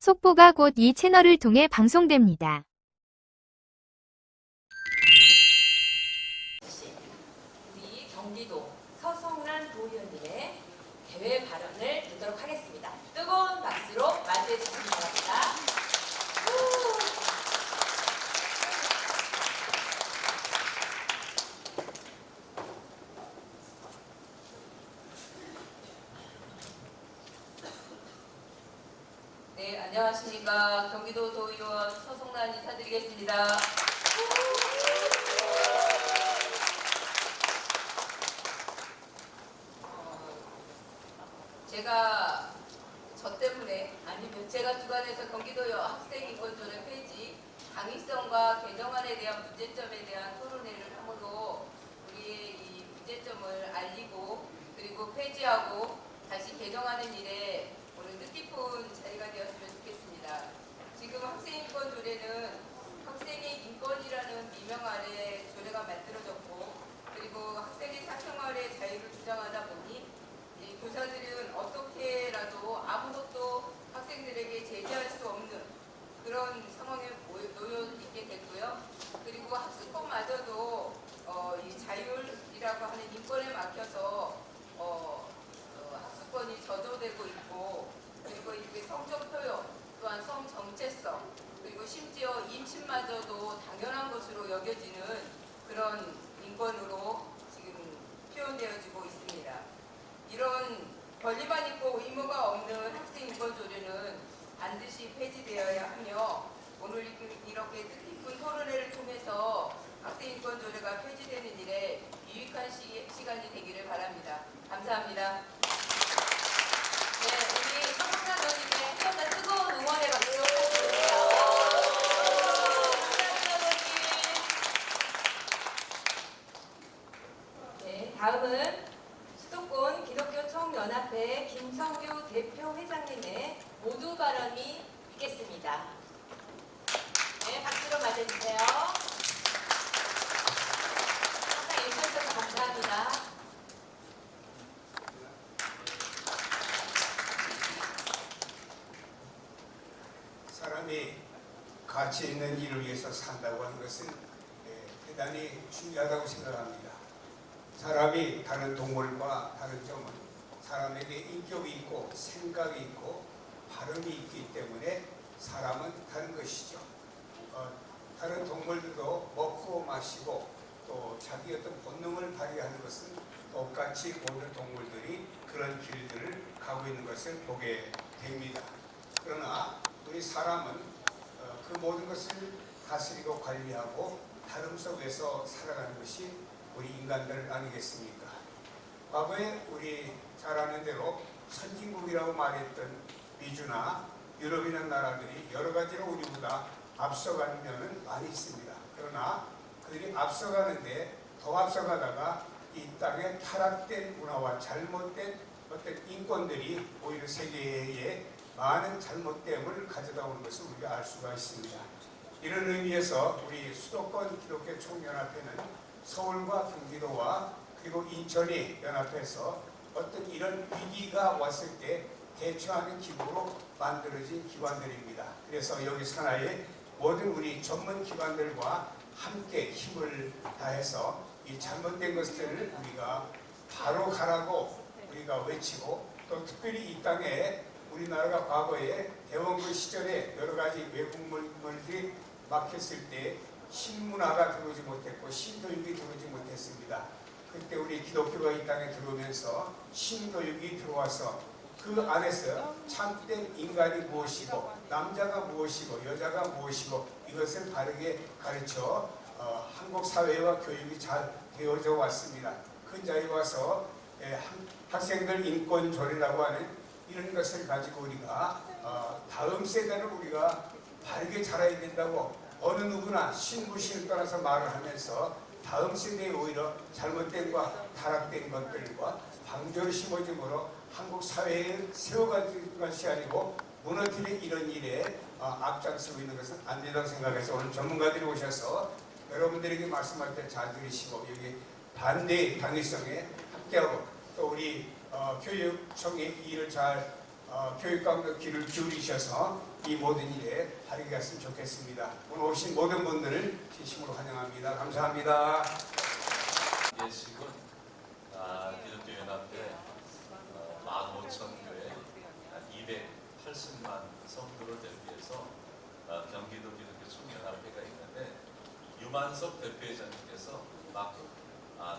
속보가 곧 이 채널을 통해 방송됩니다. 우리 경기도 서성란 도의원님의 대회 발언을 듣도록 하겠습니다. 뜨거운 박수로 맞이해 주시기 바랍니다. 네, 안녕하십니까. 경기도 도의원 서성란 인사드리겠습니다. 제가 저 때문에 아니면 제가 주관해서 경기도 학생인권조례 폐지, 당위성과 개정안에 대한 문제점에 대한 토론회를 함으로 우리의 이 문제점을 알리고 그리고 폐지하고 다시 개정하는 일에 오늘 뜻깊은 자리가 되었으면 좋겠습니다. 지금 학생인권조례는 학생의 인권이라는 미명 아래 조례가 만들어졌고 그리고 학생의 사생활의 자유를 주장하다 보니 교사들은 어떻게라도 아무것도 학생들에게 제재할 수 없는 그런 상황에 놓여 있게 됐고요. 그리고 학습법마저도 이 자율이라고 하는 인권에 막혀서 학습권이 저조되고 있고 그리고 이렇게 성적 표현 또한 성 정체성 그리고 심지어 임신마저도 당연한 것으로 여겨지는 그런 인권으로 지금 표현되어지고 있습니다. 이런 권리만 있고 의무가 없는 학생인권조례는 반드시 폐지되어야 하며 오늘 이렇게 뜻깊은 토론회를 통해서 학생인권조례가 폐지되는 일에 유익한 시간이 되기를 바랍니다. 감사합니다. 네, 우리 서성란 의원님의 한번더 뜨거운 응원의 박수 부탁드립니다. 네, 다음은 수도권 기독교 총연합회 김성규 대표 회장님의 모두 발언이 있겠습니다. 네, 박수로 맞아주세요. 항상 인사해주셔서 감사합니다. 사람이 가치 있는 일을 위해서 산다고 하는 것은 대단히 중요하다고 생각합니다. 사람이 다른 동물과 다른 점은 사람에게 인격이 있고 생각이 있고 발음이 있기 때문에 사람은 다른 것이죠. 다른 동물들도 먹고 마시고 또 자기 어떤 본능을 발휘하는 것은 똑같이 모든 동물들이 그런 길들을 가고 있는 것을 보게 됩니다. 그러나 우리 사람은 그 모든 것을 다스리고 관리하고 다름 속에서 살아가는 것이 우리 인간들 아니겠습니까? 과거에 우리 잘 아는 대로 선진국이라고 말했던 미주나 유럽이나 나라들이 여러 가지로 우리보다 앞서간 면은 많이 있습니다. 그러나 그들이 앞서가는데 더 앞서가다가 이 땅에 타락된 문화와 잘못된 어떤 인권들이 오히려 세계에 많은 잘못됨을 가져다 오는 것을 우리가 알 수가 있습니다. 이런 의미에서 우리 수도권 기독교 총연합회는 서울과 경기도와 그리고 인천이 연합해서 어떤 이런 위기가 왔을 때 대처하는 기구로 만들어진 기관들입니다. 그래서 여기 산하에 모든 우리 전문 기관들과 함께 힘을 다해서 이 잘못된 것들을 우리가 바로 가라고 우리가 외치고 또 특별히 이 땅에 우리나라가 과거에 대원군 시절에 여러 가지 외국 물건들이 막혔을 때 신문화가 들어오지 못했고 신교육이 들어오지 못했습니다. 그때 우리 기독교가 이 땅에 들어오면서 신교육이 들어와서 그 안에서 참된 인간이 무엇이고 남자가 무엇이고 여자가 무엇이고 이것을 바르게 가르쳐 한국 사회와 교육이 잘 되어져 왔습니다. 그 자리에 와서 학생들 인권 조례라고 하는 이런 것을 가지고 우리가 다음 세대를 우리가 바르게 자라야 된다고 어느 누구나 신부신을 떠나서 말을 하면서 다음 세대에 오히려 잘못된 것과 타락된 것들과 방조를 심어줌으로 한국 사회에 세워가는 것이 아니고 무너뜨린 이런 일에 앞장서고 있는 것은 안 된다고 생각해서 오늘 전문가들이 오셔서 여러분들에게 말씀할 때 잘 들으시고 여기 반대의 당위성에 함께하고 또 우리 교육청이 이 일을 잘 교육감도 귀를 기울이셔서 이 모든 일에 발휘가 됐으면 좋겠습니다. 오늘 오신 모든 분들을 진심으로 환영합니다. 감사합니다. 예식은 기독교연합회 15,000교회 280만 성도를 대표해서 경기도 기독교 총연합회가 있는데 유만석 대표회장님께서 막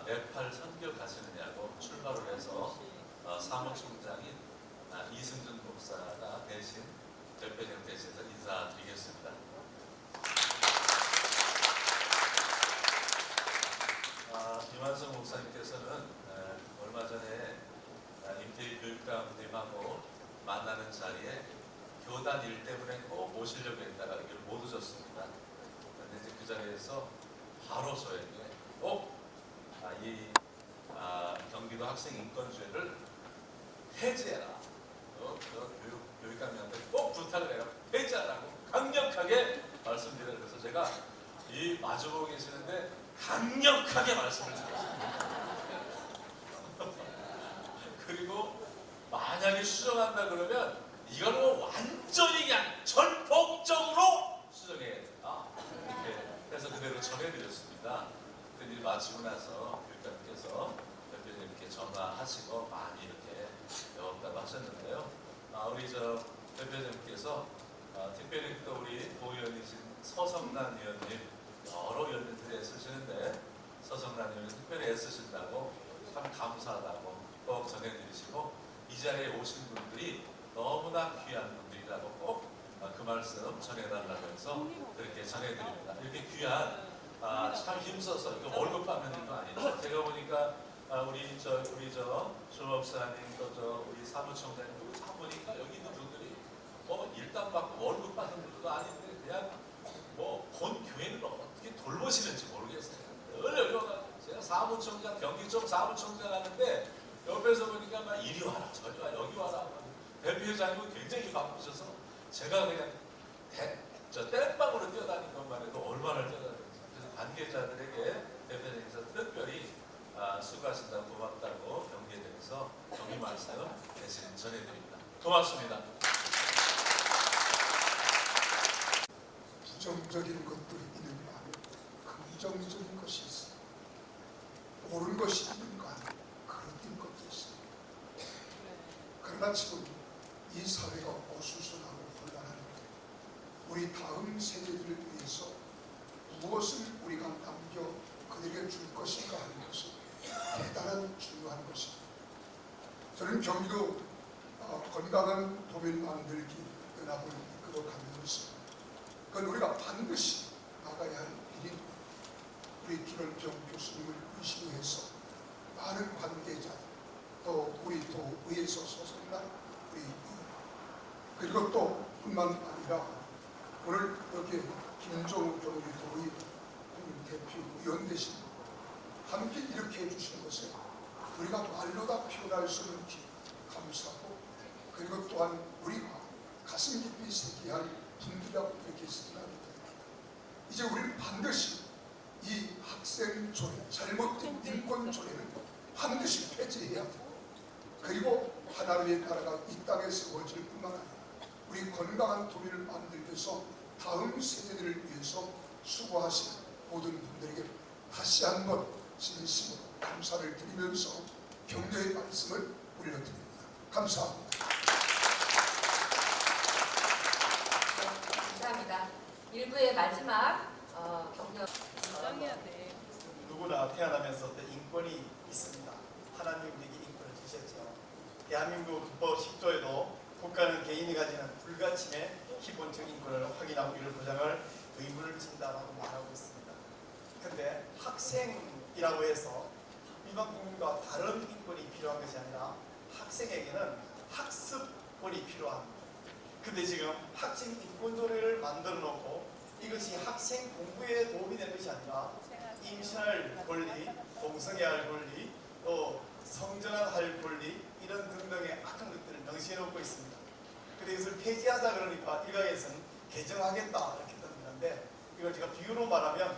네팔 선교 가시느냐고 출발을 해서 사무총장인 이승준 목사가 대신 대표회장 대신해서 인사드리겠습니다. 유만석 목사님께서는 얼마 전에 임태희 교육감님하고 만나는 자리에 교단 일 때문에 꼭 모시려고 했다가 이걸 못 오셨습니다. 그런데 이제 그 자리에서 바로 저에게 경기도 학생 인권죄를 폐지해라. 교육감님한테 꼭 부탁을 해라. 폐지하라고 강력하게 말씀드려요. 그래서 제가 이 마주보고 계시는데 강력하게 말씀을 드렸습니다. 그리고 만약에 수정한다 그러면 이걸 뭐 완전히 그냥 전폭적으로 수정해야 된다. 이렇게 해서 그대로 전해드렸습니다. 그때 마치고 나서 교육감님께서 대표님께 전화하시고 많이 이렇게 배웠다고 하셨는데요. 우리 대표님께서 특별히 또 우리 도의원이신 서성란 의원님 여러 의원님들이 애쓰시는데 서성란 의원님 특별히 애쓰신다고 참 감사하다고 꼭 전해드리시고 이 자리에 오신 분들이 너무나 귀한 분들이라고 꼭 그 말씀 전해달라고 해서 그렇게 전해드립니다. 이렇게 귀한 참 힘써서 이거 월급 받는 일도 아니죠. 제가 보니까 우리 조 목사님 또 우리 사무총장님 참 보니까 여기 있는 분들이 뭐 일당 받고 월급 받는 분도 아닌데 그냥 뭐 본 교회는 어떻게 돌보시는지 모르겠어요. 늘 여기 와가지고 제가 사무총장 경기청 사무총장 하는데 옆에서 보니까 막 이리 와라 저리 와 여기 와라 대표회장님은 굉장히 바쁘셔서 제가 그냥 땜빵으로 뛰어다닌 것만 해도 얼마나 뛰어다니는지 그래서 관계자들에게 대표님께서 특별히 수고하신다고 고맙다고 경기에 대해서 경기 말씀 대신 전해드립니다. 고맙습니다. 부정적인 것들이 있는가 하면 긍정적인 것이 있어. 옳은 것이 있는가 하면 그릇된 것도 있어. 그러나 지금 이 사회가 어수선하고 혼란하는데 우리 다음 세대들을 위해서 무엇을 우리가 남겨 그들에게 줄 것인가 하는 것은 대단한 중요한 것입니다. 저는 경기도 건강한 도민 만들기 연합을 이끌어가고 있습니다. 그건 우리가 반드시 나가야 할 일입니다. 우리 김원경 교수님을 의심해서 많은 관계자 또 우리 도의에서 소속난 우리 그리고 또 뿐만 아니라 오늘 여기 김종우 우리 도의 대표 의원 되신 함께 이렇게 해주신 것에 우리가 말로 다 표현할 수 없는 감사하고 그리고 또한 우리가 가슴 깊이 새기한 분들이라고 이렇게 생각합니다. 이제 우리는 반드시 이 학생 조례, 잘못된 인권 조례는 반드시 폐지해야 되고 그리고 하나님의 나라가 이 땅에 세워질 뿐만 아니라 우리 건강한 도민을 만들기 위해서 다음 세대들을 위해서 수고하신 모든 분들에게 다시 한번 진심으로 감사를 드리면서 격려의 말씀을 올려드립니다. 감사합니다. 감사합니다. 1부의 마지막 격려. 누구나 태어나면서 인권이 있습니다. 하나님 우리에게 인권을 주셨죠. 대한민국 헌법 10조에도 국가는 개인이 가지는 불가침의 기본적 인권을 확인하고 이를 보장할 의무를 진다라고 말하고 있습니다. 그런데 학생이라고 해서 일반 국민과 다른 인권이 필요한 것이 아니라 학생에게는 학습권이 필요합니다. 근데 지금 학생 인권조례를 만들어 놓고 이것이 학생 공부에 도움이 되는 것이 아니라 임신할 권리, 동성애할 권리, 또 성전환할 권리 이런 등등의 악한 것들을 명시해 놓고 있습니다. 그런데 이것을 폐지하자 그러니까 일각에서는 개정하겠다 이렇게 던지는데 이걸 제가 비유로 말하면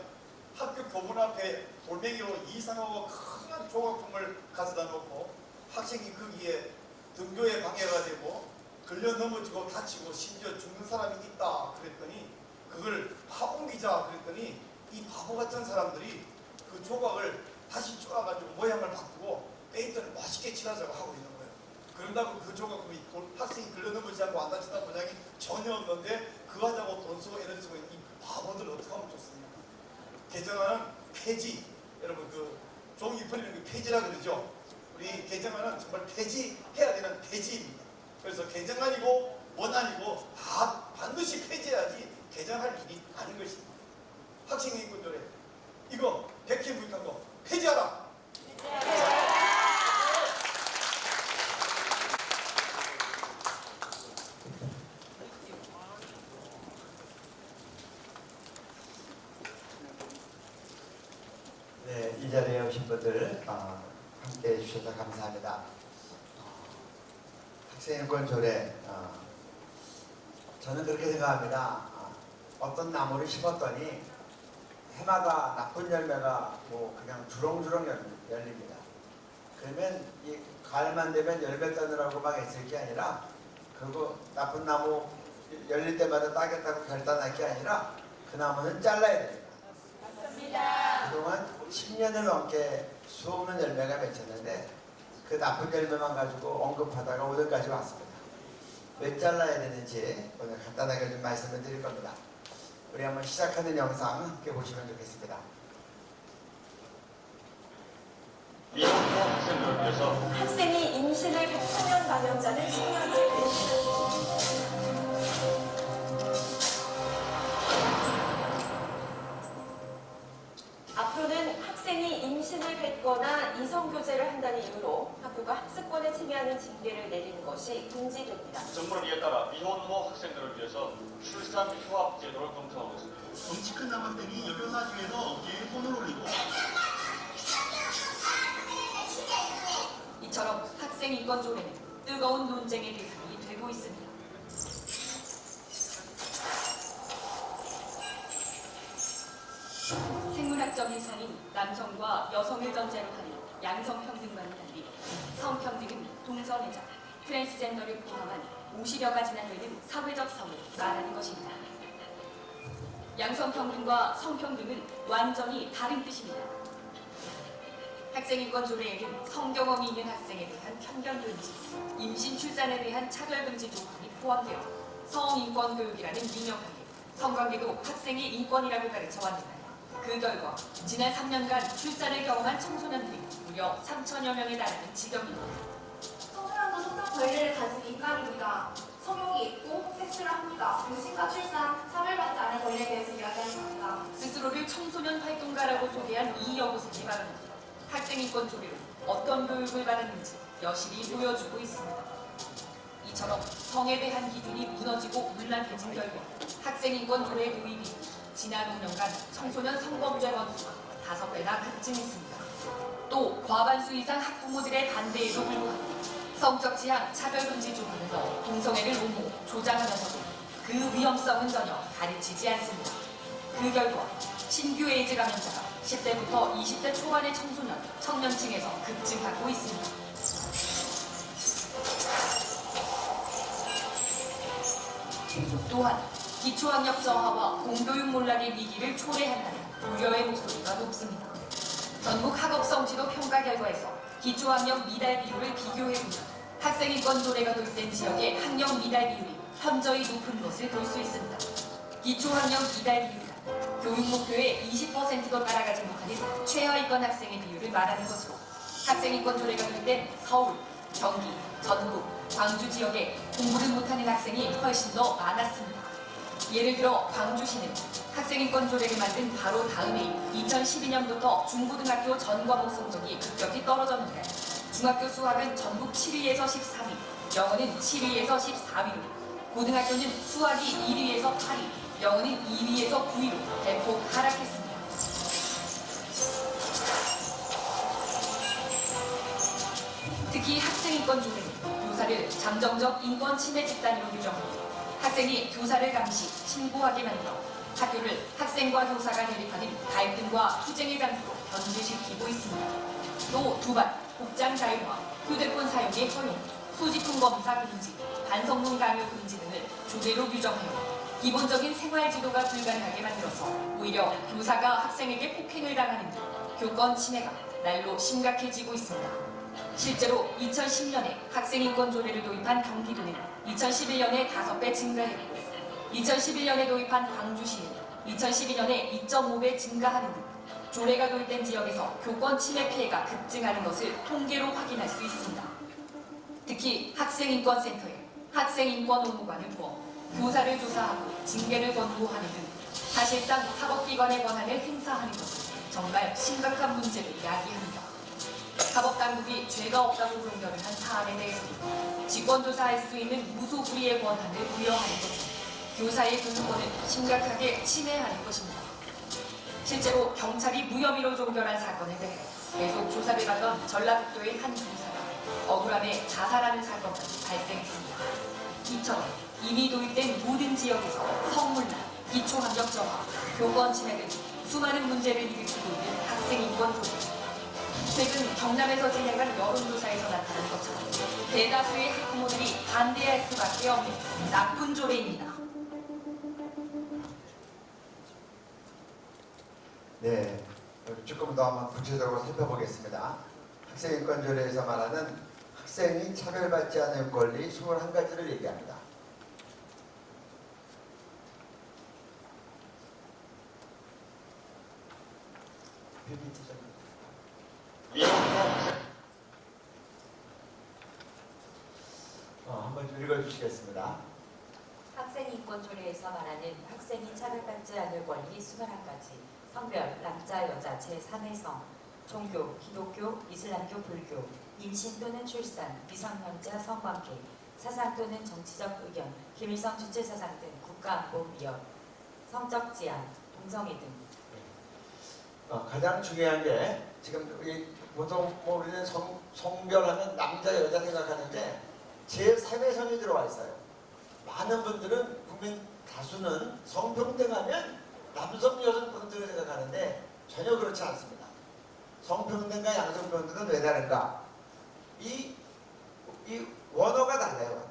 학교 교문 앞에 돌멩이로 이상하고 큰 조각품을 가져다 놓고 학생이 거기에 등교에 방해가 되고 걸려 넘어지고 다치고 심지어 죽는 사람이 있다 그랬더니 그걸 파옮기자 그랬더니 이 바보 같은 사람들이 그 조각을 다시 쪼아가지고 모양을 바꾸고 페인트를 맛있게 칠하자고 하고 있는 거예요. 그런다고 그 조각금이 학생이 걸려 넘어지지 않고 안 다친다는 보장이 전혀 없는데 그거 하자고 돈 쓰고 에너지 쓰고 있는 이 바보들 어떻게 하면 좋습니까? 개정안은 폐지. 여러분 그 종이 풀리는 게 폐지라 그러죠. 우리 개정안은 정말 폐지해야 되는 폐지입니다. 그래서 개정안이고 원안이고 다 반드시 폐지해야지 개정할 일이 아닌 것입니다. 학생인권조례 이거 백해무익한 거 폐지하라. 네, 이 자리에 오신 분들 함께 해주셔서 감사합니다. 학생인권 조례, 저는 그렇게 생각합니다. 어떤 나무를 심었더니 해마다 나쁜 열매가 뭐 그냥 주렁주렁 열립니다. 그러면 이 가을만 되면 열매 따느라고 막 애쓸 게 아니라 그거 나쁜 나무 열릴 때마다 따겠다고 결단할 게 아니라 그 나무는 잘라야 됩니다. 그동안 10년을 넘게 수없는 열매가 맺혔는데 그 나쁜 열매만 가지고 언급하다가 오늘까지 왔습니다. 왜 잘라야 되는지 오늘 간단하게 좀 말씀을 드릴 겁니다. 우리 한번 시작하는 영상 함께 보시면 좋겠습니다. 미혼모 학생들을 위해서 학생이 임신을 100년 감염자는 10년째 앞으로는 학생이 임신을 뱉거나 이성교제를 한다는 이유로 학교가 학습권에 침해하는 징계를 내리는 것이 금지됩니다. 정부는 이에 따라 미혼모 학생들을 위해서 출산 휴학 제도를 검토하고 있습니다. 덩치 큰 남학생이 여교사 중에서 어깨에 손을 올리고 이처럼 학생 인권 조례는 뜨거운 논쟁의 대상이 되고 있습니다. 생물학적 이상인 남성과 여성을 전제로 하는 양성평등과는 달리 성평등은 동성애자, 트랜스젠더를 포함한 50여 가지나 되는 사회적 성을 말하는 것입니다. 양성평등과 성평등은 완전히 다른 뜻입니다. 학생인권 조례에는 성경험이 있는 학생에 대한 편견 금지, 임신 출산에 대한 차별 금지 조항이 포함되어 성인권 교육이라는 민영하에 성관계도 학생의 인권이라고 가르쳐 왔는데 그 결과 지난 3년간 출산을 경험한 청소년들이 무려 3천여 명에 달하는 지경입니다. 청소년도 성적 권리를 가진 인간입니다. 성욕이 있고 섹스를 합니다. 임신과 출산, 차별받지 않을 권리에 대해서 이야기합니다. 스스로를 청소년 활동가라고 소개한 이 여고생이 말합니다. 학생인권 조례로 어떤 교육을 받았는지 여실히 보여주고 있습니다. 이처럼 성에 대한 기준이 무너지고 문란해진 결과 학생인권 조례 도입이 지난 5년간 청소년 성범죄 건수가 5배나 급증했습니다. 또 과반수 이상 학부모들의 반대에도 불구하고 성적 취향 차별금지 조항을 넣어 동성애를 옹호, 조장하면서도 그 위험성은 전혀 가르치지 않습니다. 그 결과 신규 에이즈 감염자가 10대부터 20대 초반의 청소년, 청년층에서 급증하고 있습니다. 또한 기초학력 저하와 공교육 몰락의 위기를 초래한다는 우려의 목소리가 높습니다. 전국 학업성취도 평가 결과에서 기초학력 미달 비율을 비교해보면 학생인권 조례가 도입된 지역의 학력 미달 비율이 현저히 높은 것을 볼 수 있습니다. 기초학력 미달 비율은 교육 목표의 20%도 따라가지 못하는 최하위권 학생의 비율을 말하는 것으로 학생인권 조례가 도입된 서울, 경기, 전북, 광주 지역에 공부를 못하는 학생이 훨씬 더 많았습니다. 예를 들어 광주시는 학생인권 조례를 만든 바로 다음 해인 2012년부터 중고등학교 전 과목 성적이 급격히 떨어졌는데 중학교 수학은 전국 7위에서 13위, 영어는 7위에서 14위로, 고등학교는 수학이 1위에서 8위, 영어는 2위에서 9위로 대폭 하락했습니다. 특히 학생인권 조례는 교사를 잠정적 인권 침해 집단으로 규정하고 학생이 교사를 감시, 신고하게 만들어 학교를 학생과 교사가 대립하는 갈등과 투쟁의 장소로 변질시키고 있습니다. 또 도박, 복장 자율화, 휴대폰 사용의 허용, 소지품법 이상 금지, 반성문 강요 금지 등을 조례로 규정하여 기본적인 생활지도가 불가능하게 만들어서 오히려 교사가 학생에게 폭행을 당하는 등 교권 침해가 날로 심각해지고 있습니다. 실제로 2010년에 학생인권 조례를 도입한 경기도는 2011년에 5배 증가했고 2011년에 도입한 광주시는 2012년에 2.5배 증가하는 등 조례가 도입된 지역에서 교권 침해 피해가 급증하는 것을 통계로 확인할 수 있습니다. 특히 학생인권센터에 학생인권 업무관을 두어 교사를 조사하고 징계를 권고하는 등 사실상 사법기관의 권한을 행사하는 것은 정말 심각한 문제를 야기합니다. 사법당국이 죄가 없다고 종결을 한 사안에 대해서는 직권조사할 수 있는 무소불위의 권한을 부여하는 것은 교사의 교육권을 심각하게 침해하는 것입니다. 실제로 경찰이 무혐의로 종결한 사건에 대해 계속 조사를 받던 전라북도의 한 교사가 억울함에 자살하는 사건까지 발생했습니다. 이처럼 이미 도입된 모든 지역에서 성문란, 기초학력 저하, 교권 침해 등 수많은 문제를 일으키고 있는 학생인권 조례. 최근 경남에서 진행한 여론조사에서 나타난 것처럼 대다수의 학부모들이 반대할 수밖에 없는 나쁜 조례입니다. 네, 조금 더 한번 구체적으로 살펴보겠습니다. 학생인권조례에서 말하는 학생이 차별받지 않을 권리 21가지를 얘기합니다. 한번 좀 읽어주시겠습니다. 학생인권조례에서 말하는 학생이 차별받지 않을 권리 21가지, 성별, 남자, 여자, 제3의 종교, 기독교, 이슬람교, 불교, 임신 또는 출산, 미성년자 성관계, 사상 또는 정치적 의견, 김일성 주체사상 등 국가안보 위협, 성적 지향, 동성애 등. 가장 중요한 게 지금 보통 우리는 성별하면 남자, 여자 생각하는데 제3의 성이 들어와 있어요. 많은 분들은 국민 다수는 성평등하면 남성, 여성 평등을 생각하는데 전혀 그렇지 않습니다. 성평등과 양성평등은 왜 다른가? 이 원어가 달라요.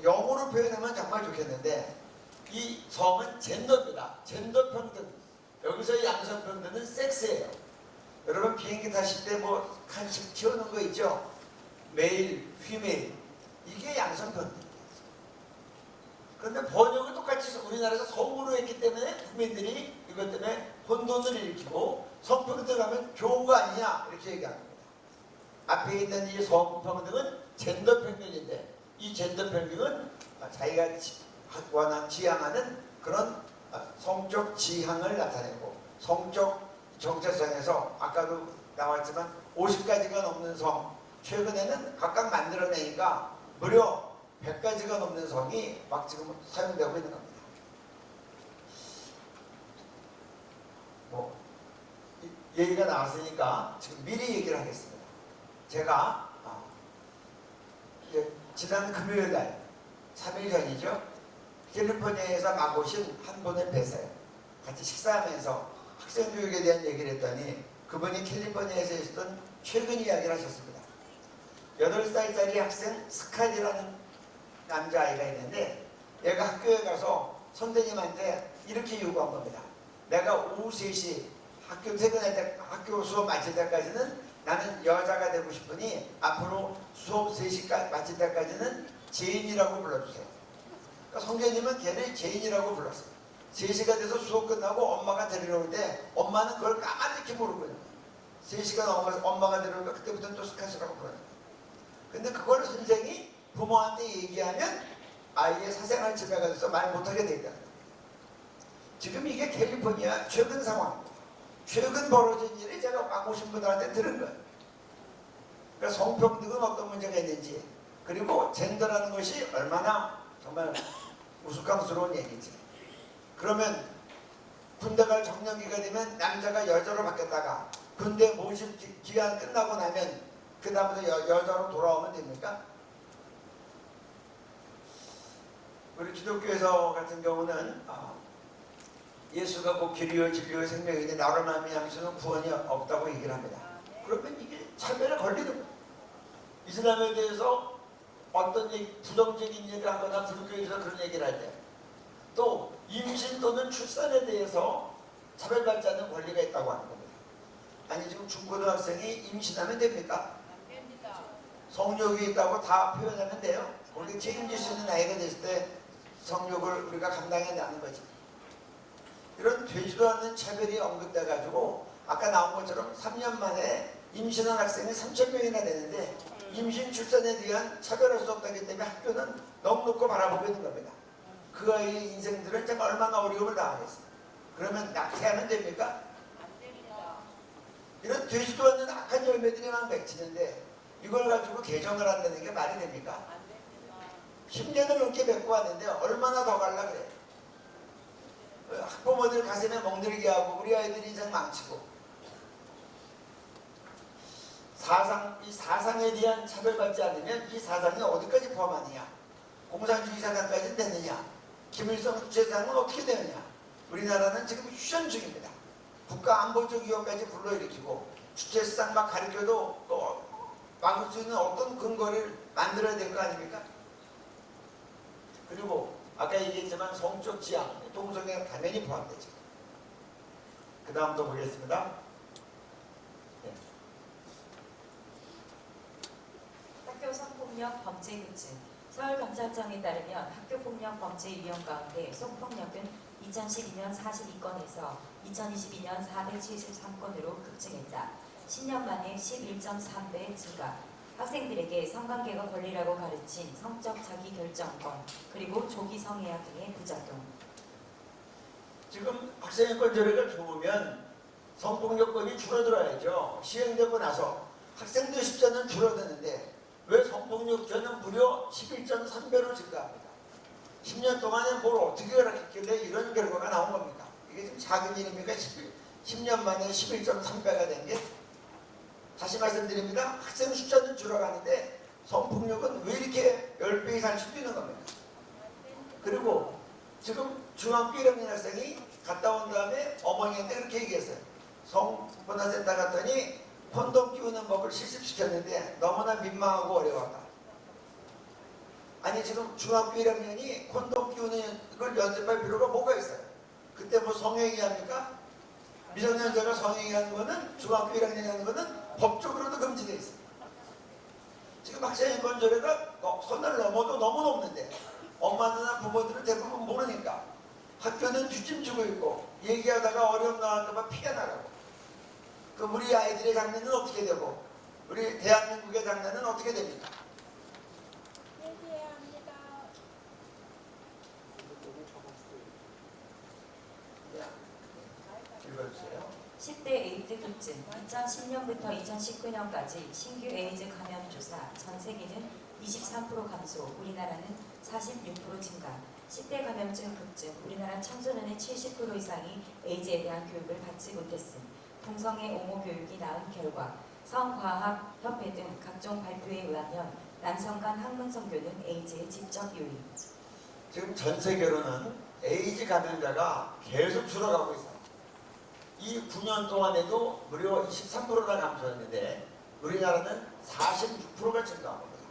영어로 표현하면 정말 좋겠는데 이 성은 젠더입니다. 젠더 평등. 여기서 양성평등은 섹스예요. 여러분 비행기 타실 때 뭐 칸씩 튀어놓은 거 있죠? 메일, 피메일. 이게 양성평등이에요. 그런데 번역을 똑같이 우리나라에서 성으로 했기 때문에 국민들이 이것 때문에 혼돈을 일으키고 성평등하면 좋은 거 아니냐 이렇게 얘기합니다. 앞에 있는 이 성평등은 젠더 평등인데 이 젠더 평등은 자기가 원하는 지향하는 그런 성적 지향을 나타내고 성적 정체성에서 아까도 나왔지만 50가지가 넘는 성 최근에는 각각 만들어내니까 무려 100가지가 넘는 성이 막 지금 사용되고 있는 겁니다. 얘기가 나왔으니까 지금 미리 얘기를 하겠습니다. 제가 지난 금요일 날 3일 전이죠. 캘리포니아에서 막 오신 한 분을 뵀어요. 같이 식사하면서 학생교육에 대한 얘기를 했더니 그분이 캘리포니아에서 있었던 최근 이야기를 하셨습니다. 8살짜리 학생 스칼이라는 남자아이가 있는데 얘가 학교에 가서 선생님한테 이렇게 요구한 겁니다. 내가 오후 3시 학교 퇴근할 때, 학교 수업 마칠 때까지는 나는 여자가 되고 싶으니 앞으로 수업 3시까지 마칠 때까지는 제인이라고 불러주세요. 그러니까 성재님은 걔를 제인이라고 불렀어요. 3시가 돼서 수업 끝나고 엄마가 데리러 올 때 엄마는 그걸 까맣게 모르거든요. 3시가 넘어가서 엄마가 데려오니까 그때부터는 또 스카시라고 불러요. 근데 그걸 선생이 부모한테 얘기하면 아이의 사생활 침해가 돼서 말 못하게 되다. 지금 이게 캘리포니아 최근 상황입니다. 최근 벌어진 일이 제가 막 오신 분들한테 들은 거예요. 그러니까 성평등은 어떤 문제가 있는지 그리고 젠더라는 것이 얼마나 정말 우스꽝스러운 얘기인지. 그러면 군대 갈 정년기가 되면 남자가 여자로 바뀌었다가 군대 모집 기간 끝나고 나면 그 다음부터 여자로 돌아오면 됩니까? 우리 기독교에서 같은 경우는 예수가 곧 길이요 진리요 생명이니 나로 말미암아서는 구원이 없다고 얘기를 합니다. 그러면 이게 차별에 걸리는 거예요. 이슬람에 대해서 어떤 부정적인 얘기를 하거나 불교에서 그런 얘기를 할 때, 또 임신 또는 출산에 대해서 차별받지 않는 권리가 있다고 하는 겁니다. 아니 지금 중고등학생이 임신하면 됩니까? 안 됩니다. 성욕이 있다고 다 표현하면 돼요. 거기 책임질 수 있는 나이가 됐을 때 성욕을 우리가 감당해내는 거지. 이런 되지도 않는 차별이 언급돼 가지고 아까 나온 것처럼 3년 만에 임신한 학생이 3,000명이나 되는데 임신 출산에 대한 차별할 수 없다기 때문에 학교는 너무 높고 바라보고 있는 겁니다. 그 아이의 인생들은 정말 얼마나 어려움을 당하겠어요. 그러면 낙태하면 됩니까? 안 됩니다. 이런 되지도 않는 악한 열매들이만 맺히는데 이걸 가지고 개정을 한다는 게 말이 됩니까? 안 됩니다. 10년을 넘게 맺고 왔는데 얼마나 더 갈라 그래. 학부모들 가슴에 멍들게 하고 우리 아이들 인생 망치고. 이 사상에 대한 차별받지 않으면 이 사상이 어디까지 포함하느냐? 공산주의 사상까지는 되느냐? 김일성 주체사상은 어떻게 되느냐? 우리나라는 지금 휴전 중입니다. 국가 안보적 위협까지 불러일으키고 주체사상 막 가르쳐도 또 막을 수 있는 어떤 근거를 만들어야 될 거 아닙니까? 그리고 아까 얘기했지만 성적 지향, 동성애가 당연히 포함되죠. 그 다음 또 보겠습니다. 네. 학교 성폭력 범죄 급증. 서울경찰청에 따르면 학교폭력 범죄 유형 가운데 성폭력은 2012년 42건에서 2022년 473건으로 급증했다. 10년 만에 11.3배 증가. 학생들에게 성관계가 권리라고 가르친 성적 자기결정권, 그리고 조기 성애학 등의 부작용. 지금 학생인권 조례가 좋으면 성폭력권이 줄어들어야죠. 시행되고 나서 학생들 숫자는 줄어드는데 왜 성폭력죄는 무려 11.3배로 증가합니다. 10년 동안에 뭘 어떻게 가르쳤길래 이런 결과가 나온 겁니까? 이게 지금 작은 일입니까? 10년 만에 11.3배가 된 게? 다시 말씀드립니다. 학생 숫자는 줄어가는데 성폭력은 왜 이렇게 10배 이상씩 뛰는 겁니까? 그리고 지금 중학교 1학년 학생이 갔다 온 다음에 어머니한테 이렇게 얘기했어요. 성문화센터 갔더니 콘돔 끼우는 법을 실습시켰는데 너무나 민망하고 어려웠다. 아니 지금 중학교 1학년이 콘돔 끼우는 걸 연습할 필요가 뭐가 있어요? 그때 뭐 성행위 합니까? 미성년자가 성행위 하는 거는 중학교 1학년이 하는 거는 법적으로도 금지되어 있습니다. 지금 학생인권 조례가 선을 넘어도 너무 높는데 엄마나 부모들은 대부분 모르니까 학교는 뒷짐지고 있고 얘기하다가 어려움 나갈까봐 피해 나가고 그 우리 아이들의 장래는 어떻게 되고 우리 대한민국의 장래는 어떻게 됩니까? 얘기해야 합니다. 읽어주세요. 10대 에이즈 급증. 2010년부터 2019년까지 신규 에이즈 감염 조사 전 세계는 23% 감소, 우리나라는 46% 증가. 10대 감염증 급증. 우리나라 청소년의 70% 이상이 에이즈에 대한 교육을 받지 못했음. 동성애 옹호 교육이 낳은 결과. 성과학협회 등 각종 발표에 의하면 남성 간 학문 성교는 에이즈의 직접 요인. 지금 전 세계로는 에이즈 감염자가 계속 줄어가고 있어요. 이 9년 동안에도 무려 23%나 감소했는데 우리나라는 46%가 증가한 겁니다.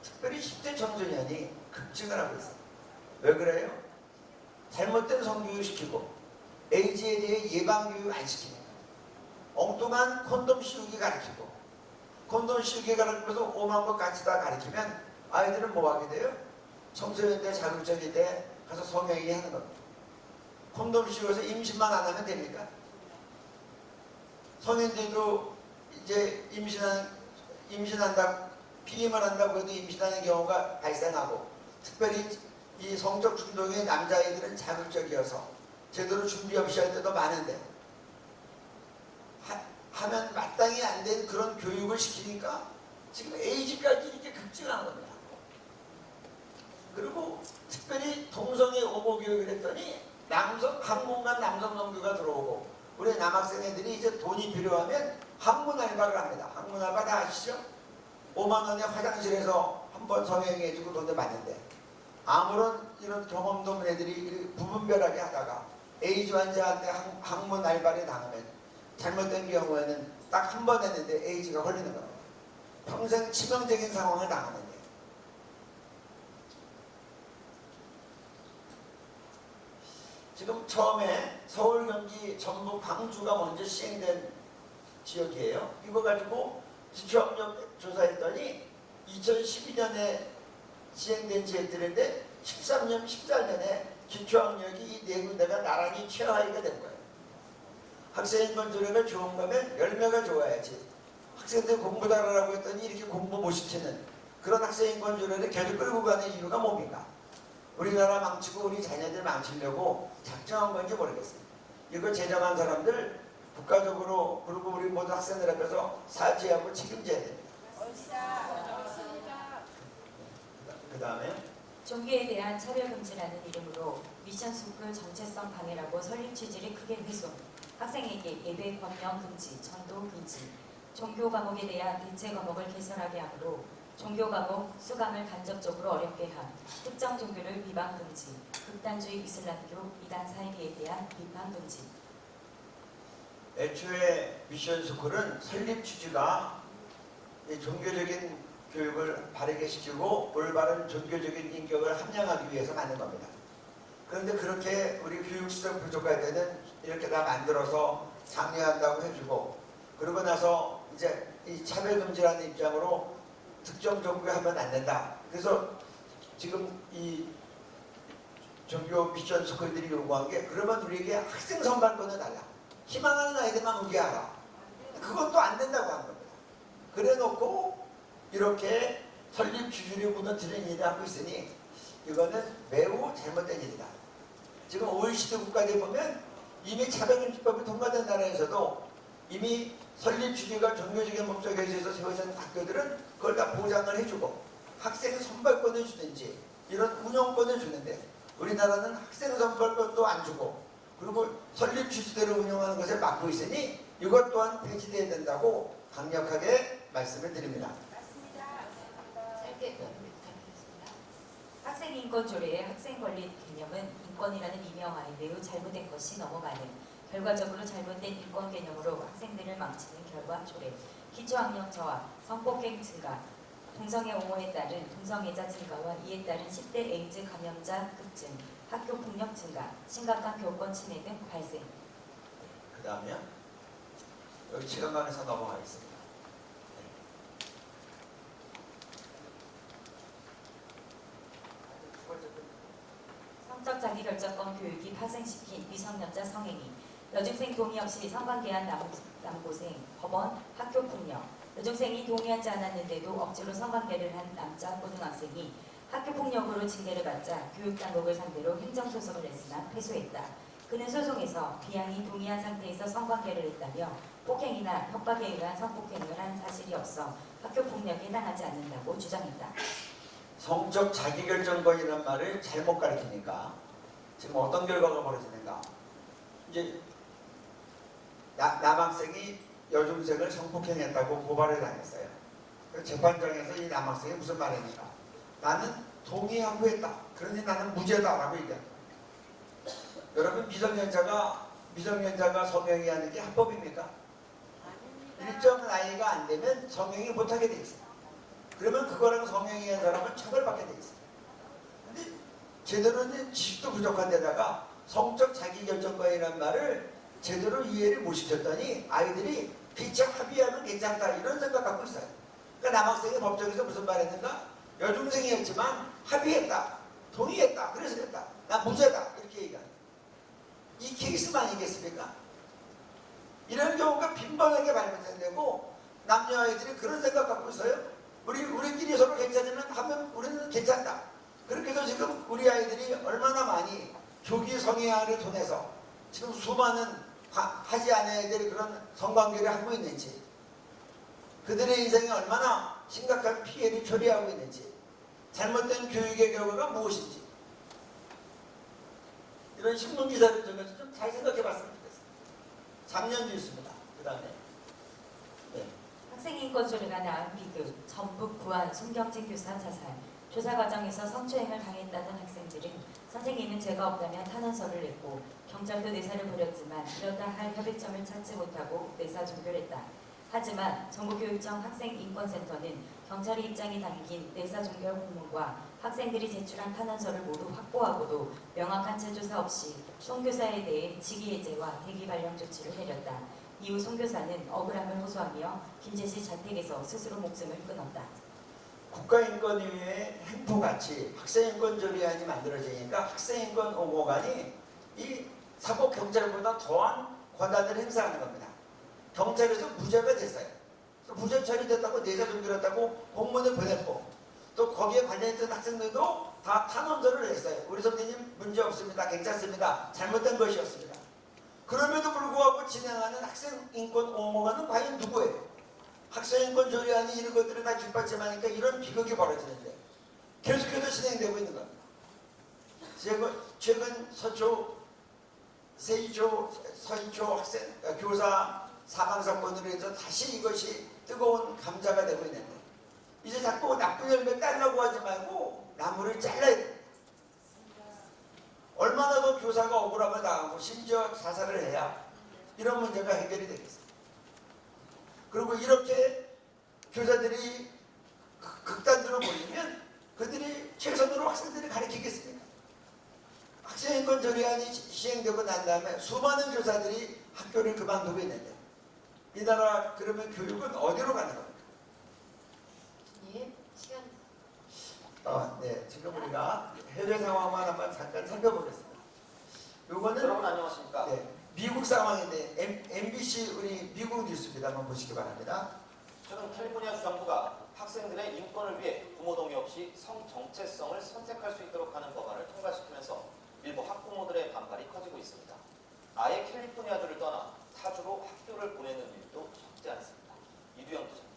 특별히 10대 청소년이 급증을 하고 있어요. 왜 그래요? 잘못된 성교육 시키고 에이즈에 대해 예방교육 안 시키니까 엉뚱한 콘돔 씌우기 가르치고 콘돔 씌우기 가르치면서 오만 것 같이 다 가르치면 아이들은 뭐 하게 돼요? 청소년들 자극적일 때 가서 성행위 하는 겁니다. 콘돔 씌워서 임신만 안 하면 됩니까? 성인들도 이제 임신한다, 피임을 한다고 해도 임신하는 경우가 발생하고 특별히 이 성적 중독의 남자아이들은 자극적이어서 제대로 준비 없이 할 때도 많은데 하면 마땅히 안 된 그런 교육을 시키니까 지금 에이즈까지 이렇게 급증하는 겁니다. 그리고 특별히 동성애 옹호 교육을 했더니 학문간 남성 성교가 들어오고 우리 남학생 애들이 이제 돈이 필요하면 학문 알바를 합니다. 학문 알바 다 아시죠? 5만 원에 화장실에서 한 번 성행해주고 돈을 받는데 아무런 이런 경험도 없는 애들이 부분별하게 하다가 에이즈 환자한테 학문 알바를 당하면 잘못된 경우에는 딱 한 번 했는데 에이즈가 걸리는 겁니다. 평생 치명적인 상황을 당하는데 지금 처음에 서울, 경기, 전북, 광주가 먼저 시행된 지역이에요. 이거 가지고 기초학력 조사했더니 2012년에 시행된 지역들인데 13년, 14년에 기초학력이 이 네 군데가 나란히 최하위가 된 거예요. 학생인권 조례가 좋은 거면 열매가 좋아야지. 학생들 공부 잘하라고 했더니 이렇게 공부 못 시키는 그런 학생인권 조례를 계속 끌고 가는 이유가 뭡니까? 우리나라 망치고 우리 자녀들 망치려고 작정한 건지 모르겠어요. 이거 제정한 사람들 국가적으로 그리고 우리 모든 학생들 앞에서 사죄하고 책임져야 됩니다. 그 다음에 종교에 대한 차별금지라는 이름으로 미션 스쿨 정체성 방해라고 설립 취지를 크게 훼손, 학생에게 예배 권명 금지, 전도 금지, 종교 과목에 대한 대체 과목을 개설하게 하므로 종교 과목 수강을 간접적으로 어렵게 함, 특정 종교를 비방 금지, 극단주의 이슬람교 이단 사이비에 대한 비판 금지. 애초에 미션 스쿨은 설립 취지가 종교적인 교육을 바르게 시키고 올바른 종교적인 인격을 함양하기 위해서 만든 겁니다. 그런데 그렇게 우리 교육시설 부족할 때는 이렇게 다 만들어서 장려한다고 해주고 그러고 나서 이제 이 차별금지라는 입장으로 특정 종교에 하면 안 된다. 그래서 지금 이 종교 미션 스쿨들이 요구한 게 그러면 우리에게 학생 선발권을 달라. 희망하는 아이들만 오게 하라. 그것도 안 된다고 한 겁니다. 그래 놓고 이렇게 설립 취지를 무너뜨리는 일을 하고 있으니 이거는 매우 잘못된 일이다. 지금 OECD 국가들 보면 이미 차별금지법이 통과된 나라에서도 이미 설립 취지가 종교적인 목적에 의해서 세워진 학교들은 그걸 다 보장을 해주고 학생 선발권을 주든지 이런 운영권을 주는데 우리나라는 학생 선발권도 안 주고 그리고 설립 취지대로 운영하는 것을 막고 있으니 이것 또한 폐지돼야 된다고 강력하게 말씀을 드립니다. 짧게 부탁드리겠습니다. 학생인권 조례의 학생 권리 개념은 인권이라는 이명하에 매우 잘못된 것이 너무 많은 결과적으로 잘못된 인권 개념으로 학생들을 망치는 결과 조례, 기초학력 저하, 성폭행 증가, 동성애 옹호에 따른 동성애자 증가와 이에 따른 10대 에이즈 감염자 급증, 학교 폭력 증가, 심각한 교권 침해 등 발생. 그 다음에 여기 시간관에서 넘어가겠습니다. 성적 자기결정권 교육이 파생시킨 미성년자 성행위, 여중생 동의 없이 성관계한 남고생, 법원, 학교폭력, 여중생이 동의하지 않았는데도 억지로 성관계를 한 남자 고등학생이 학교폭력으로 징계를 받자 교육당국을 상대로 행정소송을 냈으나 패소했다. 그는 소송에서 비양이 동의한 상태에서 성관계를 했다며 폭행이나 협박에 의한 성폭행을 한 사실이 없어 학교폭력에 해당하지 않는다고 주장했다. 성적 자기결정권이라는 말을 잘못 가르치니까 지금 어떤 결과가 벌어지는가? 이제 남학생이 여중생을 성폭행했다고 고발을 당했어요. 재판장에서 이 남학생이 무슨 말했는가? 나는 동의하고 했다. 그러니 나는 무죄다라고 얘기합니다. 여러분 미성년자가 성행위 하는 게 합법입니까? 일정 나이가 안 되면 성행위 못하게 돼 있어요. 그러면 그거랑 성행위한 사람은 처벌받게 돼 있어요. 근데 제대로는 지식도 부족한 데다가 성적 자기결정권이라는 말을 제대로 이해를 못 시켰더니 아이들이 피차 합의하면 괜찮다 이런 생각 갖고 있어요. 그러니까 남학생이 법정에서 무슨 말했는가? 여중생이었지만 합의했다, 동의했다, 그래서 됐다, 나 무죄다 이렇게 얘기하는 이 케이스만 아니겠습니까? 이런 경우가 빈번하게 발견되고 남녀 아이들이 그런 생각 갖고 있어요. 우리끼리 서로 괜찮으면 하면 우리는 괜찮다. 그렇게 해서 지금 우리 아이들이 얼마나 많이 조기 성애아를 통해서 지금 수많은 하지 않아야 될 그런 성관계를 하고 있는지, 그들의 인생에 얼마나 심각한 피해를 초래하고 있는지, 잘못된 교육의 결과가 무엇인지 이런 신문기사를 통해서 좀 잘 생각해 봤으면 좋겠습니다. 작년 뉴스입니다. 그 다음에 학생인권 조례가 낳은 비극, 전북 부안 송경진 교사 자살, 조사 과정에서 성추행을 당했다는 학생들은 선생님은 죄가 없다며 탄원서를 냈고 경찰도 내사를 벌였지만 이렇다 할 협의점을 찾지 못하고 내사 종결했다. 하지만 전국교육청 학생인권센터는 경찰의 입장이 담긴 내사종결 공문과 학생들이 제출한 탄원서를 모두 확보하고도 명확한 재조사 없이 송 교사에 대해 직위해제와 대기 발령 조치를 내렸다. 이후 송 교사는 억울함을 호소하며 김제시 자택에서 스스로 목숨을 끊었다. 국가인권위의 행포같이 학생인권조례안이 만들어지니까 학생인권 옹호관이 이 사법경찰보다 더한 권한을 행사하는 겁니다. 경찰에서 무죄가 됐어요. 무죄 처리됐다고 내사종결했다고 공문을 보냈고 또 거기에 관련했던 학생들도 다 탄원서를 냈어요. 우리 선생님 문제 없습니다. 괜찮습니다. 잘못된 것이었습니다. 그럼에도 불구하고 진행하는 학생인권 옹호관은 과연 누구예요? 학생인권 조례안이 이런 것들을 다 뒷받침하니까 이런 비극이 벌어지는데 계속해서 진행되고 있는 겁니다. 최근 서희초 학생 교사 사망 사건으로 해서 다시 이것이 뜨거운 감자가 되고 있는데 이제 자꾸 나쁜 열매 따려고 하지 말고 나무를 잘라야 됩니다. 얼마나 더 교사가 억울함을 당하고 심지어 자살을 해야 이런 문제가 해결이 되겠습니다. 그리고 이렇게 교사들이 극단으로 몰리면 그들이 최선으로 학생들을 가르치겠습니까? 학생인권 조례안이 시행되고 난 다음에 수많은 교사들이 학교를 그만두고 있는데 이 나라 그러면 교육은 어디로 가는 겁니까? 예, 시간. 네, 지금 우리가 해외 상황만 한번 잠깐 살펴보겠습니다. 요거는 여러분 안녕하십니까? 네, 미국 상황인데 MBC 우리 미국 뉴스입니다. 한번 보시기 바랍니다. 최근 캘리포니아 주정부가 학생들의 인권을 위해 부모 동의 없이 성 정체성을 선택할 수 있도록 하는 법안을 통과시키면서 일부 학부모들의 반발이 커지고 있습니다. 아예 캘리포니아주를 떠나 타주로 학교를 보내는 일도 적지 않습니다. 이두영 기자입니다.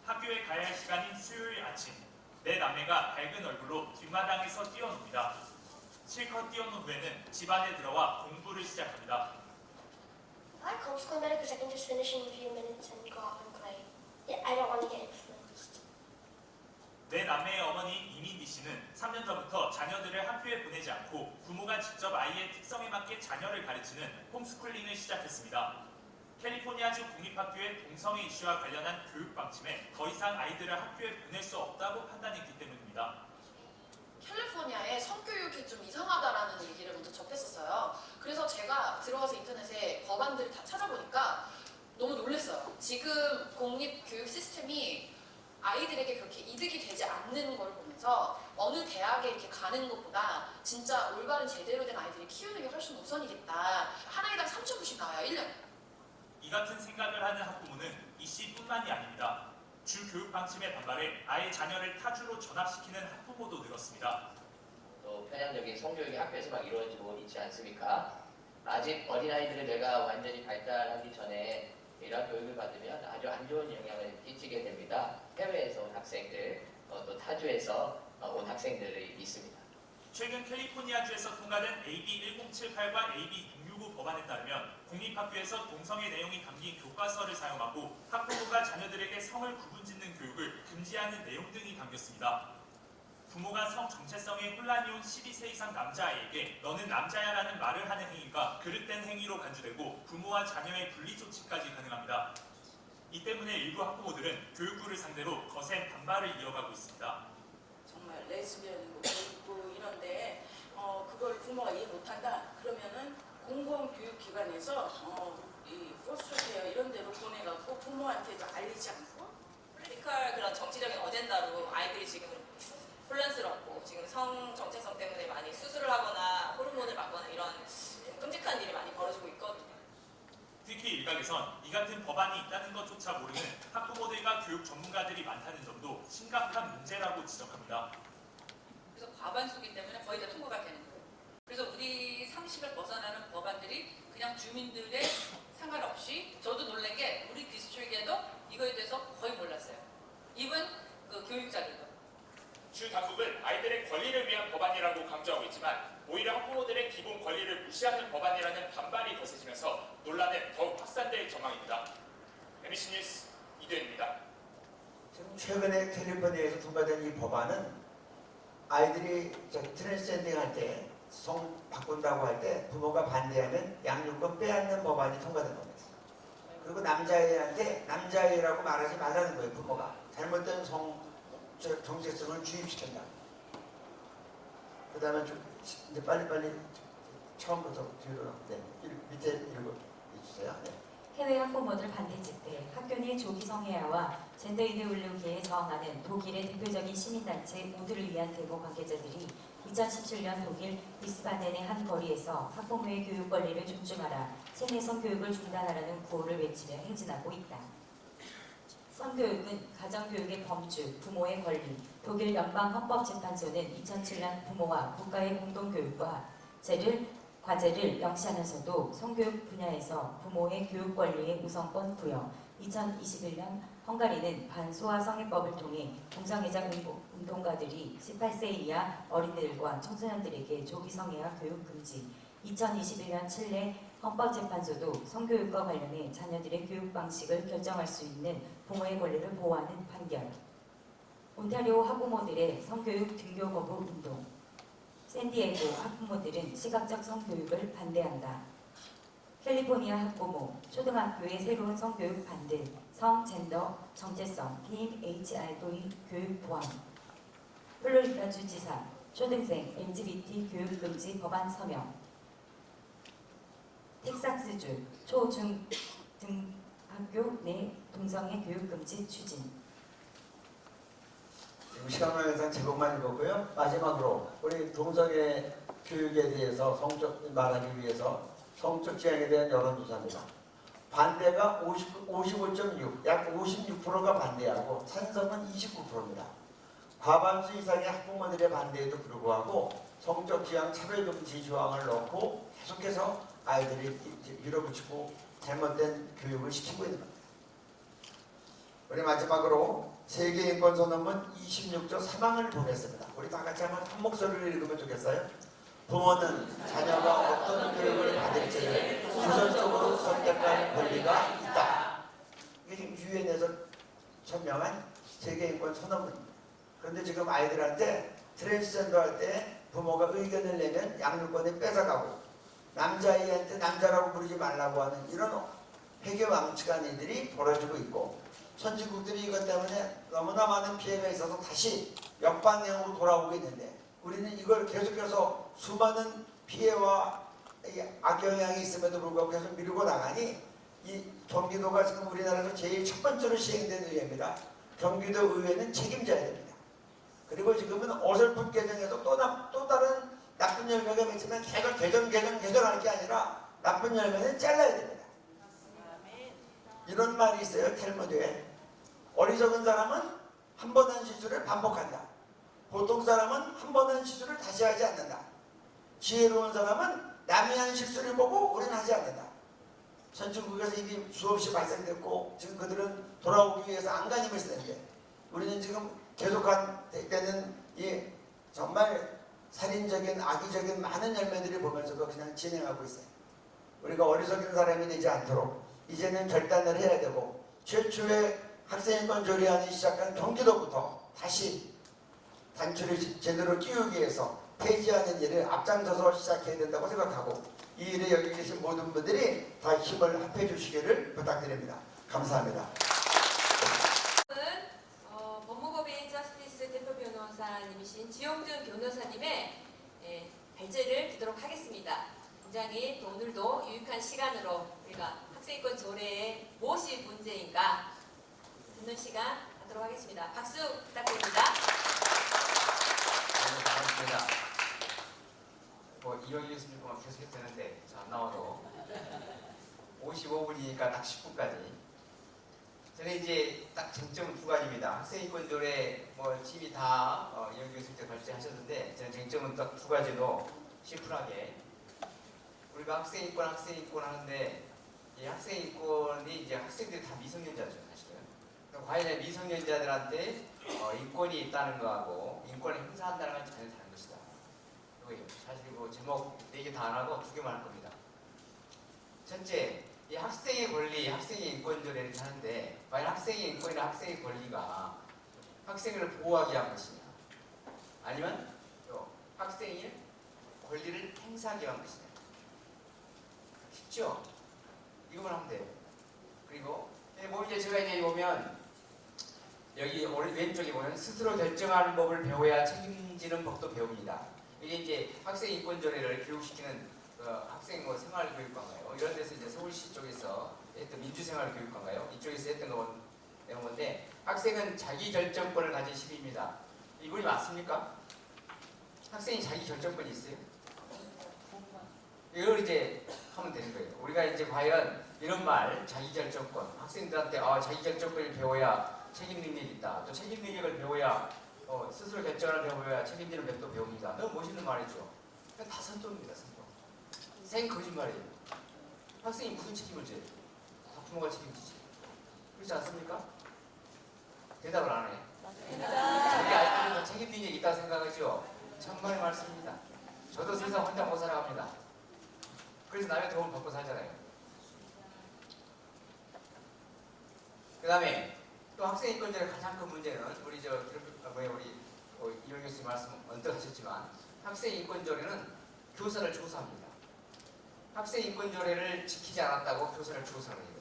학교에 가야 할 시간인 수요일 아침, 내 남매가 밝은 얼굴로 뒷마당에서 뛰어놉니다. 실컷 뛰어놓은 후에는 집안에 들어와 공부를 시작합니다. I like homeschool better because I can just finish in a few minutes and go off and play. Yeah, I don't want to get influenced. 내 남매의 어머니인 이민디 씨는 3년 전부터 자녀들을 학교에 보내지 않고 부모가 직접 아이의 특성에 맞게 자녀를 가르치는 홈스쿨링을 시작했습니다. 캘리포니아주 국립학교의 동성애 이슈와 관련한 교육 방침에 더 이상 아이들을 학교에 보낼 수 없다고 판단했기 때문입니다. 캘리포니아의 성교육이 좀 이상하다라는 얘기를 먼저 접했었어요. 그래서 제가 들어가서 인터넷에 법안들을 다 찾아보니까 너무 놀랐어요. 지금 공립교육 시스템이 아이들에게 그렇게 이득이 되지 않는 걸 보면서 어느 대학에 이렇게 가는 것보다 진짜 올바른 제대로 된 아이들을 키우는 게 훨씬 우선이겠다. 한 아이당 3,000불씩 나와요, 1년에. 이 같은 생각을 하는 학부모는 이 씨뿐만이 아닙니다. 주 교육 방침에 반발해 아예 자녀를 타주로 전학시키는 학부모도 늘었습니다. 또 편향적인 성교육이 학교에서만 이루어지고 있지 않습니까? 아직 어린아이들을 뇌가 완전히 발달하기 전에 이러한 교육을 받으면 아주 안 좋은 영향을 끼치게 됩니다. 해외에서 온 학생들, 또 타주에서 온 학생들이 있습니다. 최근 캘리포니아주에서 통과된 AB 1078과 AB 669 법안에 따르면 공립학교에서 동성애 내용이 담긴 교과서를 사용하고 학부모가 자녀들에게 성을 구분짓는 교육을 금지하는 내용 등이 담겼습니다. 부모가 성 정체성에 혼란이 온 12세 이상 남자아이에게 너는 남자야라는 말을 하는 행위가 그릇된 행위로 간주되고 부모와 자녀의 분리 조치까지 가능합니다. 이 때문에 일부 학부모들은 교육부를 상대로 거센 반발을 이어가고 있습니다. 정말 레즈비언이고 게이고 이런데 그걸 부모가 이해 못한다 그러면은 공공교육기관에서 이 포스터케어 이런 데로 보내갖고 부모한테도 알리지 않고 폴리티컬 그런 정치적인 어젠다로 아이들이 지금 혼란스럽고 지금 성 정체성 때문에 많이 수술을 하거나 호르몬을 맞거나 이런 좀 끔찍한 일이 많이 벌어지고 있거든요. 특히 일각에선 이 같은 법안이 있다는 것조차 모르는 학부모들과 교육 전문가들이 많다는 점도 심각한 문제라고 지적합니다. 그래서 과반수기 때문에 거의 다 통과가 되는 거예요. 그래서 우리 상식을 벗어나는 법안들이 그냥 주민들의 상관없이 저도 놀란 게 우리 디스트릭에도 이거에 대해서 거의 몰랐어요. 이번 그 교육자들도. 주 당국은 아이들의 권리를 위한 법안이라고 강조하고 있지만 오히려 학부모들의 기본 권리를 무시하는 법안이라는 반발이 거세지면서 논란은 더욱 확산될 전망입니다. MBC 뉴스 이도현입니다. 지금 최근에 캘리포니아에서 통과된 이 법안은 아이들이 트랜스젠딩 할 때 성 바꾼다고 할 때 부모가 반대하면 양육권 빼앗는 법안이 통과된 겁니다. 그리고 남자애한테 남자애라고 말하지 말라는 거예요. 부모가 잘못된 정체성을 주입시킨다. 그 다음에 좀 이제 빨리빨리 처음부터 뒤로 밑에 읽어주세요. 네. 해외 학부모들 반대 집회, 학교 내 조기 성애아와 젠더 이데올로기에 저항하는 독일의 대표적인 시민단체 모두를 위한 데모 관계자들이 2017년 독일 위스바덴의 한 거리에서 학부모의 교육 권리를 존중하라, 체내 성교육을 중단하라는 구호를 외치며 행진하고 있다. 성교육은 가정교육의 범주, 부모의 권리. 독일 연방헌법재판소는 2007년 부모와 국가의 공동교육과 과제를 명시하면서도 성교육 분야에서 부모의 교육 권리의 우선권 부여, 2021년 헝가리는 반소아성애법을 통해 동성애자 운동가들이 18세 이하 어린이들과 청소년들에게 조기 성애아 교육 금지, 2021년 칠레 헌법재판소도 성교육과 관련해 자녀들의 교육 방식을 결정할 수 있는 부모의 권리를 보호하는 판결, 온타리오 학부모들의 성교육 등교 거부 운동, 샌디에고 학부모들은 시각적 성교육을 반대한다. 캘리포니아 학부모, 초등학교의 새로운 성교육 반대, 성, 젠더, 정체성, 게임, HRV 교육 포함. 플로리다주 지사, 초등생 LGBT 교육 금지 법안 서명. 텍사스주, 초, 중, 등 학교 내 동성애 교육 금지 추진. 시간 관계상 제목만 읽었고요. 마지막으로 우리 동성애 교육에 대해서 성적 말하기 위해서 성적 지향에 대한 여론조사입니다. 반대가 55.6, 약 56%가 반대하고 찬성은 29%입니다. 과반수 이상의 학부모들의 반대에도 불구하고 성적 지향 차별금지 조항을 넣고 계속해서 아이들이 밀어붙이고 잘못된 교육을 시키고 있는 겁니다. 우리 마지막으로 세계인권선언문 26조 3항을 보겠습니다. 우리 다 같이 한번 한 목소리를 읽으면 좋겠어요? 부모는 자녀가 어떤 교육을 받을지를 우선적으로 선택할 권리가 있다. 이게 지금 유엔에서 천명한 세계인권선언문입니다. 그런데 지금 아이들한테 트랜스젠더 할 때 부모가 의견을 내면 양육권을 뺏어가고 남자아이한테 남자라고 부르지 말라고 하는 이런 회계왕측한 일들이 벌어지고 있고 선진국들이 이것 때문에 너무나 많은 피해가 있어서 다시 역방향으로 돌아오고 있는데 우리는 이걸 계속해서 수많은 피해와 악영향이 있음에도 불구하고 계속 미루고 나가니 이 경기도가 지금 우리나라에서 제일 첫 번째로 시행된 의회입니다. 경기도 의회는 책임져야 됩니다. 그리고 지금은 어설픈 개정에서 또 다른 나쁜 열매가 맺히면 계속 개정할 게 아니라 나쁜 열매는 잘라야 됩니다. 이런 말이 있어요. 텔무드에 어리석은 사람은 한 번 한 실수를 반복한다. 보통 사람은 한 번 한 실수를 다시 하지 않는다. 지혜로운 사람은 남이 한 실수를 보고 우리는 하지 않는다. 선진국에서 이게 수없이 발생됐고 지금 그들은 돌아오기 위해서 안간힘을 쓰는데 우리는 지금 계속되는 이 정말 살인적인 악의적인 많은 열매들을 보면서도 그냥 진행하고 있어요. 우리가 어리석은 사람이 되지 않도록 이제는 결단을 해야 되고 최초의 학생인권 조례안이 시작한 경기도부터 다시 단추를 제대로 끼우기 위해서 폐지하는 일을 앞장서서 시작해야 된다고 생각하고 이 일에 여기 계신 모든 분들이 다 힘을 합해 주시기를 부탁드립니다. 감사합니다. 법무법인 저스티스 대표 변호사님이신 지용준 변호사님의 발제를 듣도록 하겠습니다. 굉장히 또 오늘도 유익한 시간으로 우리가 학생인권 조례에 무엇이 문제인가 듣는 시간 갖도록 하겠습니다. 박수 부탁드립니다. 네, 반갑습니다. 뭐 이야기 있으면 계속 해도 되는데 안 나와도 55분이니까 딱 10분까지. 저는 이제 딱 쟁점은 두 가지입니다. 학생인권 조례 뭐 팀이 다 이야기 있을 때 발제하셨는데 저는 쟁점은 딱 두 가지로 심플하게 우리가 학생인권 하는데 이 학생인권이 이제 학생들이 다 미성년자죠 사실은. 과연 미성년자들한테 인권이 있다는 거하고 인권을 행사한다는 건 전혀 다른 것이다. 이거예요. 사실 뭐 제목 4개 다 안 하고 2개만 할 겁니다. 첫째, 이 학생의 권리, 학생의 인권 조례를 하는데 과연 학생의 인권이나 학생의 권리가 학생을 보호하기 위한 것이냐 아니면 또 학생의 권리를 행사하기 위한 것이냐 쉽죠? 이것만 하면 돼요. 그리고 뭐 이제 제가 이제 보면 여기 왼쪽에 보면 스스로 결정하는 법을 배워야 책임지는 법도 배웁니다. 이게 이제 학생 인권 조례를 교육시키는 학생 뭐 생활교육과인가요? 이런 데서 이제 서울시 쪽에서 했던 민주생활교육과인가요? 이쪽에서 했던 건데 학생은 자기 결정권을 가진 시민입니다. 이분이 맞습니까? 학생이 자기 결정권이 있어요? 이걸 이제 하면 되는 거예요. 우리가 이제 과연 이런 말, 자기 결정권, 학생들한테 자기 결정권을 배워야 책임 능력이 있다. 또 책임 능력을 배워야 스스로 결정을 배워야 책임지는 법도 배웁니다. 너무 멋있는 말이죠. 그냥 다 선동입니다. 선동. 생 거짓말이에요. 학생이 무슨 책임을 져요? 다 부모가 책임지지. 그렇지 않습니까? 대답을 안 해. 자기 아이들은 책임 능력이 있다고 생각하죠. 정말 말씀입니다. 저도 세상 혼자 못 살아갑니다. 그래서 남의 도움을 받고 살잖아요. 그 다음에 또 학생 인권제의 가장 큰 문제는 우리 이용 교수님 말씀 언뜻 하셨지만 학생 인권조례는 교사를 조사합니다. 학생 인권조례를 지키지 않았다고 교사를 조사를 해요.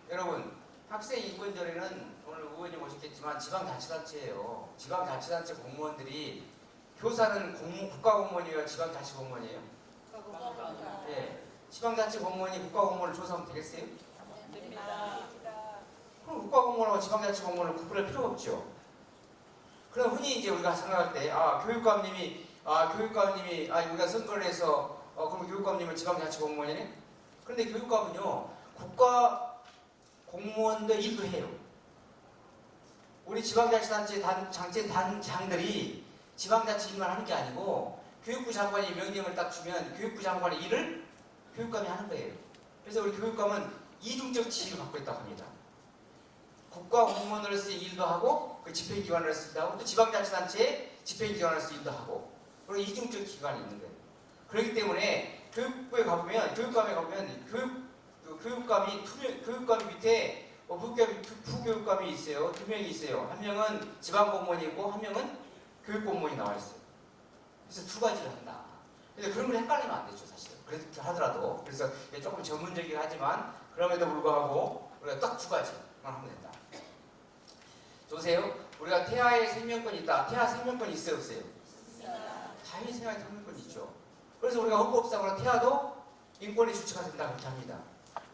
여러분 학생 인권조례는 오늘 의원님 오셨겠지만 지방자치단체예요. 지방자치단체 공무원들이 교사는 국가공무원이에요? 지방자치공무원이에요? 예. 지방자치 공무원이 국가공무원을 조사하면 되겠어요? 됩니다. 그럼 국가공무원하고 지방자치 공무원을 구분할 필요가 없죠. 그럼 흔히 이제 우리가 생각할 때, 교육감님이 우리가 선거를 해서, 그럼 교육감님은 지방자치 공무원이네? 그런데 교육감은요, 국가 공무원도 일도 해요. 우리 지방자치단체 단장들이 지방자치 일만 하는 게 아니고, 교육부 장관이 명령을 딱 주면 교육부 장관의 일을 교육감이 하는 거예요. 그래서 우리 교육감은 이중적 지위를 갖고 있다고 합니다. 국가 공무원으로서의 일도 하고 그 집행기관으로서 일도 하고 또 지방자치단체의 집행기관으로서 일도 하고 그리고 이중적 기관이 있는 거예요. 그렇기 때문에 교육감에 가보면 교육감이 밑에 부교육감이 있어요. 2명이 있어요. 한 명은 지방공무원이 있고 한 명은 교육공무원이 나와 있어요. 그래서 두 가지를 한다. 근데 그런 걸 헷갈리면 안 되죠, 사실. 그렇게 하더라도. 그래서 조금 전문적이긴 하지만 그럼에도 불구하고 우리가 딱 두 가지만 하면 된다. 보세요. 우리가 태아의 생명권이 있다. 태아 생명권이 있어요, 없어요? 당연히 태아의 생명권이 있죠. 그래서 우리가 헌법상으로 태아도 인권의 주체가 된다 그렇게 합니다.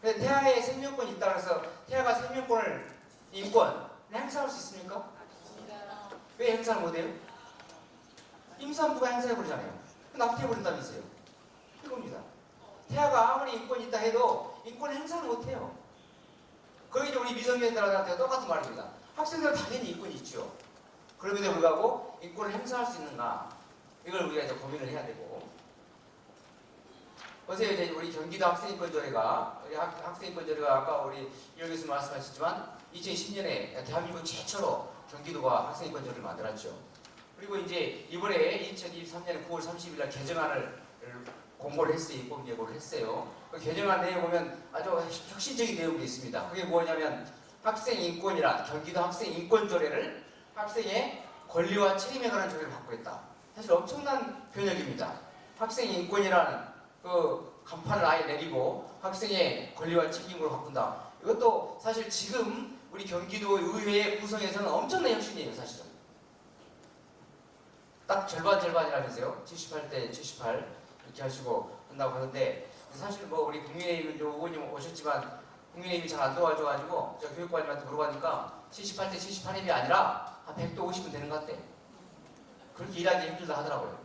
근데 태아의 생명권이 있다 그래서 태아가 생명권을 인권 행사할 수 있습니까? 왜 행사를 못해요? 임산부가 행사해버리잖아요. 납부해버린다면서요. 이겁니다. 태아가 아무리 인권이 있다 해도 인권을 행사를 못해요. 거기 이제 우리 미성년자들한테 똑같은 말입니다. 학생들은 당연히 인권이 있죠. 그럼에도 불구하고 인권을 행사할 수 있는가 이걸 우리가 이제 고민을 해야 되고. 보세요. 이제 우리 경기도 학생인권조례가 아까 우리 이용 교수님 말씀하셨지만 2010년에 대한민국 최초로 경기도가 학생인권조례를 만들었죠. 그리고 이제 이번에 2023년 9월 30일 날 개정안을 공고를 했어요. 입법 예고를 했어요. 그 개정안 내용에 보면 아주 혁신적인 내용이 있습니다. 그게 뭐냐면 학생인권이란 경기도 학생인권조례를 학생의 권리와 책임에 관한 조례를 바꾸겠다. 사실 엄청난 변혁입니다. 학생인권이라는 그 간판을 아예 내리고 학생의 권리와 책임으로 바꾼다. 이것도 사실 지금 우리 경기도 의회 구성에서는 엄청난 혁신이에요. 사실은. 딱 절반이라면서요. 78대 78 이렇게 하시고 한다고 하는데 사실 뭐 우리 국민의힘 의원님 오셨지만 국민의힘이 잘 안 도와줘가지고 제가 교육관님한테 물어보니까 78대 78입이 아니라 한 100도 50은 되는 것 같대. 그렇게 일하기 힘들다 하더라고요.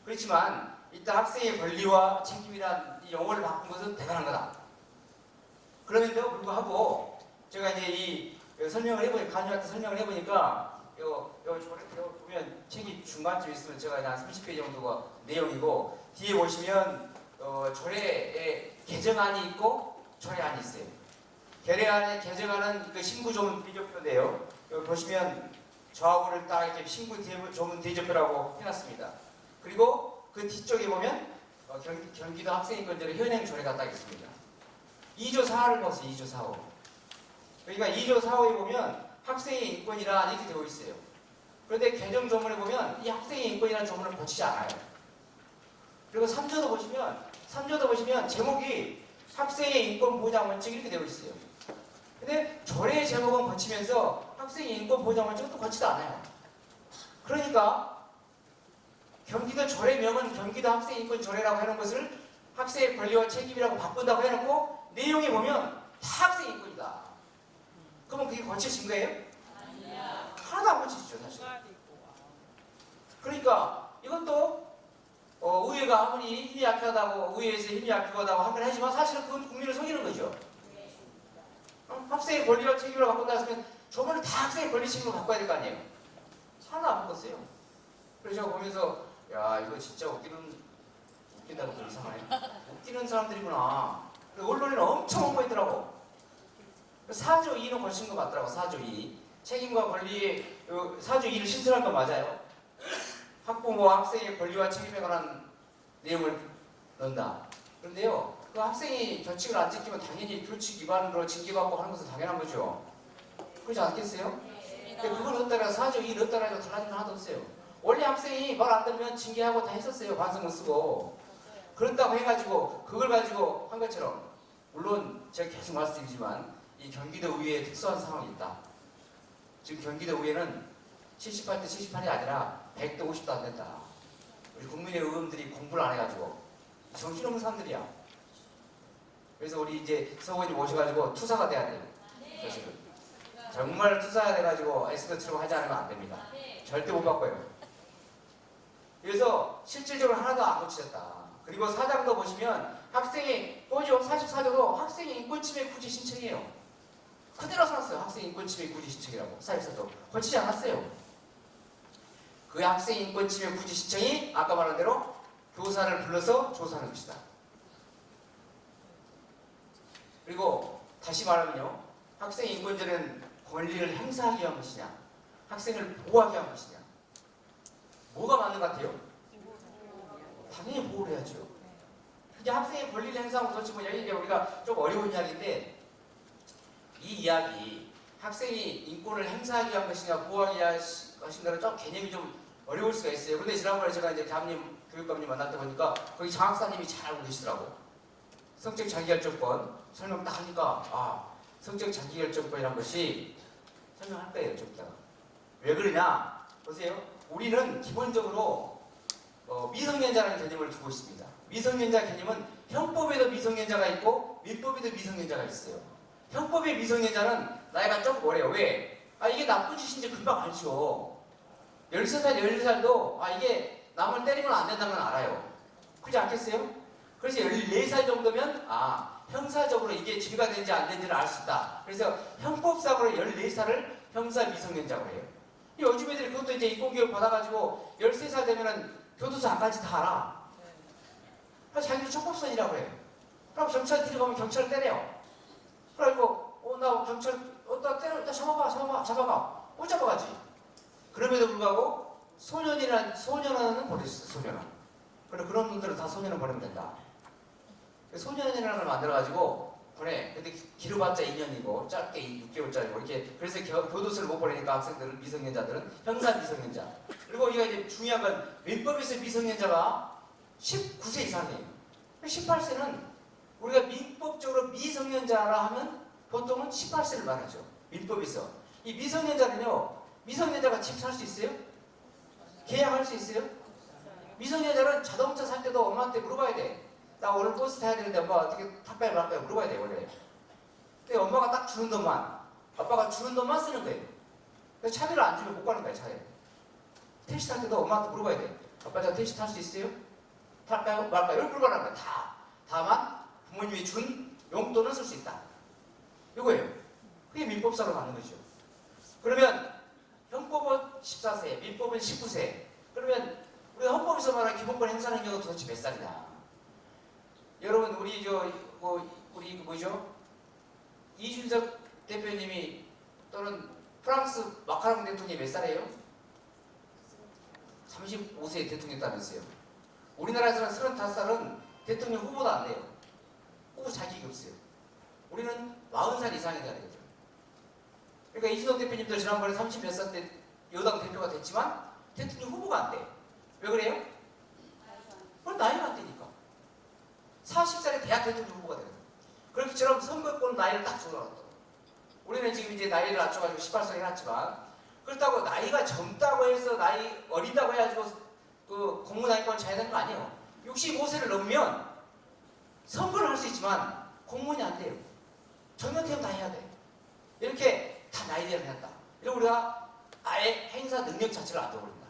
그렇지만 이따 학생의 권리와 책임이란 이 용어를 바꾼 것은 대단한 거다. 그럼에도 불구하고 제가 이제 이 설명을 해보니까 간주한테 설명을 해보니까 요 보면 책이 중간쯤 있으면 제가 한 30페이지 정도가 내용이고 뒤에 보시면 조례에 개정안이 있고 조례안이 있어요. 개정안은 그 신구조문 대조표인데요. 여기 보시면 좌우를 딱 이렇게 신구조문 대조표라고 해놨습니다. 그리고 그 뒤쪽에 보면 경기도 학생인권조례 현행 조례가 딱 있습니다. 2조 4호를 보세요. 2조 4호. 그러니까 2조 4호에 보면 학생의 인권이라 이렇게 되어 있어요. 그런데 개정 조문에 보면 이 학생의 인권이라는 조문을 고치지 않아요. 그리고 3조도 보시면 제목이 학생의 인권 보장 원칙 이렇게 되어 있어요. 근데 조례의 제목은 거치면서 학생의 인권 보장을 쪽도 거치지 않아요. 그러니까 경기도 조례명은 경기도 학생인권 조례라고 하는 것을 학생의 권리와 책임이라고 바꾼다고 해놓고 내용에 보면 다 학생인권이다. 그러면 그게 거쳐진 거예요? 아니야. 하나도 안 거쳐지죠, 사실. 그러니까 이것도 의회가 아무리 힘이 약하다고 의회에서 힘이 약하다고 하긴 하지만 사실은 그건 국민을 속이는 거죠. 학생의 권리와 책임을 바꾼다 했으면 저번에 다 학생의 권리 책임을 바꿔야 될 거 아니에요. 하나도 안 바꿨어요. 그래서 제가 보면서 야 이거 진짜 웃긴다고 좀 이상하네. 웃기는 사람들이구나. 언론에는 엄청 홍보했더라고. 4조 2는 거친 거 맞더라고. 4조 2. 책임과 권리의 4조 2를 신설한 거 맞아요. 학부모와 학생의 권리와 책임에 관한 내용을 넣는다. 그런데요, 그 학생이 규칙을 안 지키면 당연히 규칙 위반으로 징계받고 하는 것은 당연한 거죠. 그렇지 않겠어요? 근데 그걸 넣었다가 4조 2 넣었다가 해도 달라진 건 하나도 없어요. 원래 학생이 말 안 들으면 징계하고 다 했었어요. 반성 못 쓰고. 그렇다고 해가지고 그걸 가지고 한 것처럼 물론 제가 계속 말씀드리지만 이 경기도 의회에 특수한 상황이 있다. 지금 경기도 의회는 78대 78이 아니라 100대 50도 안 된다. 우리 국민의 의원들이 공부를 안 해가지고 정신없는 사람들이야. 그래서 우리 이제 서구님 오셔가지고 투사가 돼야 돼요. 사실은 정말 투사가 돼가지고 에스더처럼 하지 않으면 안 됩니다. 절대 못 바꿔요. 그래서 실질적으로 하나도 안 고쳐졌다. 그리고 사장도 보시면 학생이 보죠. 44조도 학생의 인권침해 구제 신청이에요. 그대로 써놨어요. 학생 인권침해 구제 신청이라고. 44조 고치지 않았어요. 그 학생 인권침해 구제 신청이 아까 말한 대로 교사를 불러서 조사하는 것이다. 그리고 다시 말하면요, 학생 인권제는 권리를 행사하기 위한 것이냐, 학생을 보호하기 위한 것이냐, 뭐가 맞는 것 같아요? 당연히 보호를 해야죠. 이제 학생의 권리를 행사하고 도대체 뭐냐, 이게 우리가 좀 어려운 이야기인데, 이 이야기 학생이 인권을 행사하기 위한 것이냐 보호하기 위한 것인가는 좀 개념이 좀 어려울 수가 있어요. 근데 지난번에 제가 이제 담임 교육감님 만났다 보니까 거기 장학사님이 잘 알고 계시더라고. 성적 자기결정권 설명 딱 하니까 아, 성적 자기결정권이란 것이 설명할 거예요. 좀 이따가. 왜 그러냐? 보세요. 우리는 기본적으로 미성년자라는 개념을 두고 있습니다. 미성년자 개념은 형법에도 미성년자가 있고 민법에도 미성년자가 있어요. 형법의 미성년자는 나이가 조금 어려요. 왜? 아, 이게 나쁜 짓인지 금방 알죠. 13살, 14살도 아, 이게 남을 때리면 안 된다는 건 알아요. 그렇지 않겠어요? 그래서 14살 정도면 아, 형사적으로 이게 죄가 되는지 안 되는지를 알 수 있다. 그래서 형법상으로 14살을 형사 미성년자고 해요. 요즘 애들이 그것도 이제 인권교육 받아가지고 13살 되면은 교도소 안까지 다 알아. 그래서 자기도 촉법선이라고 해요. 그럼 경찰 들어가면 경찰 때려요. 그래갖고 나 경찰 나 때려, 나 잡아가 못 잡아가지. 그럼에도 불구하고 소년원은 버렸어. 소년원. 그래 그런 분들은 다 소년원 버리면 된다. 소년원이라는 걸 만들어가지고 보내. 근데 길어봤자 2년이고 짧게 6개월짜리고 이렇게. 그래서 교도소를 못 보내니까 학생들은 미성년자들은 형사 미성년자. 그리고 우리가 이제 중요한 건 민법에서 미성년자가 19세 이상이에요. 18세는 우리가 민법적으로 미성년자라 하면 보통은 18세를 말하죠. 민법에서. 이 미성년자는요, 미성년자가 집 살 수 있어요? 계약할 수 있어요? 미성년자는 자동차 살 때도 엄마한테 물어봐야 돼. 나 오늘 버스 타야 되는데 엄마 어떻게 탑까지 말까요? 물어봐야 돼, 원래. 근데 엄마가 딱 주는 돈만, 아빠가 주는 돈만 쓰는 거예요. 그래서 차비를 안 주면 못 가는 거야, 차에. 택시 탈 때도 엄마한테 물어봐야 돼. 아빠 저 택시 탈 수 있어요? 탈까요? 말까요? 이걸 물어보는 거야, 다만 부모님이 준 용돈은 쓸 수 있다. 이거예요. 그게 민법상으로 맞는 거죠. 그러면 형법은 14세, 민법은 19세. 그러면 우리가 헌법에서 말하는 기본권 행사 능력은 도대체 몇 살이냐? 여러분 우리 이준석 대표님이 또는 프랑스 마카롱 대통령이 몇 살이에요? 35세 대통령이었다면서요. 우리나라에서는 35살은 대통령 후보도 안 돼요. 후보 자격이 없어요. 우리는 40살 이상이 돼야 되거든요. 그러니까 이준석 대표님도 지난번에 30몇 살 때 여당 대표가 됐지만 대통령 후보가 안 돼. 왜 그래요? 그건 나이가 안 되니까. 40살에 대학 대통령 후보가 되거든요. 그렇게처럼 선거권 나이를 딱 줘놨다. 우리는 지금 이제 나이를 낮춰가지고 18세 해놨지만 그렇다고 나이가 젊다고 해서 나이 어리다고 해가지고 그 공무단위권 차야 되는 거 아니에요. 65세를 넘으면 선거를 할 수 있지만 공무원이 안 돼요. 정년퇴임 다 해야 돼. 이렇게 다 나이 대를 했다. 이러고 우리가 아예 행사 능력 자체를 안 줘버린다.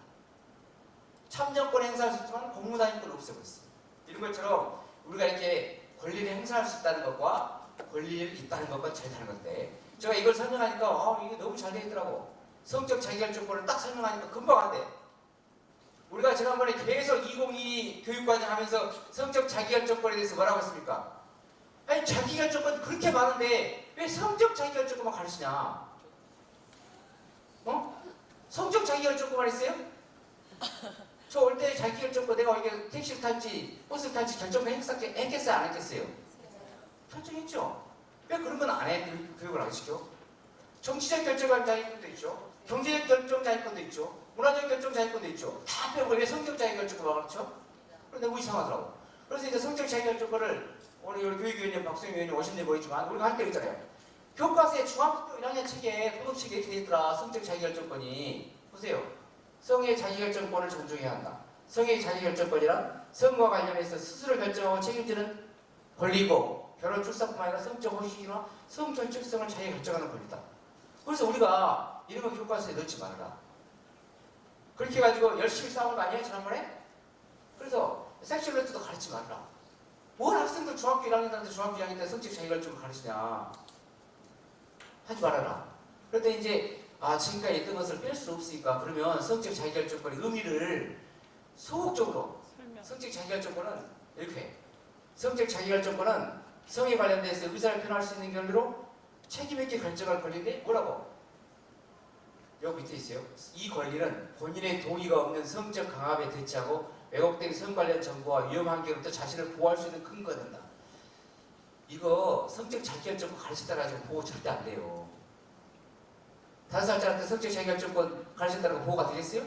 참정권 행사할 수 있지만 공무단위권을 없애버렸어. 이런 것처럼 우리가 이렇게 권리를 행사할 수 있다는 것과 권리를 있다는 것과 차이 다른 건데 제가 이걸 설명하니까 이게 너무 잘 되어 있더라고. 성적 자기결정권을 딱 설명하니까 금방 안 돼. 우리가 지난번에 계속 2022 교육과정 하면서 성적 자기결정권에 대해서 뭐라고 했습니까? 아니 자기결정권 그렇게 많은데 왜 성적 자기결정권만 가르치냐? 성적 자기결정권만 했어요? 저 올 때 자기결정권 내가 이게 택시를 탈지 버스를 탈지 결정권 했겠어요? 안 했겠어요? 결정했죠. 왜 그런 건 안 해? 교육을 안 시켜? 정치적 결정자의권도 있죠. 경제적 결정자의권도 있죠. 문화적 결정자의권도 있죠. 다 빼고 왜 성적 자기결정권을 그렇죠? 그런데 너무 이상하더라고. 그래서 이제 성적 자기결정권을 오늘 우리 교육위원님 박수영 위원님 오신 데 보이지만 우리가 할 때 있잖아요. 교과서에 중학교 1학년 책에 도덕책에 이렇게 돼 있더라. 성적 자기결정권이. 보세요. 성의 자기결정권을 존중해야 한다. 성의 자기결정권이란 성과 관련해서 스스로 결정하고 책임지는 권리고 결혼 출산뿐만 아니라 성적 호식이나 성적 적성을 자기가 결정하는 권리다. 그래서 우리가 이런 거 교과서에 넣지 말아라. 그렇게 해가지고 열심히 싸운 거 아니에요 지난번에? 그래서 섹슈얼리티도 가르치지 말아라. 뭘 학생들 중학교 1학년한테 중학교 2학년 때 성적 자기결정을 가르치냐. 하지 말아라. 그런데 이제 지금까지 했던 것을 뺄 수 없으니까 그러면 성적 자기결정권의 의미를 소극적으로 성적 자기결정권은 이렇게 해. 성적 자기결정권은 성에 관련돼서 의사를 표현할 수 있는 권리로 책임있게 결정할 권리인데 뭐라고? 여기 밑에 있어요. 이 권리는 본인의 동의가 없는 성적 강압에 대처하고 왜곡된 성 관련 정보와 위험 환경으로부터 자신을 보호할 수 있는 근거가 된다. 이거 성적 자기결정권 가르친다 가지고 보호 절대 안 돼요. 5살짜리한테 성적 자기결정권 가르친다고 보호가 되겠어요?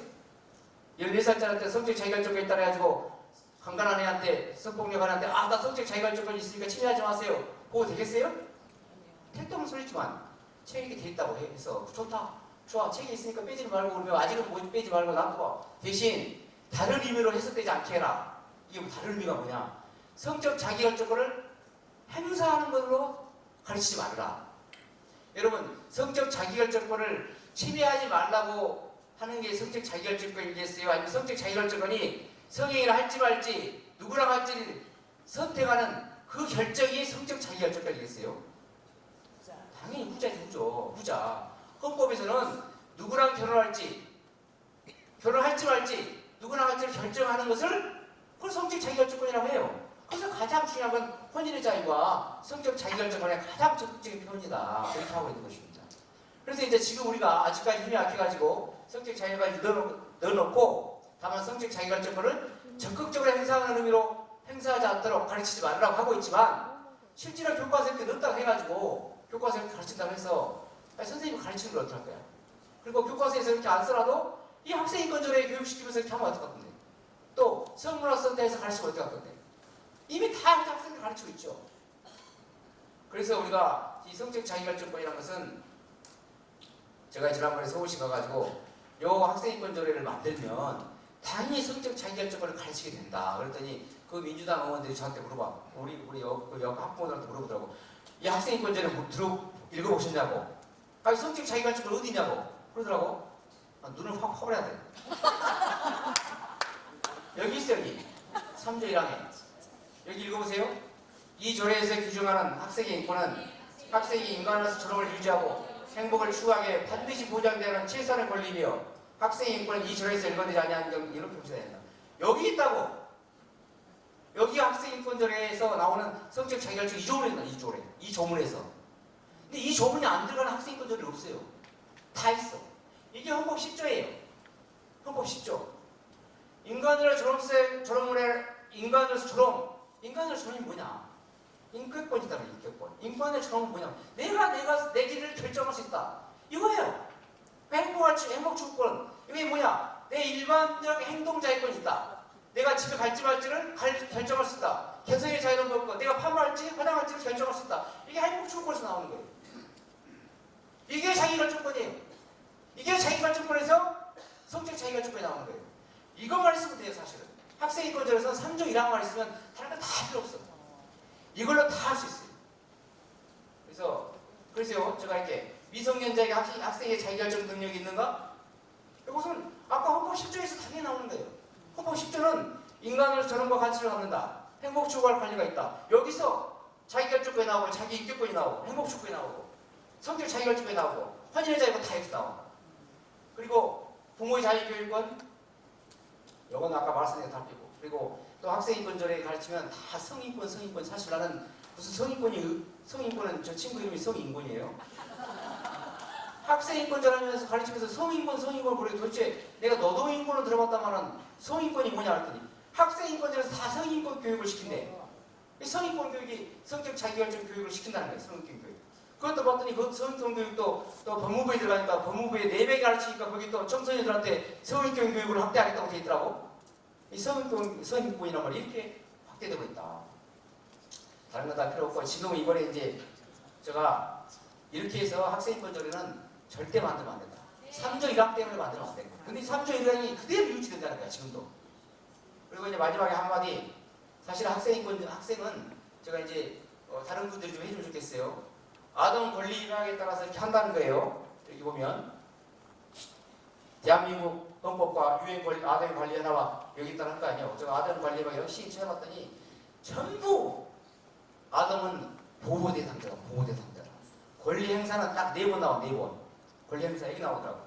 14살짜리한테 성적 자기결정권에 따라 가지고 강간한 애한테 성폭력한 애한테 나 성적 자기결정권이 있으니까 침해하지 마세요. 보호 되겠어요? 택도 없는 소리지만 책에 이렇게 돼 있다고 해서 좋다. 좋아. 책에 있으니까 빼지 말고 그러면 아직은 뭐 빼지 말고 놔둬. 대신 다른 의미로 해석되지 않게 해라. 이게 뭐 다른 의미가 뭐냐? 성적 자기결정권을 행사하는 걸로 가르치지 말라. 여러분 성적 자기결정권을 침해하지 말라고 하는 게 성적 자기결정권이겠어요? 아니면 성적 자기결정권이 성행위를 할지 말지 누구랑 할지 선택하는 그 결정이 성적 자기결정권이겠어요? 당연히 후자죠. 후자. 헌법에서는 누구랑 결혼할지 결혼할지 말지 누구랑 할지를 결정하는 것을 그걸 성적 자기결정권이라고 해요. 그래서 가장 중요한 건 혼인의 자유와 성적 자기결정권의 가장 적극적인 표현이다. 그렇게 하고 있는 것입니다. 그래서 이제 지금 우리가 아직까지 힘이 약해가지고 성적 자기결정권을 넣어놓고 다만 성적 자기결정권을 적극적으로 행사하는 의미로 행사하지 않도록 가르치지 말라고 하고 있지만 실제로 교과서에 이렇게 넣었다고 해가지고 교과서에 이렇게 가르친다고 해서 선생님이 가르치는 걸 어떡할 거야? 그리고 교과서에서 이렇게 안 쓰라도 이 학생인권조례 교육시키면서 이렇게 하면 어떡할 건데? 또 성문화센터에서 가르치면 어떡할 건데? 이미 다 학생들 가르치고 있죠. 그래서 우리가 이 성적 자기결정권이라는 것은 제가 지난번에 서울시 가가지고 요 학생인권조례를 만들면 당연히 성적 자기결정권을 가르치게 된다. 그랬더니 그 민주당 의원들이 저한테 물어봐. 우리 여 학부모들한테 물어보더라고. 이 학생인권조례 읽어보셨냐고. 성적 자기결정권 어디냐고. 그러더라고. 눈을 확 퍼버려야 돼. 여기 있어 여기. 3조 1항에. 여기 읽어보세요. 이 조례에서 규정하는 학생의 인권은 학생이 인간으로서 존엄을 유지하고 행복을 추구하게 반드시 보장되는 최소한의 권리이며 학생의 인권은 이 조례에서 일관되지 아니하는 점 이렇게 보셔야 된다. 여기 있다고. 여기 학생인권조례에서 나오는 성적 자기결정 이 조문에 있다. 이 조례. 이 조문에서. 근데 이 조문이 안 들어가는 학생인권조례 없어요. 다 있어. 이게 헌법 10조예요. 헌법 10조. 인간으로서 존엄을 해 인간으로서 존엄. 인간으로서 존엄이 뭐냐? 인격권이다. 인격권. 인간의 존엄은 뭐냐? 내가 내 길을 결정할 수 있다. 이거예요. 행복 추구권. 이게 뭐냐? 내 일반적 행동자유권이 있다. 내가 집에 갈지 말지를 결정할 수 있다. 개성의 자유를 먹고 내가 파마할지 화장할지를 결정할 수 있다. 이게 행복 추구권에서 나오는 거예요. 이게 자기결정권이에요. 이게 자기결정권에서 성적 자기결정권이 나오는 거예요. 이것만 있으면 돼요, 사실은. 학생인권자로서 3조 1항만 있으면 다른 거 다 필요 없어. 이걸로 다 할 수 있어요. 그래서 글쎄요, 제가 이렇게 미성년자에게 학생의 자기결정 능력이 있는가? 이것은 아까 헌법 10조에서 당연히 나오는 거예요. 헌법 10조는 인간으로서 저런과 가치를 갖는다. 행복 추구할 권리가 있다. 여기서 자기결정권이 나오고 자기 인격권이 나오고 행복 추구권이 나오고 성적 자기결정권이 나오고 헌인의 자유가 다 여기서 나오고 그리고 부모의 자유교육권 이건 아까 말씀드린 다 빼고 그리고 또 학생인권조례 가르치면 다 성인권 사실 나는 무슨 성인권은 저 친구 이름이 성인권이에요. 학생인권조례하면서 가르치면서 성인권 모르게 도대체 내가 노동인권을 들어봤다마는 성인권이 뭐냐 했더니 학생인권조례에서 다 성인권 교육을 시킨대. 성인권 교육이 성적 자기결정 교육을 시킨다는 거예요. 성인권 교육. 그것도 봤더니 그 성인권 교육도 또 법무부에 들어가니까 법무부에 4배 가르치니까 거기 또 청소년들한테 성인권 교육을 확대하겠다고 돼 있더라고. 이 성인권이란 말이 이렇게 확대되고 있다. 다른 건 다 필요 없고 지금 이번에 이제 제가 이렇게 해서 학생인권조례는 절대 만들면 안 된다. 3조 1항 때문에 만들면 안 된다. 근데 3조 1항이 그대로 유지된다는 거야 지금도. 그리고 이제 마지막에 한마디. 사실 학생은 제가 이제 다른 분들이 좀 해주면 좋겠어요. 아동 권리학에 따라서 이렇게 한다는 거예요. 여기 보면 대한민국 헌법과 유엔 권리 아동 관리 연합 여기 있다는 한 거 아니에요. 제가 아동 관리학 열심히 찾아봤더니 전부 아동은 보호 대상자다. 권리 행사는 딱 4번 나와 4번. 권리 행사 여기 나오더라고.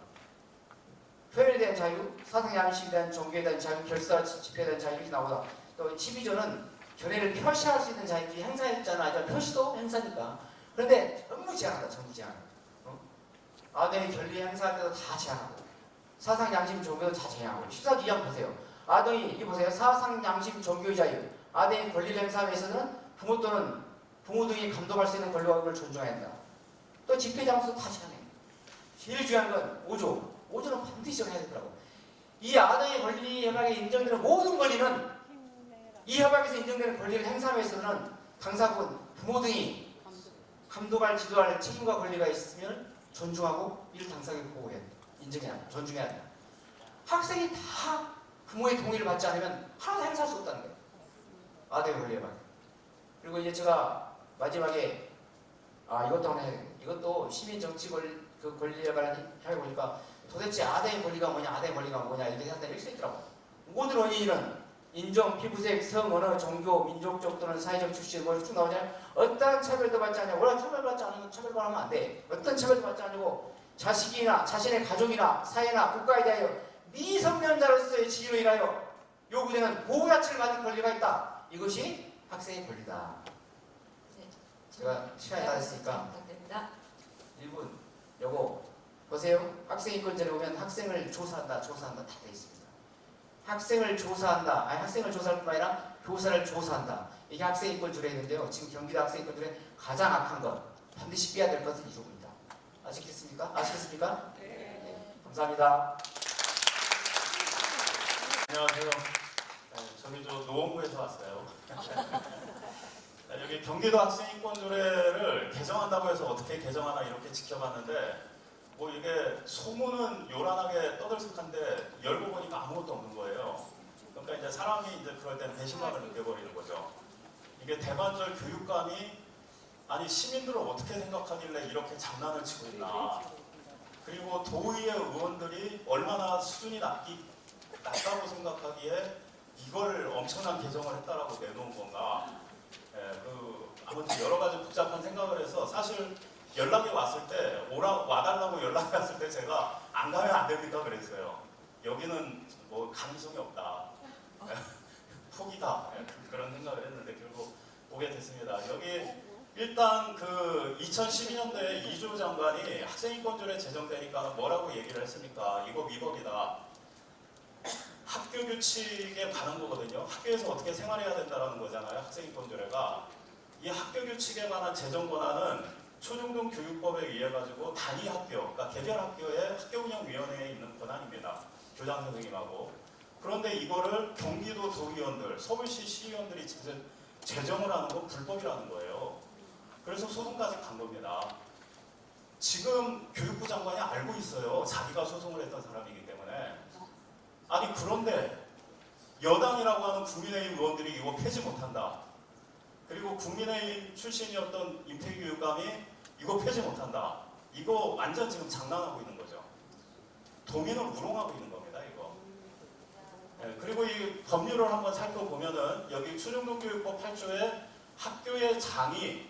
표현에 대한 자유, 사상 양식에 대한 종교에 대한 자유, 결사 집회에 대한 자유 이렇게 나오다. 또 12조는 견해를 표시할 수 있는 자유지 행사했잖아. 표시도 행사니까. 그런데 전부 제한한다. 아동의 권리 행사할 때도 다 제한하고 사상 양심 종교도 다 제한하고 14조 2항 보세요. 아동이 이 보세요. 사상 양심 종교의 자유. 아동의 권리를 행사하기 위해서는 부모 또는 부모 등이 감독할 수 있는 권리와 의무를 존중해야 한다. 또 집회 장소 다 제한해. 제일 중요한 건 5조. 5조는 반드시 정해야 되더라고. 이 아동의 권리 협약에 인정되는 모든 권리는 이 협약에서 인정되는 권리를 행사하기 위해서는 당사군, 부모 등이 감독할, 지도할 책임과 권리가 있으면 존중하고 이를 당사국에 보호해야 한다. 인정해야 한다. 존중해야 한다. 학생이 다 부모의 동의를 받지 않으면 하나도 행사할 수 없다는 거예요. 아동의 권리 협약. 그리고 이제 제가 마지막에 이것도 하나 해야 되겠네. 이것도 시민 정치 권리에 관한 해보니까 도대체 아동의 권리가 뭐냐 이렇게 한다 이렇게 써있더라고. 모든 원인은 인종, 피부색, 성, 언어, 종교, 민족적 또는 사회적 출신 쭉 나오냐. 어떠한 차별도 받지 않냐. 원래 차별받지 않으면 차별받으면 안 돼. 어떤 차별도 받지 않고 자식이나 자신의 가족이나 사회나 국가에 대하여 미성년자로서의 지위로 인하여 요구되는 보호 자체를 받는 권리가 있다. 이것이 학생의 권리다. 제가 시간이 다 됐으니까 1분 요거 보세요. 학생인권조례 보면 학생을 조사한다 다 돼 있습니다. 학생을 조사한다. 학생을 조사할 뿐만 아니라 교사를 조사한다. 이게 학생인권조례에 있는데요. 지금 경기도 학생인권조례 가장 악한 것 반드시 빼야 될 것은 이 부분입니다. 아시겠습니까? 네. 감사합니다. 안녕하세요. 저기 노원구에서 왔어요. 여기 경기도 학생인권조례를 개정한다고 해서 어떻게 개정하나 이렇게 지켜봤는데 이게 소문은 요란하게 떠들썩한데 열고 보니까 아무것도 없는 거예요. 그러니까 이제 사람이 이제 그럴 땐 배신감을 느껴버리는 거죠. 이게 대관절 교육감이 아니 시민들은 어떻게 생각하길래 이렇게 장난을 치고 있나. 그리고 도의회 의원들이 얼마나 수준이 낮다고 생각하기에 이걸 엄청난 개정을 했다라고 내놓은 건가. 아무튼 여러 가지 복잡한 생각을 해서 사실 연락이 왔을 때 와달라고 연락이 왔을 때 제가 안 가면 안 됩니까 그랬어요. 여기는 가능성이 없다. 포기다. 그런 생각을 했는데 결국 오게 됐습니다. 여기 일단 2012년도에 이조 장관이 학생인권조례 제정되니까 뭐라고 얘기를 했습니까? 이거 위법이다. 학교 규칙에 관한 거거든요. 학교에서 어떻게 생활해야 된다는 거잖아요. 학생인권조례가. 이 학교 규칙에 관한 제정 권한은 초중등 교육법에 의해 가지고 단위 학교, 그러니까 개별 학교의 학교운영위원회에 있는 권한입니다. 교장 선생님하고. 그런데 이거를 경기도 도의원들, 서울시 시의원들이 제정을 하는 건 불법이라는 거예요. 그래서 소송까지 간 겁니다. 지금 교육부 장관이 알고 있어요. 자기가 소송을 했던 사람이기 때문에. 아니 그런데 여당이라고 하는 국민의힘 의원들이 이거 폐지 못한다. 그리고 국민의힘 출신이었던 임태규 교육감이 이거 폐지 못한다. 이거 완전 지금 장난하고 있는 거죠. 도민을 우롱하고 있는 겁니다. 이거. 네, 그리고 이 법률을 한번 살펴보면은 여기 초중등교육법 8조에 학교의 장이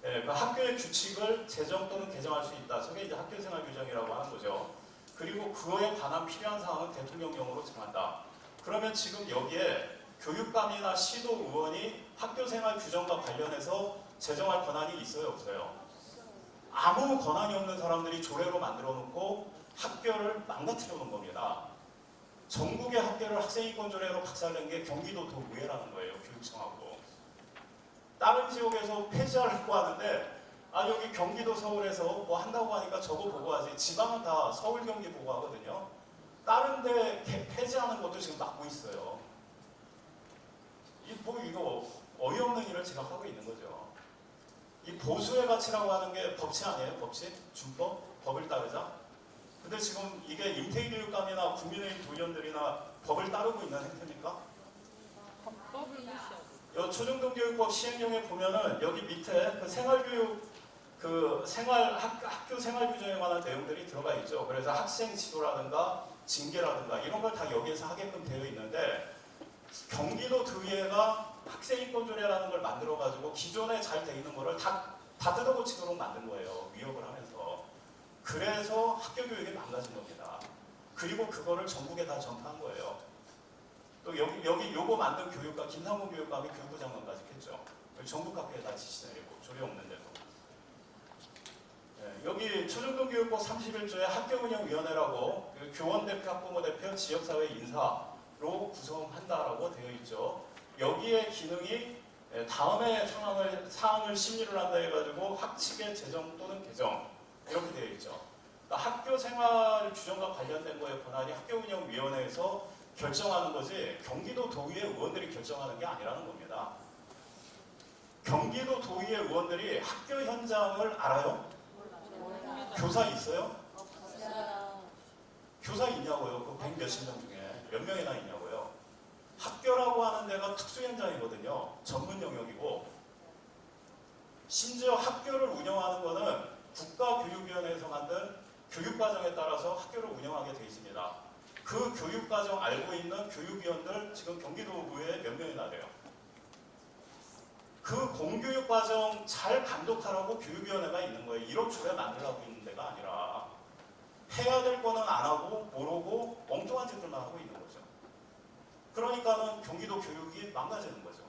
그 학교의 규칙을 제정 또는 개정할 수 있다. 저게 이제 학교생활 규정이라고 하는 거죠. 그리고 그거에 관한 필요한 사항은 대통령령으로 정한다. 그러면 지금 여기에 교육감이나 시도 의원이 학교생활 규정과 관련해서 제정할 권한이 있어요, 없어요? 아무 권한이 없는 사람들이 조례로 만들어 놓고 학교를 망가뜨려 놓은 겁니다. 전국의 학교를 학생인권조례로 박살낸 게 경기도 도의회라는 거예요, 교육청하고. 다른 지역에서 폐지하려고 하는데 여기 경기도 서울에서 뭐 한다고 하니까 저거 보고 하지. 지방은 다 서울 경기 보고 하거든요. 다른 데 폐지하는 것도 지금 막고 있어요. 이거 어이없는 일을 지각하고 있는 거죠. 이 보수의 가치라고 하는 게 법치 아니에요? 법치? 준법? 법을 따르자? 근데 지금 이게 임태희 교육감이나 국민의힘 도의원들이나 법을 따르고 있는 행태입니까? 초중등교육법 시행령에 보면은 여기 밑에 그 생활교육 학교 생활 규정에 관한 내용들이 들어가 있죠. 그래서 학생 지도라든가 징계라든가 이런 걸 다 여기에서 하게끔 되어 있는데 경기도 도의회가 학생인권조례라는 걸 만들어가지고 기존에 잘 돼 있는 거를 다 뜯어고치도록 만든 거예요. 위협을 하면서. 그래서 학교 교육이 망가진 겁니다. 그리고 그거를 전국에 다 전파한 거예요. 또 여기 요거 만든 교육감, 김상곤 교육감이 교육부 장관까지 했죠. 전국 학교에 다 지시 내리고 조례 없는데도. 네, 여기 초중등교육법 31조에 학교운영위원회라고 교원대표, 학부모대표, 지역사회 인사로 구성한다라고 되어 있죠. 여기에 기능이 다음에 사항을 심의를 한다 해가지고 학칙의 제정 또는 개정 이렇게 되어 있죠. 그러니까 학교 생활 규정과 관련된 거에 권한이 학교운영위원회에서 결정하는 거지 경기도 도의회 의원들이 결정하는 게 아니라는 겁니다. 경기도 도의회 의원들이 학교 현장을 알아요? 교사 있어요? 교사 있냐고요? 그 100몇십 명 중에 몇 명이나 있냐고요? 학교라고 하는 데가 특수 현장이거든요. 전문 영역이고 심지어 학교를 운영하는 거는 국가교육위원회에서 만든 교육과정에 따라서 학교를 운영하게 돼 있습니다. 그 교육과정 알고 있는 교육위원들 지금 경기도의회에 몇 명이나 돼요. 그 공교육과정 잘 감독하라고 교육위원회가 있는 거예요. 1억 조례 만들라고 있는 데가 아니라 해야 될 거는 안 하고 모르고 엉뚱한 짓들만 하고 있는 거죠. 그러니까는 경기도 교육이 망가지는 거죠.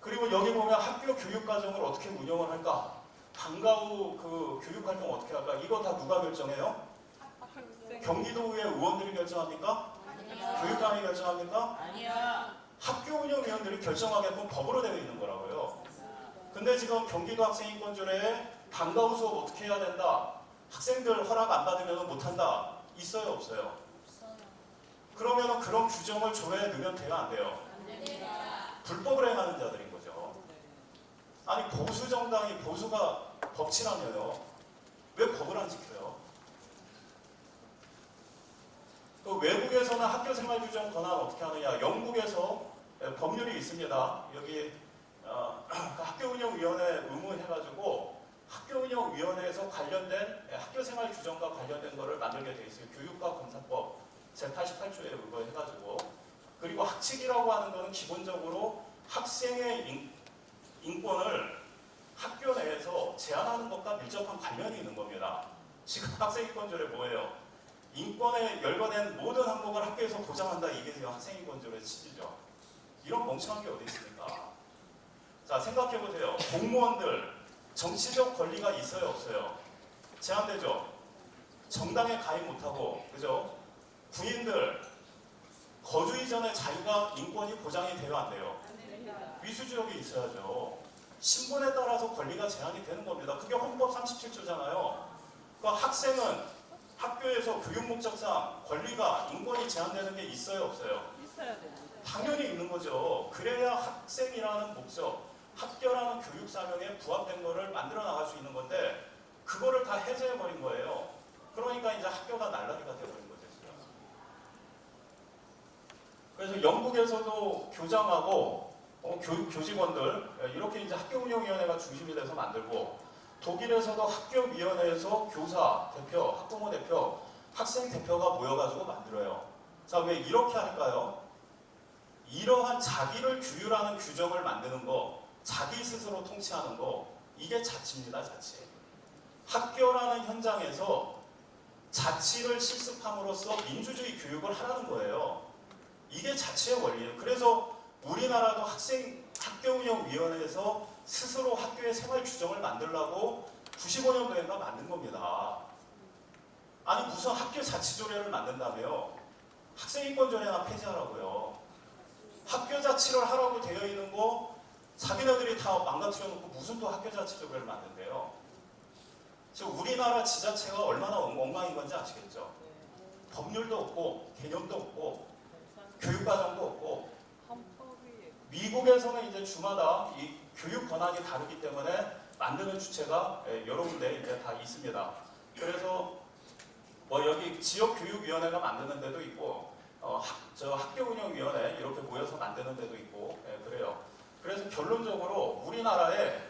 그리고 여기 보면 학교 교육과정을 어떻게 운영을 할까? 방과 후 그 교육활동 어떻게 할까? 이거 다 누가 결정해요? 경기도의회 의원들이 결정합니까? 아니야. 교육감이 결정합니까? 아니야. 학교 운영위원들이 결정하게끔 법으로 되어 있는 거라고요. 근데 지금 경기도 학생인권조례에 방과 후 수업 어떻게 해야 된다? 학생들 허락 안 받으면 못한다. 있어요? 없어요? 그러면 그런 규정을 조례에 넣으면 돼요? 안 돼요? 불법을 행하는 자들인 거죠. 아니 보수 정당이 보수가 법치라며요. 왜 법을 안 지켜요? 그 외국에서는 학교생활 규정 권한 어떻게 하느냐? 영국에서 법률이 있습니다. 여기 학교운영위원회 의무해가지고 학교운영위원회에서 관련된 학교생활 규정과 관련된 거를 만들게 돼 있어요. 교육과 검사법 제88조에 의거해가지고. 그리고 학칙이라고 하는 거는 기본적으로 학생의 인권을 학교 내에서 제한하는 것과 밀접한 관련이 있는 겁니다. 지금 학생인권조례 뭐예요? 인권에 열거된 모든 항목을 학교에서 보장한다. 이게 지금 학생인권조례의 취지죠. 이런 멍청한 게 어디 있습니까? 자, 생각해보세요. 공무원들 정치적 권리가 있어요? 없어요? 제한되죠? 정당에 가입 못하고, 그죠? 군인들 거주 이전에 자유가 인권이 보장이 돼요? 안 돼요? 위수지역이 있어야죠. 신분에 따라서 권리가 제한이 되는 겁니다. 그게 헌법 37조잖아요. 그러니까 학생은 학교에서 교육 목적상 권리가 인권이 제한되는 게 있어요? 없어요? 있어야 돼요. 당연히 있는 거죠. 그래야 학생이라는 목적, 학교라는 교육 사명에 부합된 거를 만들어 나갈 수 있는 건데 그거를 다 해제해버린 거예요. 그러니까 이제 학교가 날라리가 돼버린 거죠. 지금. 그래서 영국에서도 교장하고 교직원들 이렇게 이제 학교운영위원회가 중심이 돼서 만들고, 독일에서도 학교위원회에서 교사 대표, 학부모 대표, 학생 대표가 모여가지고 만들어요. 자, 왜 이렇게 할까요? 이러한 자기를 규율하는 규정을 만드는 거, 자기 스스로 통치하는 거, 이게 자치입니다. 자치. 학교라는 현장에서 자치를 실습함으로써 민주주의 교육을 하라는 거예요. 이게 자치의 원리예요. 그래서 우리나라도 학교운영위원회에서 스스로 학교의 생활 규정을 만들라고 95년도인가 만든 겁니다. 아니 무슨 학교 자치조례를 만든다며요. 학생인권조례나 폐지하라고요. 학교 자치를 하라고 되어 있는 거 자기네들이 다 망가뜨려 놓고 무슨 또 학교 자치조례를 만든대요. 지금 우리나라 지자체가 얼마나 엉망인 건지 아시겠죠? 법률도 없고 개념도 없고 교육과정도 없고. 미국에서는 이제 주마다 이 교육 권한이 다르기 때문에 만드는 주체가 여러 군데 이제 다 있습니다. 그래서 뭐 여기 지역교육위원회가 만드는 데도 있고, 학교운영위원회 이렇게 모여서 만드는 데도 있고, 그래요. 그래서 결론적으로 우리나라에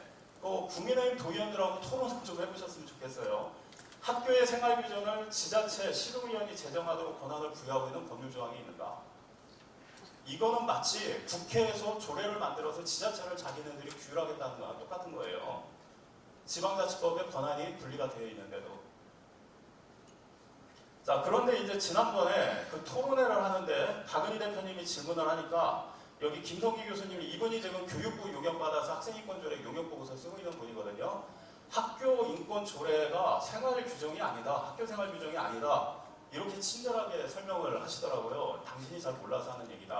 국민의힘 도의원들하고 토론을 좀 해보셨으면 좋겠어요. 학교의 생활규정을 지자체, 시도의원이 제정하도록 권한을 부여하고 있는 법률조항이 있는가? 이거는 마치 국회에서 조례를 만들어서 지자체를 자기네들이 규율하겠다는 거랑 똑같은 거예요. 지방자치법의 권한이 분리가 되어 있는데도. 자, 그런데 이제 지난번에 그 토론회를 하는데 박은희 대표님이 질문을 하니까 여기 김성기 교수님이, 이분이 지금 교육부 요격받아서 학생인권조례 용역보고서 쓰고 있는 분이거든요. 학교인권조례가 생활규정이 아니다, 학교생활규정이 아니다, 이렇게 친절하게 설명을 하시더라고요. 당신이 잘 몰라서 하는 얘기다.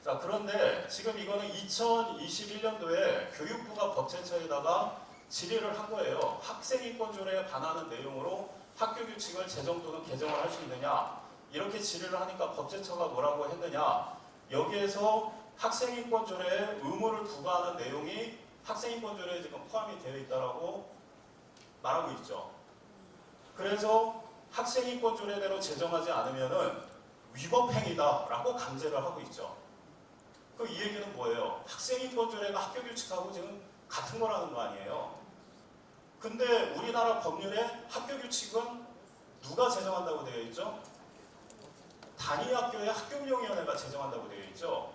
자, 그런데 지금 이거는 2021년도에 교육부가 법제처에다가 질의를 한 거예요. 학생인권조례에 반하는 내용으로 학교규칙을 제정 또는 개정을 할 수 있느냐, 이렇게 질의를 하니까 법제처가 뭐라고 했느냐, 여기에서 학생인권조례에 의무를 부과하는 내용이 학생인권조례에 지금 포함이 되어 있다라고 말하고 있죠. 그래서 학생인권조례대로 제정하지 않으면은 위법행위다라고 강제를 하고 있죠. 그 이 얘기는 뭐예요? 학생인권조례가 학교규칙하고 지금 같은 거라는 거 아니에요? 근데 우리나라 법률에 학교규칙은 누가 제정한다고 되어 있죠? 단위학교의 학교운영위원회가 제정한다고 되어 있죠.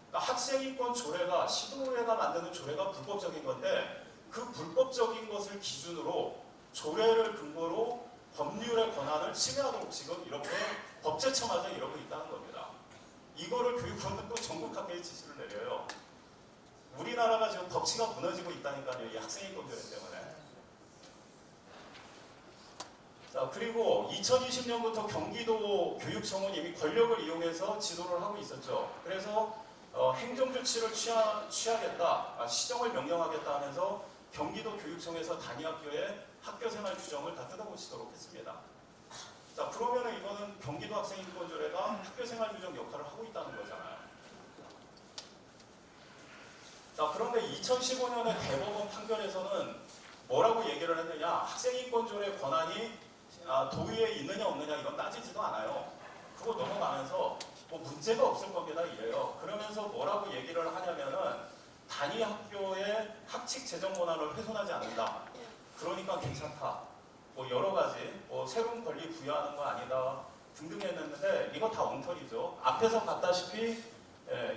그러니까 학생인권조례가, 시도의회가 만드는 조례가 불법적인 건데, 그 불법적인 것을 기준으로 조례를 근거로 법률의 권한을 침해하도록 지금 이렇게 법제처마저 이러고 있다는 겁니다. 이거를 교육부는 또 전국 학교에 지시를 내려요. 우리나라가 지금 법치가 무너지고 있다니까요. 이 학생인권조례 때문에. 자, 그리고 2020년부터 경기도 교육청은 이미 권력을 이용해서 지도를 하고 있었죠. 그래서 행정조치를 취하겠다, 시정을 명령하겠다 하면서 경기도 교육청에서 단위학교의 학교생활 규정을 다 뜯어고치도록 했습니다. 자, 그러면은 이거는 경기도 학생인권조례가 학교생활 규정 역할을 하고 있다는 거잖아요. 자, 그런데 2015년에 대법원 판결에서는 뭐라고 얘기를 했느냐, 학생인권조례 권한이 도의회에 있느냐 없느냐 이건 따지지도 않아요. 그거 넘어가면서 뭐 문제가 없을 겁니다 이래요. 그러면서 뭐라고 얘기를 하냐면은 단위 학교의 학칙 제정 권한을 훼손하지 않는다. 그러니까 괜찮다. 뭐 여러 가지 뭐 새로운 권리 부여하는 거 아니다 등등 했는데 이거 다 엉터리죠. 앞에서 봤다시피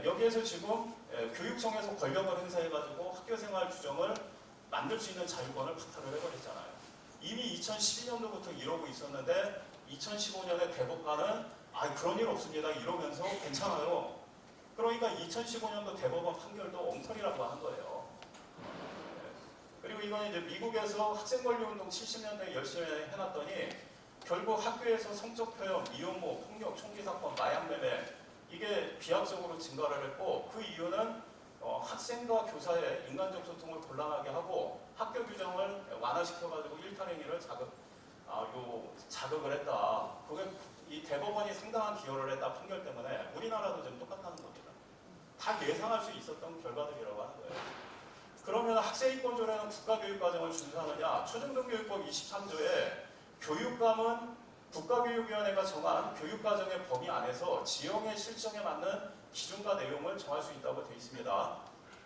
여기에서 지금 교육청에서 권력을 행사해가지고 학교생활 규정을 만들 수 있는 자유권을 박탈을 해버렸잖아요. 이미 2012년도부터 이러고 있었는데 2015년에 대법관은 그런 일 없습니다 이러면서 괜찮아요. 그러니까 2015년도 대법원 판결도 엉터리라고 한 거예요. 그리고 이건 이제 미국에서 학생권리운동 70년대에 열심히 해놨더니 결국 학교에서 성적 표현, 미혼모, 폭력, 총기 사건, 마약 매매 이게 비약적으로 증가를 했고, 그 이유는 학생과 교사의 인간적 소통을 곤란하게 하고 학교 규정을 완화시켜가지고 일탈행위를 자극을 했다. 그게 이 대법원이 상당한 기여를 했다 판결 때문에 우리나라도 지금 똑같다는 겁니다. 다 예상할 수 있었던 결과들이라고 하는 거예요. 그러면 학생인권조례는 국가교육과정을 준수하느냐? 초중등교육법 23조에 교육감은 국가교육위원회가 정한 교육과정의 범위 안에서 지형의 실정에 맞는 기준과 내용을 정할 수 있다고 되어 있습니다.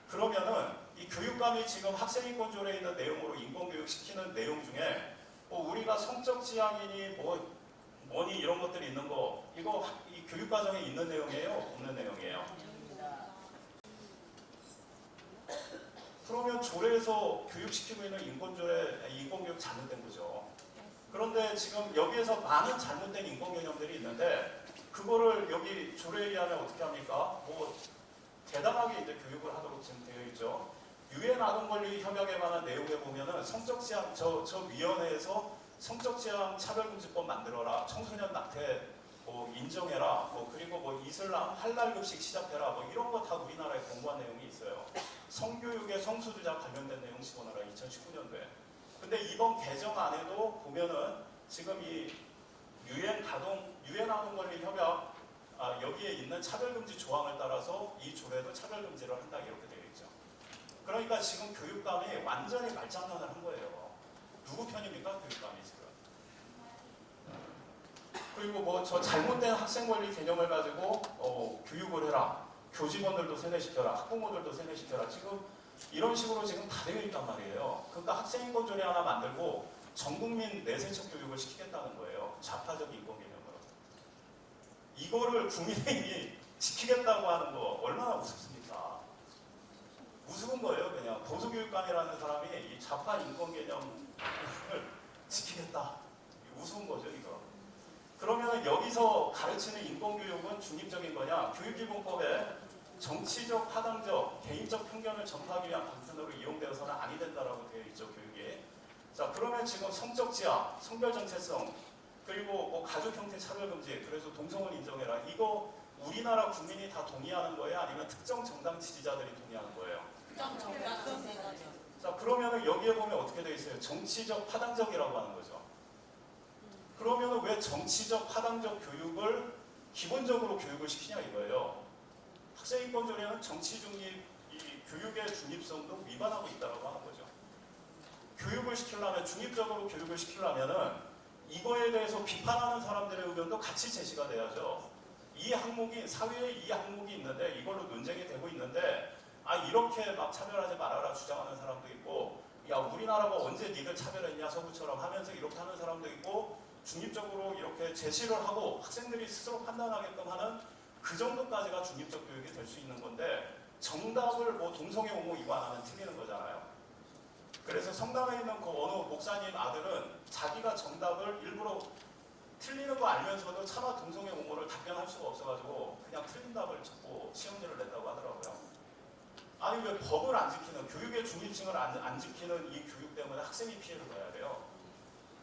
그러면은 이 교육감이 지금 학생인권조례에 있는 내용으로 인권교육 시키는 내용 중에 뭐 우리가 성적 지향이니 뭐니 이런 것들이 있는 거 이거 이 교육과정에 있는 내용이에요? 없는 내용이에요? 그러면 조례에서 교육시키고 있는 인권교육 잘못된 거죠. 그런데 지금 여기에서 많은 잘못된 인권 개념들이 있는데 그거를 여기 조례에 하면 어떻게 합니까? 뭐 대담하게 이제 교육을 하도록 지금 되어 있죠. 유엔 아동권리 협약에 관한 내용에 보면은 성적 지향 저 위원회에서 성적 지향 차별금지법 만들어라, 청소년 낙태 뭐 인정해라, 뭐 그리고 뭐 이슬람 할랄 급식 시작해라, 뭐 이런 거 다 우리나라에 공부한 내용이 있어요. 성교육의 성수주자 관련된 내용 집어넣어라 2019년도에. 근데 이번 개정안에도 보면은 지금 이 유엔 아동권리 협약 여기에 있는 차별금지 조항을 따라서 이 조례도 차별금지를 한다 이렇게 되어 있죠. 그러니까 지금 교육감이 완전히 말장난을 한 거예요. 누구 편입니까? 교육감이 지금. 그리고 뭐 저 잘못된 학생권리 개념을 가지고 교육을 해라. 교직원들도 세뇌시켜라. 학부모들도 세뇌시켜라. 지금 이런 식으로 지금 다 되어 있단 말이에요. 그러니까 학생인권조례 하나 만들고 전국민 내세척 교육을 시키겠다는 거예요. 좌파적 인권 개념으로. 이거를 국민의힘이 지키겠다고 하는 거 얼마나 우습습니까? 우스운 거예요. 그냥 보수교육감이라는 사람이 이 좌파 인권 개념을 지키겠다. 우스운 거죠 이거. 그러면 여기서 가르치는 인권교육은 중립적인 거냐? 교육기본법에 정치적, 파당적, 개인적 편견을 전파하기 위한 방편으로 이용되어서는 아니 된다라고 되어 있죠, 교육이. 자, 그러면 지금 성적 지향, 성별 정체성, 그리고 뭐 가족 형태 차별금지, 그래서 동성을 인정해라. 이거 우리나라 국민이 다 동의하는 거예요? 아니면 특정 정당 지지자들이 동의하는 거예요? 특정 정당 지지자죠. 자, 그러면은 여기에 보면 어떻게 되어 있어요? 정치적, 파당적이라고 하는 거죠. 그러면은 왜 정치적, 파당적 교육을 기본적으로 교육을 시키냐 이거예요. 학생인권조례는 정치 중립, 이 교육의 중립성도 위반하고 있다고 하는 거죠. 교육을 시키려면, 중립적으로 교육을 시키려면은 이거에 대해서 비판하는 사람들의 의견도 같이 제시가 돼야죠. 이 항목이, 사회에 이 항목이 있는데 이걸로 논쟁이 되고 있는데 이렇게 막 차별하지 말아라 주장하는 사람도 있고 야 우리나라가 언제 니들 차별했냐 서구처럼 하면서 이렇게 하는 사람도 있고 중립적으로 이렇게 제시를 하고 학생들이 스스로 판단하게끔 하는 그 정도까지가 중립적 교육이 될 수 있는 건데 정답을 뭐 동성애 옹호 이거 안 하면 틀리는 거잖아요. 그래서 성당에 있는 그 어느 목사님 아들은 자기가 정답을 일부러 틀리는 거 알면서도 차마 동성애 옹호를 답변할 수가 없어가지고 그냥 틀린 답을 찾고 시험지를 냈다고 하더라고요. 아니 왜 법을 안 지키는, 교육의 중립성을 안 지키는 이 교육 때문에 학생이 피해를 봐야 돼요.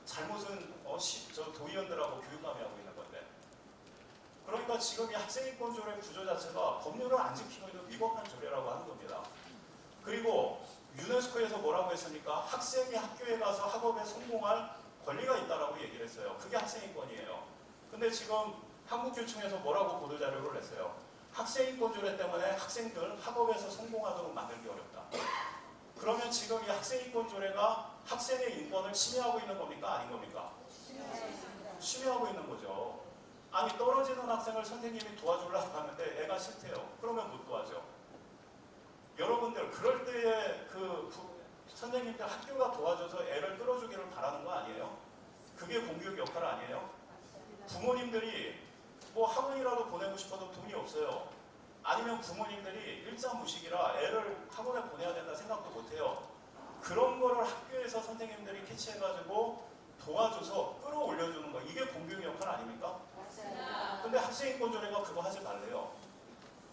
잘못은 저 도의원들하고 교육감이 하고 있는 건데. 그러니까 지금 이 학생인권조례 구조 자체가 법률을 안 지키고 있는 위법한 조례라고 하는 겁니다. 그리고 유네스코에서 뭐라고 했습니까? 학생이 학교에 가서 학업에 성공할 권리가 있다라고 얘기를 했어요. 그게 학생인권이에요. 근데 지금 한국교총에서 뭐라고 보도자료를 냈어요? 학생인권조례 때문에 학생들 학업에서 성공하도록 만들기 어렵다. 그러면 지금 이 학생인권조례가 학생의 인권을 침해하고 있는 겁니까? 아닌 겁니까? 침해하고 있는 거죠. 아니 떨어지는 학생을 선생님이 도와주려고 하는데 애가 싫대요. 그러면 못 도와줘. 여러분들 그럴 때에 선생님들 학교가 도와줘서 애를 끌어주기를 바라는 거 아니에요? 그게 공교육 역할 아니에요? 부모님들이 뭐 학원이라도 보내고 싶어도 돈이 없어요. 아니면 부모님들이 일자무식이라 애를 학원에 보내야 된다 생각도 못해요. 그런 거를 학교에서 선생님들이 캐치해가지고 도와줘서 끌어올려주는 거, 이게 공교육 역할 아닙니까? 맞습니다. 근데 학생인권조례가 그거 하지 말래요.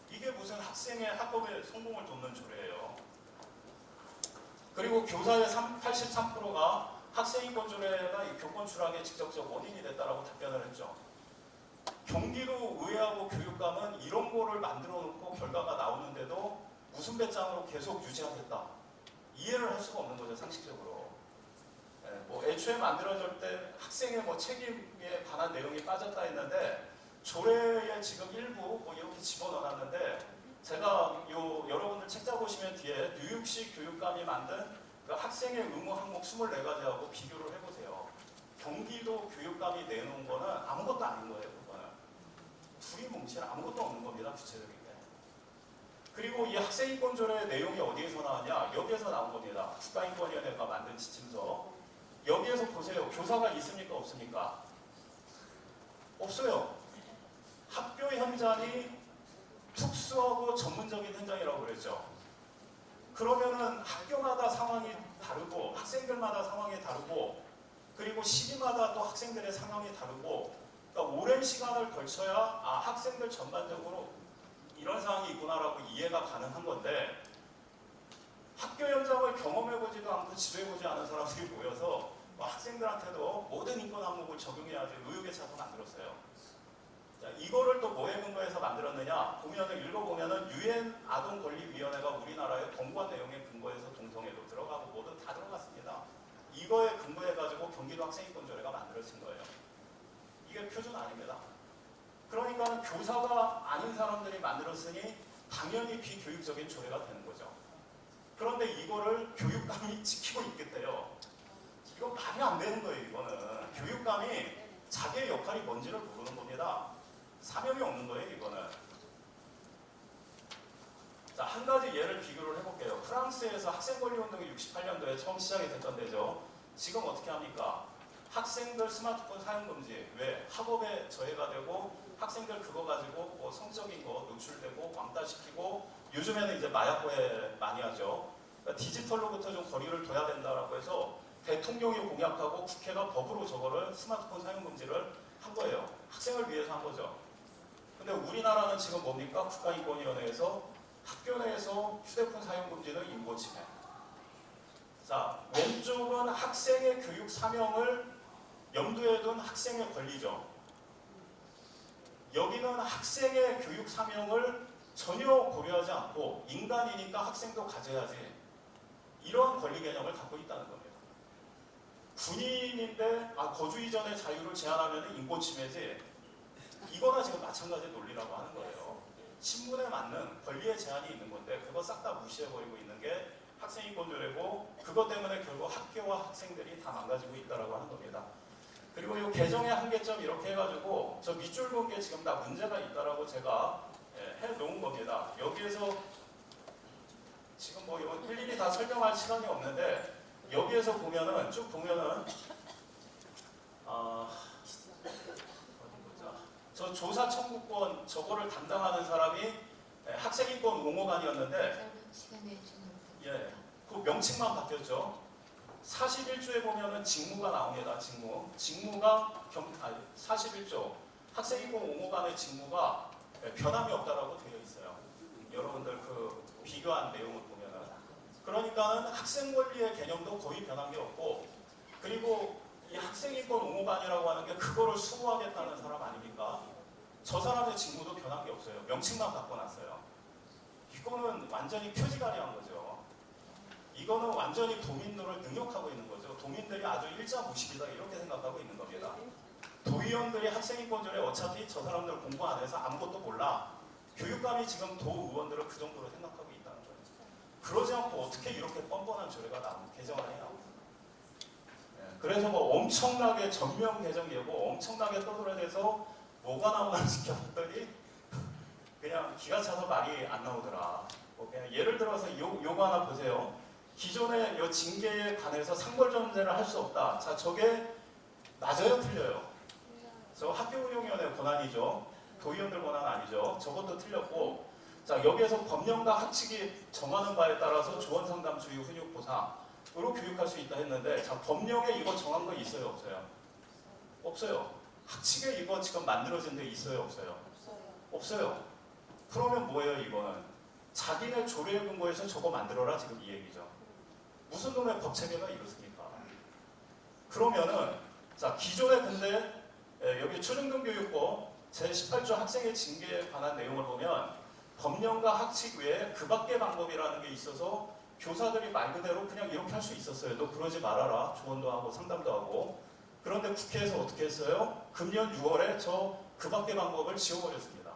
이게 무슨 학생의 학업에 성공을 돕는 조례예요. 그리고 교사의 83%가 학생인권조례가 이 교권 추락의 직접적 원인이 됐다라고 답변을 했죠. 경기도 의회하고 교육감은 이런 거를 만들어 놓고 결과가 나오는데도 무슨 배짱으로 계속 유지하겠다. 이해를 할 수가 없는 거죠, 상식적으로. 뭐 애초에 만들어질 때 학생의 뭐 책임에 관한 내용이 빠졌다 했는데 조례에 지금 일부 뭐 이렇게 집어넣어놨는데 제가 여러분들 책자 보시면 뒤에 뉴욕시 교육감이 만든 그 학생의 의무 항목 24가지하고 비교를 해보세요. 경기도 교육감이 내놓은 거는 아무것도 아닌 거예요. 그거는 둘이 뭉친 아무것도 없는 겁니다. 구체적인 게. 그리고 이 학생인권조례의 내용이 어디에서 나왔냐? 여기에서 나온 겁니다. 국가인권위원회가 만든 지침서. 여기에서 보세요. 교사가 있습니까? 없습니까? 없어요. 학교 현장이 특수하고 전문적인 현장이라고 그랬죠. 그러면은 학교마다 상황이 다르고 학생들마다 상황이 다르고 그리고 시기마다 또 학생들의 상황이 다르고 그러니까 오랜 시간을 걸쳐야 학생들 전반적으로 이런 상황이 있구나라고 이해가 가능한 건데 학교 현장을 경험해보지도 않고 지도해보지 않은 사람들이 모여서 학생들한테도 모든 인권 항목을 적용해야지 의욕에 차서 만들었어요. 자, 이거를 또 뭐에 근거해서 만들었느냐 보면은 읽어보면은 유엔 아동권리위원회가 우리나라의 권고안 내용에 근거해서 동성애도 들어가고 뭐든 다 들어갔습니다. 이거에 근거해가지고 경기도 학생인권조례가 만들어진 거예요. 이게 표준 아닙니다. 그러니까 교사가 아닌 사람들이 만들었으니 당연히 비교육적인 조례가 되는 거죠. 그런데 이거를 교육감이 지키고 있겠대요. 이거 말이 안 되는 거예요. 이거는 교육감이 자기의 역할이 뭔지를 모르는 겁니다. 사명이 없는 거예요. 이거는. 자, 한 가지 예를 비교를 해볼게요. 프랑스에서 학생권리운동이 68년도에 처음 시작이 됐던 데죠. 지금 어떻게 합니까? 학생들 스마트폰 사용 금지. 왜? 학업에 저해가 되고 학생들 그거 가지고 뭐 성적인 거 노출되고 왕따시키고 요즘에는 이제 마약과에 많이 하죠. 그러니까 디지털로부터 좀 거리를 둬야 된다라고 해서 대통령이 공약하고 국회가 법으로 저거를 스마트폰 사용 금지를 한 거예요. 학생을 위해서 한 거죠. 근데 우리나라는 지금 뭡니까? 국가인권위원회에서 학교 내에서 휴대폰 사용 금지는 인권 침해. 자, 왼쪽은 학생의 교육 사명을 염두에 둔 학생의 권리죠. 여기는 학생의 교육 사명을 전혀 고려하지 않고 인간이니까 학생도 가져야지. 이런 권리 개념을 갖고 있다는 겁니다. 군인인데 거주 이전의 자유를 제한하면 인권 침해지. 이거나 지금 마찬가지 논리라고 하는 거예요. 신분에 맞는 권리의 제한이 있는 건데 그거 싹 다 무시해버리고 있는 게 학생인권조례고 그것 때문에 결국 학교와 학생들이 다 망가지고 있다라고 하는 겁니다. 그리고 이 개정의 한계점 이렇게 해가지고 저 밑줄 본 게 지금 다 문제가 있다라고 제가 해놓은 겁니다. 여기에서 지금 뭐 이거 일일이 다 설명할 시간이 없는데 여기에서 보면은 쭉 보면은 저 조사 청구권 저거를 담당하는 사람이 학생인권 옹호관이었는데 그 명칭만 바뀌었죠. 41조에 보면은 직무가 나옵니다. 직무가 41조 학생인권 옹호관의 직무가 변함이 없다라고 되어 있어요. 여러분들 그 비교한 내용을 보면은 그러니까는 학생 권리의 개념도 거의 변한 게 없고 그리고 이 학생인권 옹호관이라고 하는 게 그거를 수호하겠다는 사람 아닙니까? 저 사람의 직무도 변한 게 없어요. 명칭만 바꿔놨어요. 이거는 완전히 표지가리한 거죠. 이거는 완전히 도민들을 능욕하고 있는 거죠. 도민들이 아주 일자무식이다 이렇게 생각하고 있는 겁니다. 도의원들이 학생인권조례 어차피 저 사람들 공부 안 해서 아무것도 몰라. 교육감이 지금 도의원들을 그 정도로 생각하고 있다는 거예요. 그러지 않고 어떻게 이렇게 뻔뻔한 조례가 개정안이 나옵니까? 그래서 뭐 엄청나게 전면 개정 예고 엄청나게 떠들어대서 뭐가 나오나 지켜봤더니 그냥 기가 차서 말이 안 나오더라. 뭐 그냥 예를 들어서 요거 하나 보세요. 기존의 요 징계에 관해서 상벌점제를 할 수 없다. 자, 저게 맞아요, 틀려요? 저 학교운영위원회 권한이죠. 도의원들 권한 아니죠. 저것도 틀렸고, 자 여기에서 법령과 학칙이 정하는 바에 따라서 조언상담, 주의, 훈육, 보상으로 교육할 수 있다 했는데, 자 법령에 이거 정한 거 있어요, 없어요? 없어요. 학칙에 이거 지금 만들어진 데 있어요, 없어요? 없어요. 그러면 뭐예요, 이거는? 자기네 조례에 근거해서 저거 만들어라, 지금 이 얘기죠. 무슨 놈의 법 체계가 이렇습니까? 그러면은, 자, 기존에 근데, 여기 초중등교육법 제18조 학생의 징계에 관한 내용을 보면, 법령과 학칙 외에 그 밖의 방법이라는 게 있어서, 교사들이 말 그대로 그냥 이렇게 할 수 있었어요. 너 그러지 말아라. 조언도 하고 상담도 하고. 그런데 국회에서 어떻게 했어요? 금년 6월에 저 그 밖의 방법을 지워버렸습니다.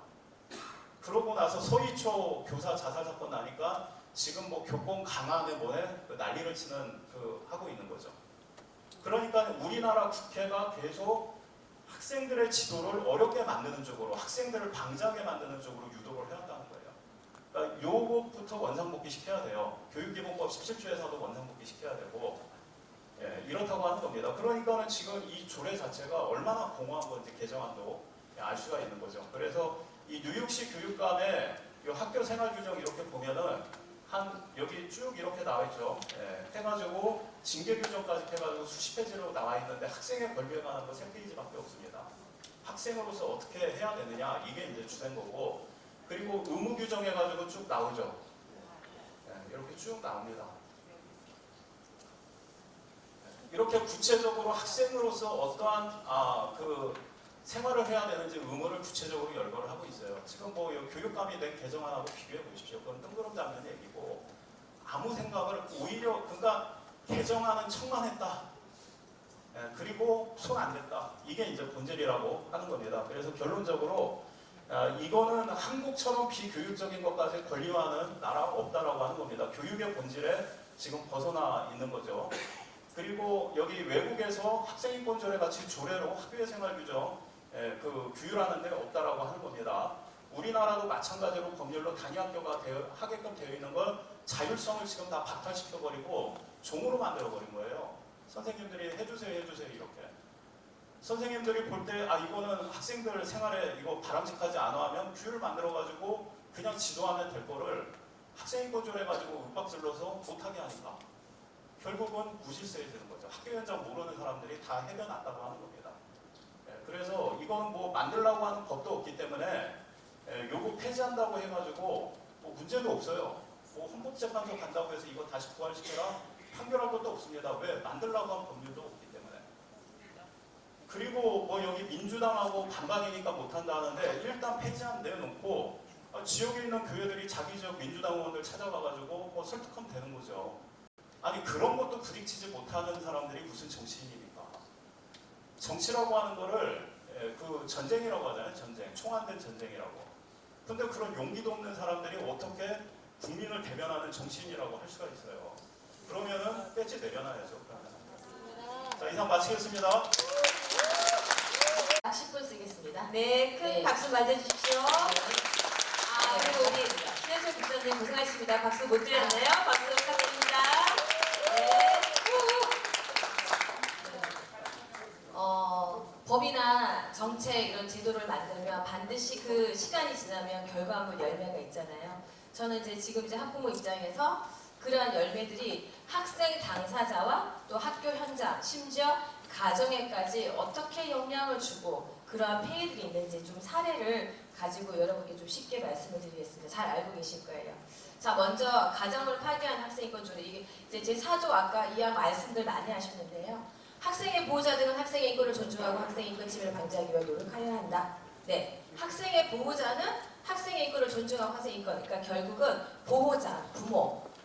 그러고 나서 서희초 교사 자살 사건 나니까 지금 뭐 교권 강화에 뭐에 난리를 치는 하고 있는 거죠. 그러니까 우리나라 국회가 계속 학생들의 지도를 어렵게 만드는 쪽으로, 학생들을 방지하게 만드는 쪽으로 유도를 해왔다는 거예요. 그러니까 요것부터 원상복귀 시켜야 돼요. 교육기본법 17조에서도 원상복귀 시켜야 되고, 예, 이렇다고 하는 겁니다. 그러니까는 지금 이 조례 자체가 얼마나 공허한 건지 개정안도 알 수가 있는 거죠. 그래서 이 뉴욕시 교육감의 이 학교 생활 규정 이렇게 보면은 여기 쭉 이렇게 나와 있죠. 예, 해가지고 징계 규정까지 해가지고 수십 페이지로 나와 있는데 학생의 권리에 관한 거 3페이지밖에 없습니다. 학생으로서 어떻게 해야 되느냐 이게 이제 주된 거고, 그리고 의무 규정 해가지고 쭉 나오죠. 예, 이렇게 쭉 나옵니다. 이렇게 구체적으로 학생으로서 어떠한 생활을 해야 되는지 의무를 구체적으로 열거를 하고 있어요. 지금 뭐 교육감이 낸 개정안하고 비교해 보십시오. 그건 뜬구름 잡는 얘기고, 아무 생각을 오히려, 그러니까 개정안은 청만했다. 예, 그리고 손 안 댔다. 이게 이제 본질이라고 하는 겁니다. 그래서 결론적으로 이거는 한국처럼 비교육적인 것까지 권리화하는 나라가 없다라고 하는 겁니다. 교육의 본질에 지금 벗어나 있는 거죠. 그리고 여기 외국에서 학생인권조례 같이 조례로 학교의 생활 규정 규율하는 데 없다라고 하는 겁니다. 우리나라도 마찬가지로 법률로 단위학교가 하게끔 되어 있는 걸 자율성을 지금 다 박탈시켜버리고 종으로 만들어버린 거예요. 선생님들이 해주세요 이렇게. 선생님들이 볼 때 이거는 학생들 생활에 이거 바람직하지 않아 하면 규율 만들어가지고 그냥 지도하면 될 거를 학생인권조례 가지고 윽박질러서 못하게 하니까 결국은 무질서해야 되는 거죠. 학교 현장 모르는 사람들이 다 해변났다고 하는 겁니다. 그래서 이건 뭐 만들려고 하는 법도 없기 때문에 요거 폐지한다고 해가지고 뭐 문제도 없어요. 뭐 헌법재판소 간다고 해서 이거 다시 부활시켜라 판결할 것도 없습니다. 왜? 만들려고 한 법률도 없기 때문에. 그리고 뭐 여기 민주당하고 반반이니까 못한다 하는데 일단 폐지한 내놓고 지역에 있는 교회들이 자기 지역 민주당 의원들 찾아가가지고 뭐 설득하면 되는 거죠. 아니 그런 것도 부딪히지 못하는 사람들이 무슨 정치인입니까? 정치라고 하는 거를 전쟁이라고 하잖아요. 전쟁, 총안된 전쟁이라고. 근데 그런 용기도 없는 사람들이 어떻게 국민을 대변하는 정치인이라고 할 수가 있어요. 그러면은 배지 내려놔야죠. 자, 이상 마치겠습니다. 10분 쓰겠습니다. 네, 큰 박수 맞아주십시오. 그리고 우리 신현철 국장님 고생하셨습니다. 박수 못 드렸나요? 박수 부탁드립니다. 네. 법이나 정책 이런 제도를 만들면 반드시 그 시간이 지나면 결과물 열매가 있잖아요. 저는 지금 학부모 입장에서 그러한 열매들이 학생 당사자와 또 학교 현장, 심지어 가정에까지 어떻게 영향을 주고 그러한 폐해들이 있는지 좀 사례를 가지고 여러분께 좀 쉽게 말씀을 드리겠습니다. 잘 알고 계실 거예요. 자, 먼저 가정을 파괴한 학생인권조례, 이게 이제 제4조 아까 이하 말씀들 많이 하셨는데요. 학생의 보호자 등은 학생의 인권을 존중하고 학생의 인권 침해를 방지하기 위해 노력하여야 한다. 네, 학생의 보호자는 학생의 인권을 존중하고 학생의 인권, 그러니까 결국은 보호자,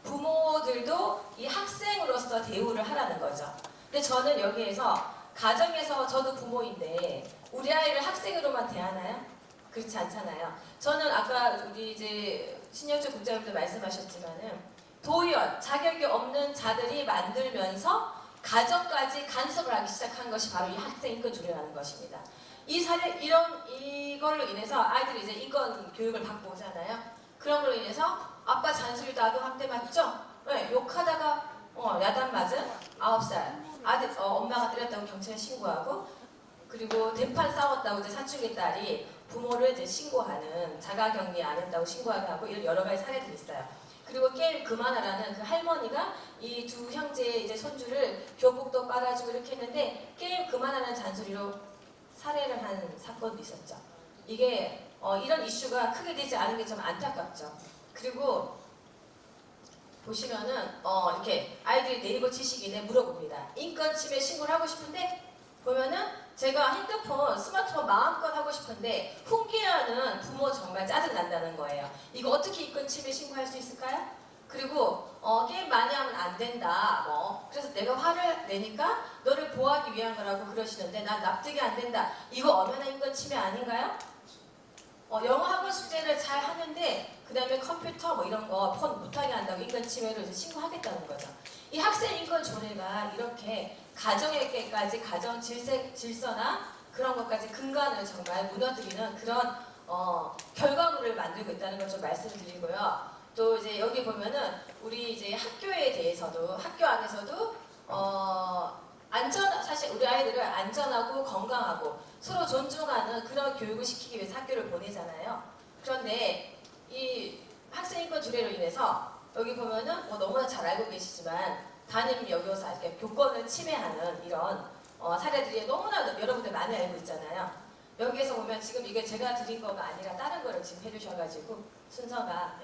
부모들도 이 학생으로서 대우를 하라는 거죠. 근데 저는 여기에서 가정에서 저도 부모인데 우리 아이를 학생으로만 대하나요? 그렇지 않잖아요. 저는 아까 우리 신현철 국장님도 말씀하셨지만은 도의원, 자격이 없는 자들이 만들면서 가정까지 간섭을 하기 시작한 것이 바로 이 학생인권 조례라는 것입니다. 이걸로 인해서 아이들이 이제 인권 교육을 받고 오잖아요. 그런 걸로 인해서 아빠 잔소리도 하고 학대 맞죠? 네, 욕하다가 야단 맞은 9살 아들 엄마가 때렸다고 경찰에 신고하고, 그리고 대판 싸웠다고 이제 사춘기 딸이 부모를 이제 신고하는, 자가격리 안 했다고 신고하게 하고, 이런 여러 가지 사례들이 있어요. 그리고 게임 그만하라는 그 할머니가 이 두 형제의 이제 손주를 교복도 빨아주고 이렇게 했는데 게임 그만하라는 잔소리로 살해를 한 사건도 있었죠. 이게 이런 이슈가 크게 되지 않은 게 좀 안타깝죠. 그리고 보시면은 이렇게 아이들이 네이버 지식인에 물어봅니다. 인권 침해 신고를 하고 싶은데 보면은 제가 핸드폰, 스마트폰 마음껏 하고 싶은데 훈계하는 부모 정말 짜증난다는 거예요. 이거 어떻게 인권 침해 신고할 수 있을까요? 그리고 게임 많이 하면 안 된다. 그래서 내가 화를 내니까 너를 보호하기 위한 거라고 그러시는데 난 납득이 안 된다. 이거 엄연한 인권 침해 아닌가요? 영어 하고 영어 숙제를 잘 하는데 그 다음에 컴퓨터 뭐 이런 거 폰 못하게 한다고 인권 침해를 이제 신고하겠다는 거죠. 이 학생 인권 조례가 이렇게 가정에게까지 가정 질서나 그런 것까지 근간을 정말 무너뜨리는 그런 결과물을 만들고 있다는 걸 좀 말씀드리고요. 또 이제 여기 보면은 우리 이제 학교에 대해서도 학교 안에서도 사실 우리 아이들을 안전하고 건강하고 서로 존중하는 그런 교육을 시키기 위해서 학교를 보내잖아요. 그런데 이 학생인권 조례로 인해서 여기 보면은 뭐 너무나 잘 알고 계시지만 담임 여교사 이렇게 교권을 침해하는 이런 사례들이 너무나 여러분들 많이 알고 있잖아요. 여기에서 보면 지금 이게 제가 드린 거가 아니라 다른 거를 지금 해주셔가지고 순서가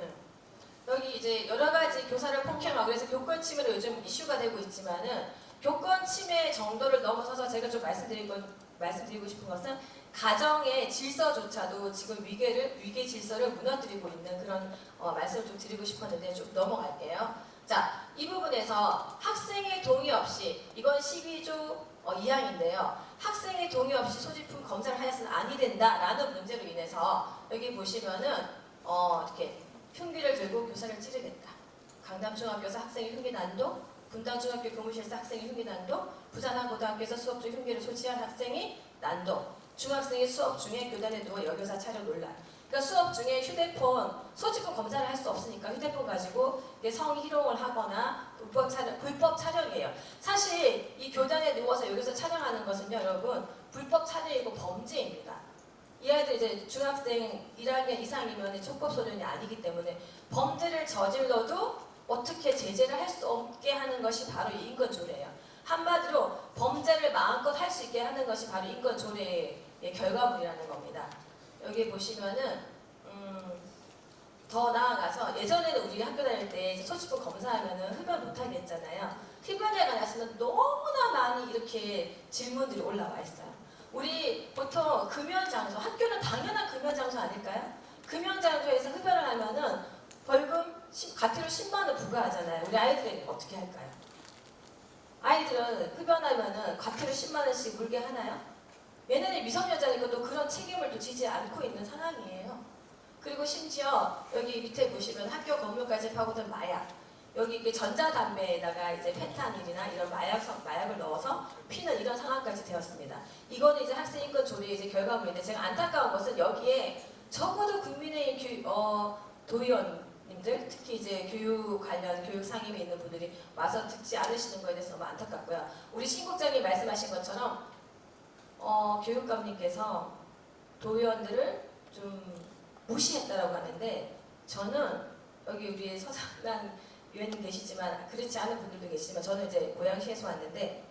여기 이제 여러 가지 교사를 폭행하고 그래서 교권 침해로 요즘 이슈가 되고 있지만은 교권 침해 정도를 넘어서서 제가 좀 말씀드리고 싶은 것은 가정의 질서조차도 지금 위계 질서를 무너뜨리고 있는 그런 말씀을 좀 드리고 싶었는데 좀 넘어갈게요. 자, 이 부분에서 학생의 동의 없이 이건 12조 2항인데요. 학생의 동의 없이 소지품 검사를 하여서는 아니 된다라는 문제로 인해서 여기 보시면은 이렇게 흉기를 들고 교사를 찌르겠다. 강남중학교에서 학생이 흉기 난도, 분당중학교 교무실에서 학생이 흉기 난도, 부산한고등학교에서 수업 중 흉기를 소지한 학생이 난도, 중학생이 수업 중에 교단에 누워 여교사 차려 논란. 그러니까 수업 중에 휴대폰 소지품 검사를 할 수 없으니까 휴대폰 가지고 성희롱을 하거나 불법 촬영이에요. 사실 이 교단에 누워서 여기서 촬영하는 것은요, 여러분 불법 촬영이고 범죄입니다. 이 아이들 이제 중학생 1학년 이상이면 촉법소년이 아니기 때문에 범죄를 저질러도 어떻게 제재를 할 수 없게 하는 것이 바로 이 인권조례예요. 한마디로 범죄를 마음껏 할 수 있게 하는 것이 바로 인권조례의 결과물이라는 겁니다. 여기 보시면은 더 나아가서 예전에는 우리 학교 다닐 때 소지품 검사하면은 흡연 못하게 했잖아요. 흡연에 관해서는 너무나 많이 이렇게 질문들이 올라와 있어요. 우리 보통 금연장소, 학교는 당연한 금연장소 아닐까요? 금연장소에서 흡연을 하면은 벌금 과태료 10만 원 부과하잖아요. 우리 아이들은 어떻게 할까요? 아이들은 흡연하면은 과태료 10만 원씩 물게 하나요? 얘네는 미성년자니까 또 그런 책임을 또 지지 않고 있는 상황이에요. 그리고 심지어 여기 밑에 보시면 학교 건물까지 파고든 마약, 여기 이게 전자담배에다가 이제 펜타닐이나 이런 마약을 넣어서 피는 이런 상황까지 되었습니다. 이거는 이제 학생인권 조례의 이제 결과물인데 제가 안타까운 것은 여기에 적어도 국민의힘 도의원님들, 특히 이제 교육 관련 교육 상임에 있는 분들이 와서 듣지 않으시는 거에 대해서 너무 안타깝고요. 우리 신국장님 말씀하신 것처럼 교육감님께서 도의원들을 좀 무시했다라고 하는데 저는 여기 우리 서장란 위원님 계시지만 그렇지 않은 분들도 계시지만 저는 이제 고양시에서 왔는데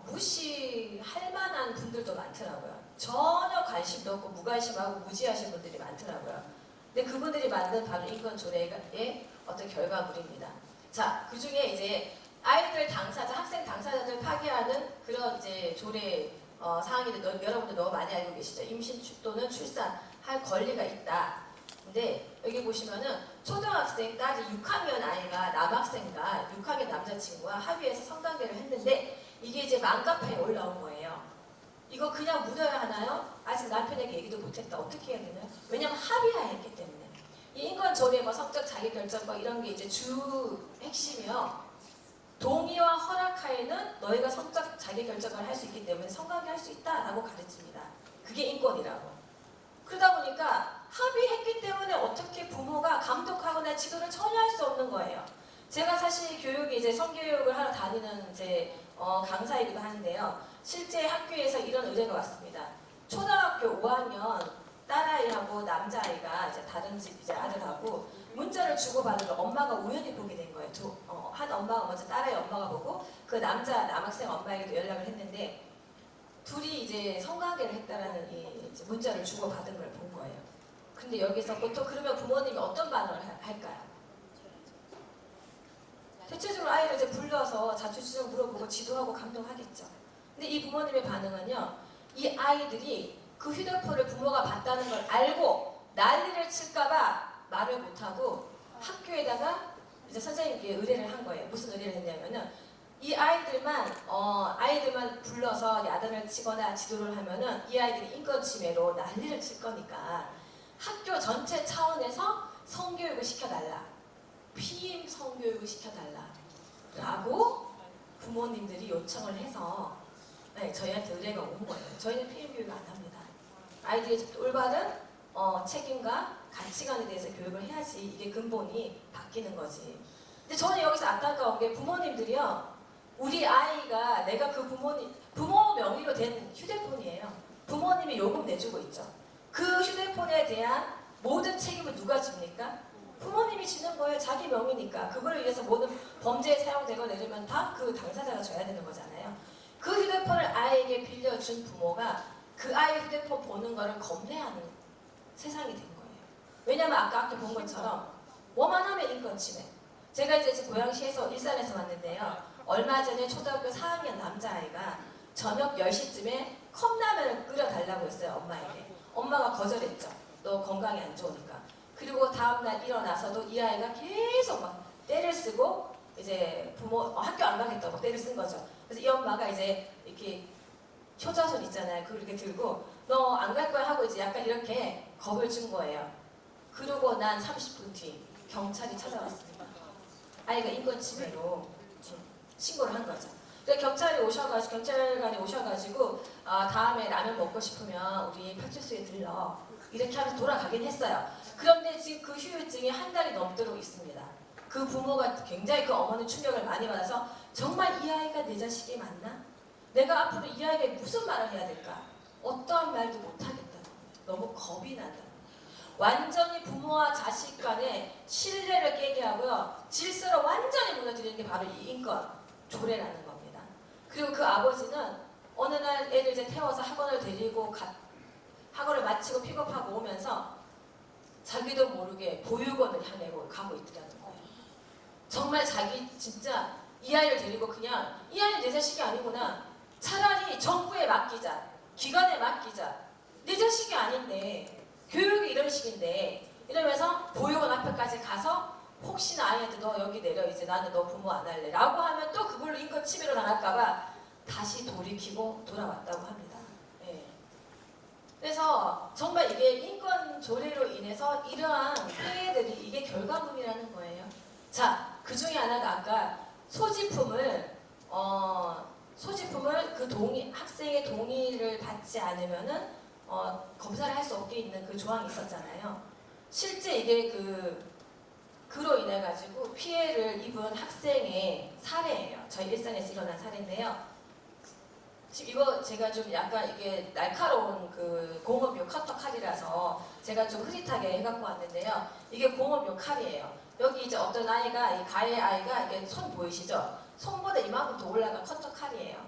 무시할 만한 분들도 많더라고요. 전혀 관심도 없고 무관심하고 무지하신 분들이 많더라고요. 근데 그분들이 만든 바로 인권조례의 어떤 결과물입니다. 자, 그 중에 이제 아이들 당사자, 학생 당사자들 파괴하는 그런 이제 조례 사항인데 여러분들 너무 많이 알고 계시죠? 임신 또는 출산할 권리가 있다. 근데 여기 보시면은 초등학생 딸이 6학년 아이가 남학생과 6학년 남자친구와 합의해서 성관계를 했는데 이게 이제 맘카페에 올라온 거예요. 이거 그냥 묻어야 하나요? 아직 남편에게 얘기도 못했다. 어떻게 해야 되나요? 왜냐면 합의하에 했기 때문에. 이 인권조례, 성적 자기결정권 이런 게 이제 주 핵심이요. 동의와 허락하에는 너희가 성적 자기결정을 할 수 있기 때문에 성관계 할 수 있다라고 가르칩니다. 그게 인권이라고. 그러다 보니까 합의했기 때문에 어떻게 부모가 감독하거나 지도를 전혀 할 수 없는 거예요. 제가 사실 교육이 이제 성교육을 하러 다니는 이제 강사이기도 하는데요. 실제 학교에서 이런 의뢰가 왔습니다. 초등학교 5학년 딸아이하고 남자아이가 이제 다른 집 이제 아들하고 문자를 주고받은 걸 엄마가 우연히 보게 된 거예요. 한 엄마가 먼저 딸아이 엄마가 보고 그 남학생 엄마에게도 연락을 했는데 둘이 이제 성관계를 했다라는 이제 문자를 주고받은 걸 본 거예요. 근데 여기서 보통 그러면 부모님이 어떤 반응을 할까요? 대체적으로 아이를 이제 불러서 자초지종 물어보고 지도하고 감동하겠죠. 근데 이 부모님의 반응은요, 이 아이들이 그 휴대폰을 부모가 봤다는 걸 알고 난리를 칠까봐 말을 못하고 학교에다가 이제 선생님께 의뢰를 한 거예요. 무슨 의뢰를 했냐면은 이 아이들만 불러서 야단을 치거나 지도를 하면은 이 아이들이 인권 침해로 난리를 칠 거니까 성교육을 시켜달라. 피임 성교육을 시켜달라. 라고 부모님들이 요청을 해서 네, 저희한테 의뢰가 온 거예요. 저희는 피임 교육을 안 합니다. 아이들이 올바른 책임과 가치관에 대해서 교육을 해야지 이게 근본이 바뀌는 거지. 근데 저는 여기서 안타까운 게 부모님들이요. 우리 아이가 내가 그 부모 명의로 된 휴대폰이에요. 부모님이 요금 내주고 있죠. 그 휴대폰에 대한 모든 책임을 누가 집니까? 부모님이 지는 거예요. 자기 명의니까. 그걸 위해서 모든 범죄에 사용되거나 이러면 다 그 당사자가 져야 되는 거잖아요. 그 휴대폰을 아이에게 빌려준 부모가 그 아이 휴대폰 보는 거를 겁내하는 세상이 된 거예요. 왜냐면 아까 본 것처럼 뭐만 하면 인권 침해. 제가 이제 고양시에서 일산에서 왔는데요. 얼마 전에 초등학교 4학년 남자아이가 저녁 10시쯤에 컵라면을 끓여달라고 했어요. 엄마에게. 엄마가 거절했죠. 너 건강이 안 좋으니까. 그리고 다음날 일어나서도 이 아이가 계속 막 떼를 쓰고 이제 부모 학교 안 가겠다고 떼를 쓴 거죠. 그래서 이 엄마가 이제 이렇게 효자손 있잖아요. 그걸 이렇게 들고 너 안 갈 거야 하고 이제 약간 이렇게 겁을 준 거예요. 그러고 난 30분 뒤 경찰이 찾아왔습니다. 아이가 인권 침해로 신고를 한 거죠. 경찰관이 오셔가지고 다음에 라면 먹고 싶으면 우리 파출소에 들러 이렇게 하면서 돌아가긴 했어요. 그런데 지금 그 후유증이 한 달이 넘도록 있습니다. 그 부모가 굉장히 그 어머니 충격을 많이 받아서 정말 이 아이가 내 자식이 맞나? 내가 앞으로 이 아이에게 무슨 말을 해야 될까? 어떠한 말도 못하겠다. 너무 겁이 난다. 완전히 부모와 자식 간의 신뢰를 깨게 하고요. 질서를 완전히 무너뜨리는 게 바로 이 인권 조례라는 겁니다. 그리고 그 아버지는 어느 날 애들 이제 태워서 학원을 데리고 학원을 마치고 픽업하고 오면서 자기도 모르게 보육원을 향해 가고 있더라는 거예요. 정말 자기 진짜 이 아이를 데리고 그냥 이 아이는 내 자식이 아니구나. 차라리 정부에 맡기자. 기관에 맡기자. 내 자식이 아닌데 교육이 이런 식인데 이러면서 보육원 앞에까지 가서 혹시나 아이한테 너 여기 내려 이제 나는 너 부모 안 할래 라고 하면 또 그걸로 인권 침해로 당할까봐 다시 돌이키고 돌아왔다고 합니다. 네. 그래서 정말 이게 인권 조례로 인해서 이러한 폐해들이 이게 결과물이라는 거예요. 자, 그 중에 하나가 아까 소지품을 그 학생의 동의를 받지 않으면은 검사를 할 수 없게 있는 그 조항이 있었잖아요. 실제 이게 그로 인해 가지고 피해를 입은 학생의 사례예요. 저희 일산에서 일어난 사례인데요. 지금 이거 제가 좀 약간 이게 날카로운 그 공업용 커터 칼이라서 제가 좀 흐릿하게 해갖고 왔는데요. 이게 공업용 칼이에요. 여기 이제 어떤 아이가 이 가해 아이가 이게 손 보이시죠? 손보다 이만큼 더 올라간 커터 칼이에요.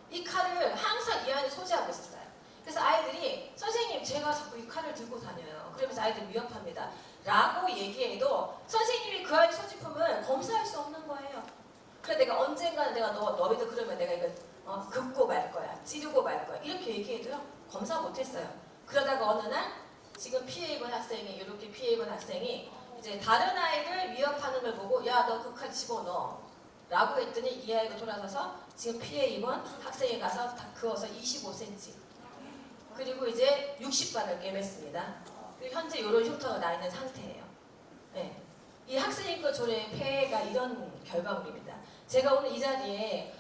이 칼을 항상 이 아이는 소지하고 있었어요. 그래서 아이들이 선생님 제가 자꾸 이 칼을 들고 다녀요. 그러면서 아이들 위협합니다. 라고 얘기해도 선생님이 그 아이 소지품을 검사할 수 없는 거예요. 그래서 내가 언젠가는 내가 너희들 그러면 내가 이거 긋고 말 거야. 찌르고 말 거야. 이렇게 얘기해도요. 검사 못했어요. 그러다가 어느 날 지금 피해 입은 학생이 이렇게 피해 입은 학생이 이제 다른 아이를 위협하는 걸 보고 야 너 그 칼 집어넣어 라고 했더니 이 아이가 돌아서서 지금 피해 입은 학생이 가서 다 그어서 25cm 그리고 이제 60발을 꿰맸습니다. 그리고 현재 이런 흉터가 나 있는 상태예요. 네. 이 학생인권 조례의 폐해가 이런 결과물입니다. 제가 오늘 이 자리에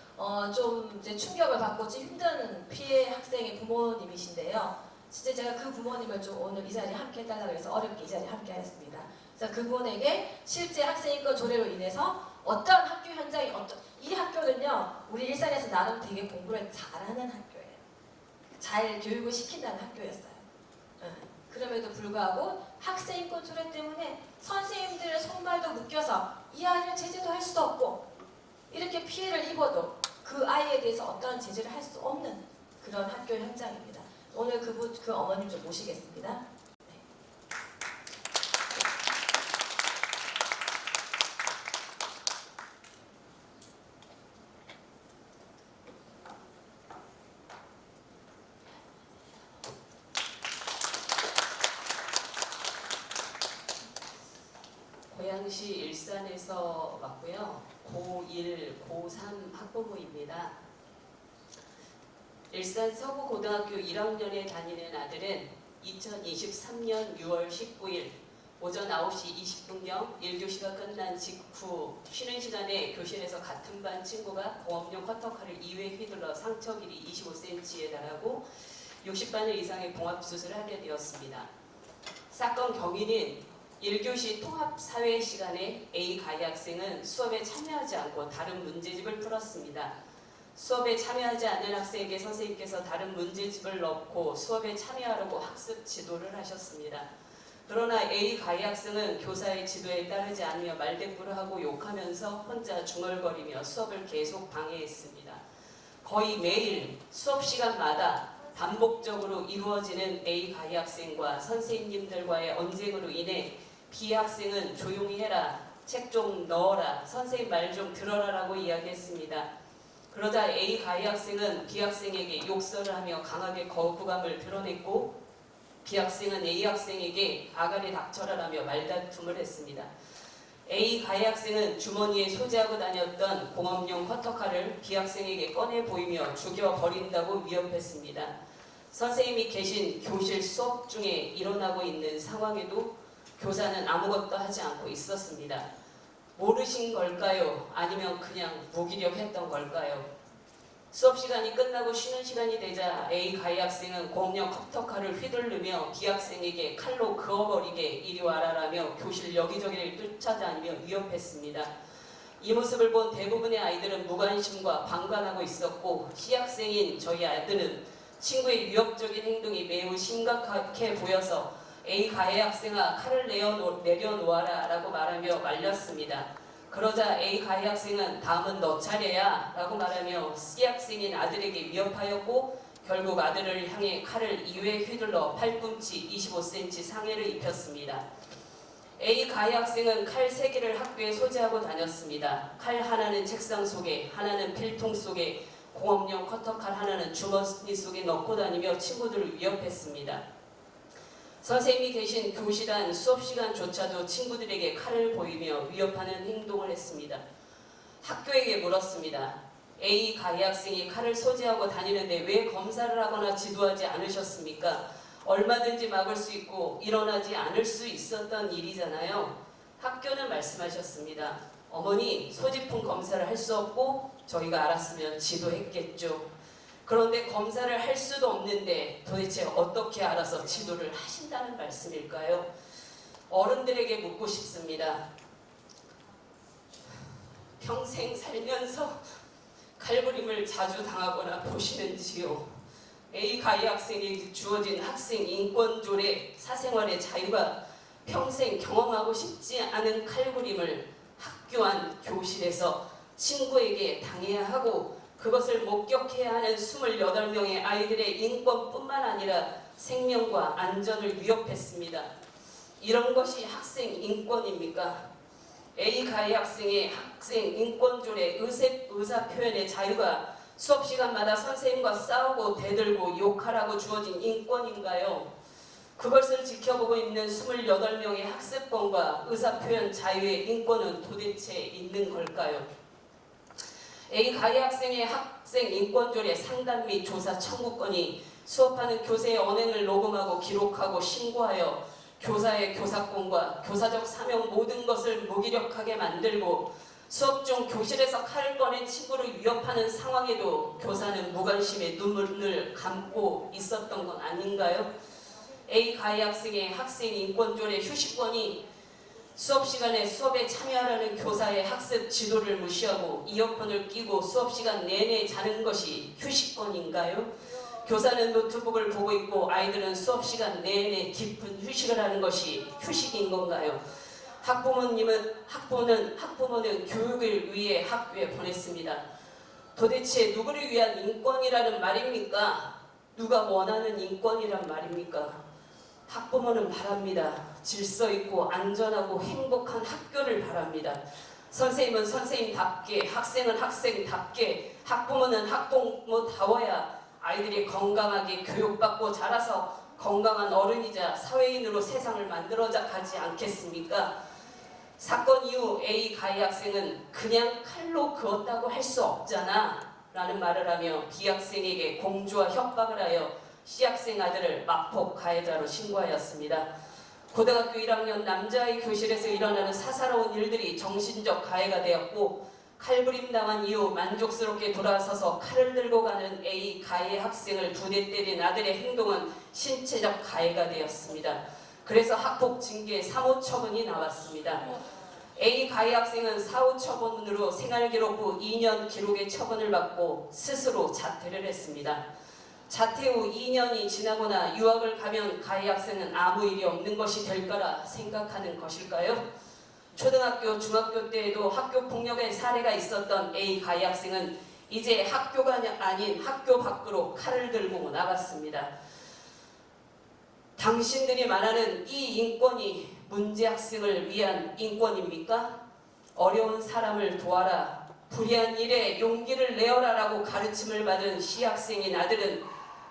좀 이제 충격을 받고 좀 힘든 피해 학생의 부모님이신데요. 진짜 제가 그 부모님을 좀 오늘 이 자리에 함께 해달라고 해서 어렵게 이 자리에 함께 하였습니다. 그래서 그분에게 실제 학생인권 조례로 인해서 어떤 학교 현장이 이 학교는요 우리 일산에서 나름 되게 공부를 잘하는 학교예요. 잘 교육을 시킨다는 학교였어요. 그럼에도 불구하고 학생인권 조례 때문에 선생님들의 손발도 묶여서 이 아이를 제재도 할 수도 없고 이렇게 피해를 입어도 그 아이에 대해서 어떠한 제재를 할 수 없는 그런 학교 현장입니다. 오늘 그 어머님 좀 모시겠습니다. 고양시 일산에서 왔고요. 고1, 고3 학부모입니다. 일산 서구고등학교 1학년에 다니는 아들은 2023년 6월 19일 오전 9시 20분경 1교시가 끝난 직후 쉬는 시간에 교실에서 같은 반 친구가 공업용 커터칼을 2회 휘둘러 상처 길이 25cm에 달하고 60바늘 이상의 봉합수술을 하게 되었습니다. 사건 경위는 1교시 통합사회 시간에 A 가해 학생은 수업에 참여하지 않고 다른 문제집을 풀었습니다. 수업에 참여하지 않는 학생에게 선생님께서 다른 문제집을 넣고 수업에 참여하라고 학습 지도를 하셨습니다. 그러나 A 가해 학생은 교사의 지도에 따르지 않으며 말대꾸를 하고 욕하면서 혼자 중얼거리며 수업을 계속 방해했습니다. 거의 매일 수업 시간마다 반복적으로 이루어지는 A 가해 학생과 선생님들과의 언쟁으로 인해 B 학생은 조용히 해라, 책 좀 넣어라, 선생님 말 좀 들어라라고 이야기했습니다. 그러자 A 가해 학생은 B 학생에게 욕설을 하며 강하게 거부감을 드러냈고 B 학생은 A 학생에게 아가리 닥쳐라라며 말다툼을 했습니다. A 가해 학생은 주머니에 소지하고 다녔던 공업용 커터칼을 B 학생에게 꺼내 보이며 죽여버린다고 위협했습니다. 선생님이 계신 교실 수업 중에 일어나고 있는 상황에도 교사는 아무것도 하지 않고 있었습니다. 모르신 걸까요? 아니면 그냥 무기력했던 걸까요? 수업 시간이 끝나고 쉬는 시간이 되자 A 가해 학생은 공업용 커터칼을 휘두르며 B 학생에게 칼로 그어버리게 이리 와라라며 교실 여기저기를 쫓아다니며 위협했습니다. 이 모습을 본 대부분의 아이들은 무관심과 방관하고 있었고 C 학생인 저희 아들은 친구의 위협적인 행동이 매우 심각하게 보여서 A 가해 학생아 칼을 내려놓아라 라고 말하며 말렸습니다. 그러자 A 가해 학생은 다음은 너 차례야 라고 말하며 C 학생인 아들에게 위협하였고 결국 아들을 향해 칼을 2회 휘둘러 팔꿈치 25cm 상해를 입혔습니다. A 가해 학생은 칼 3개를 학교에 소지하고 다녔습니다. 칼 하나는 책상 속에, 하나는 필통 속에, 공업용 커터칼 하나는 주머니 속에 넣고 다니며 친구들을 위협했습니다. 선생님이 계신 교실 안 수업 시간조차도 친구들에게 칼을 보이며 위협하는 행동을 했습니다. 학교에게 물었습니다. A 가해 학생이 칼을 소지하고 다니는데 왜 검사를 하거나 지도하지 않으셨습니까? 얼마든지 막을 수 있고 일어나지 않을 수 있었던 일이잖아요. 학교는 말씀하셨습니다. 어머니, 소지품 검사를 할 수 없고 저희가 알았으면 지도했겠죠. 그런데 검사를 할 수도 없는데 도대체 어떻게 알아서 지도를 하신다는 말씀일까요? 어른들에게 묻고 싶습니다. 평생 살면서 칼부림을 자주 당하거나 보시는지요? A 가해 학생에게 주어진 학생 인권조례 사생활의 자유가 평생 경험하고 싶지 않은 칼부림을 학교 안 교실에서 친구에게 당해야 하고 그것을 목격해야 하는 28명의 아이들의 인권뿐만 아니라 생명과 안전을 위협했습니다. 이런 것이 학생 인권입니까? A 가해 학생의 학생 인권조례 의사 표현의 자유가 수업 시간마다 선생님과 싸우고 대들고 욕하라고 주어진 인권인가요? 그것을 지켜보고 있는 28명의 학습권과 의사표현 자유의 인권은 도대체 있는 걸까요? A 가해 학생의 학생 인권조례 상담 및 조사 청구권이 수업하는 교사의 언행을 녹음하고 기록하고 신고하여 교사의 교사권과 교사적 사명 모든 것을 무기력하게 만들고 수업 중 교실에서 칼을 꺼낸 친구를 위협하는 상황에도 교사는 무관심의 눈물을 감고 있었던 건 아닌가요? A 가해 학생의 학생 인권조례 휴식권이 수업 시간에 수업에 참여하라는 교사의 학습 지도를 무시하고 이어폰을 끼고 수업 시간 내내 자는 것이 휴식권인가요? 교사는 노트북을 보고 있고 아이들은 수업 시간 내내 깊은 휴식을 하는 것이 휴식인 건가요? 학부모는 교육을 위해 학교에 보냈습니다. 도대체 누구를 위한 인권이라는 말입니까? 누가 원하는 인권이란 말입니까? 학부모는 바랍니다. 질서 있고 안전하고 행복한 학교를 바랍니다. 선생님은 선생님답게, 학생은 학생답게, 학부모는 학부모다워야 아이들이 건강하게 교육받고 자라서 건강한 어른이자 사회인으로 세상을 만들어가지 않겠습니까? 사건 이후 A 가해 학생은 그냥 칼로 그었다고 할 수 없잖아 라는 말을 하며 B 학생에게 공주와 협박을 하여 C 학생 아들을 마폭 가해자로 신고하였습니다. 고등학교 1학년 남자아이 교실에서 일어나는 사사로운 일들이 정신적 가해가 되었고 칼부림 당한 이후 만족스럽게 돌아서서 칼을 들고 가는 A 가해 학생을 두 대 때린 아들의 행동은 신체적 가해가 되었습니다. 그래서 학폭 징계 3호 처분이 나왔습니다. A 가해 학생은 4호 처분으로 생활기록부 2년 기록의 처분을 받고 스스로 자퇴를 했습니다. 자퇴 후 2년이 지나거나 유학을 가면 가해 학생은 아무 일이 없는 것이 될 거라 생각하는 것일까요? 초등학교, 중학교 때에도 학교 폭력의 사례가 있었던 A 가해 학생은 이제 학교가 아닌 학교 밖으로 칼을 들고 나갔습니다. 당신들이 말하는 이 인권이 문제 학생을 위한 인권입니까? 어려운 사람을 도와라, 불의한 일에 용기를 내어라라고 가르침을 받은 시학생인 아들은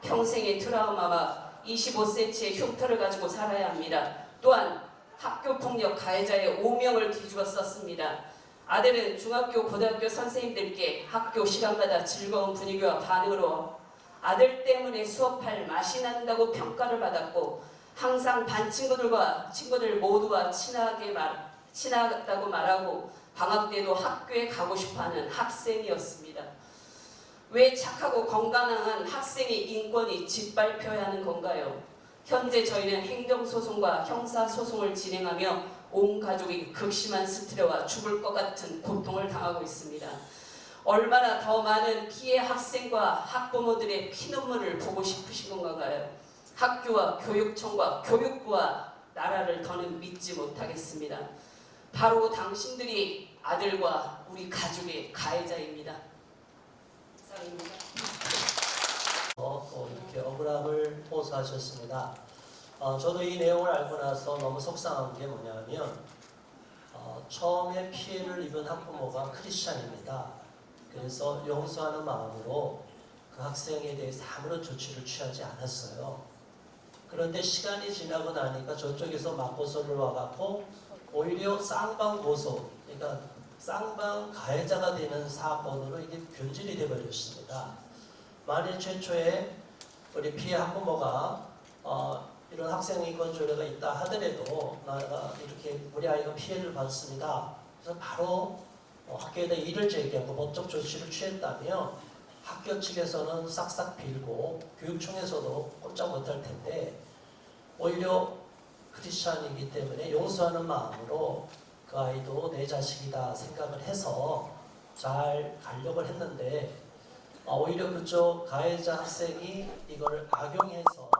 평생의 트라우마와 25cm의 흉터를 가지고 살아야 합니다. 또한 학교폭력 가해자의 오명을 뒤집어 썼습니다. 아들은 중학교, 고등학교 선생님들께 학교 시간마다 즐거운 분위기와 반응으로 아들 때문에 수업할 맛이 난다고 평가를 받았고 항상 반 친구들 모두와 친하다고 말하고 방학 때도 학교에 가고 싶어하는 학생이었습니다. 왜 착하고 건강한 학생의 인권이 짓밟혀야 하는 건가요? 현재 저희는 행정소송과 형사소송을 진행하며 온 가족이 극심한 스트레스와 죽을 것 같은 고통을 당하고 있습니다. 얼마나 더 많은 피해 학생과 학부모들의 피눈물을 보고 싶으신 건가요? 학교와 교육청과 교육부와 나라를 더는 믿지 못하겠습니다. 바로 당신들이 아들과 우리 가족의 가해자입니다. 이렇게 억울함을 호소하셨습니다. 저도 이 내용을 알고 나서 너무 속상한 게 뭐냐면 처음에 피해를 입은 학부모가 크리스찬입니다. 그래서 용서하는 마음으로 그 학생에 대해서 아무런 조치를 취하지 않았어요. 그런데 시간이 지나고 나니까 저쪽에서 맞고소를 와갖고 오히려 쌍방 고소, 그러니까 쌍방 가해자가 되는 사건으로 이게 변질이 되어버렸습니다. 만일 최초에 우리 피해 학부모가 이런 학생인권 조례가 있다 하더라도 나가 이렇게 우리 아이가 피해를 받습니다. 그래서 바로 학교에다 이의를 제기하고 법적 조치를 취했다면 학교 측에서는 싹싹 빌고 교육청에서도 꼼짝 못할 텐데 오히려 크리스찬이기 때문에 용서하는 마음으로 그 아이도 내 자식이다 생각을 해서 잘 가려고 했는데 오히려 그쪽 가해자 학생이 이걸 악용해서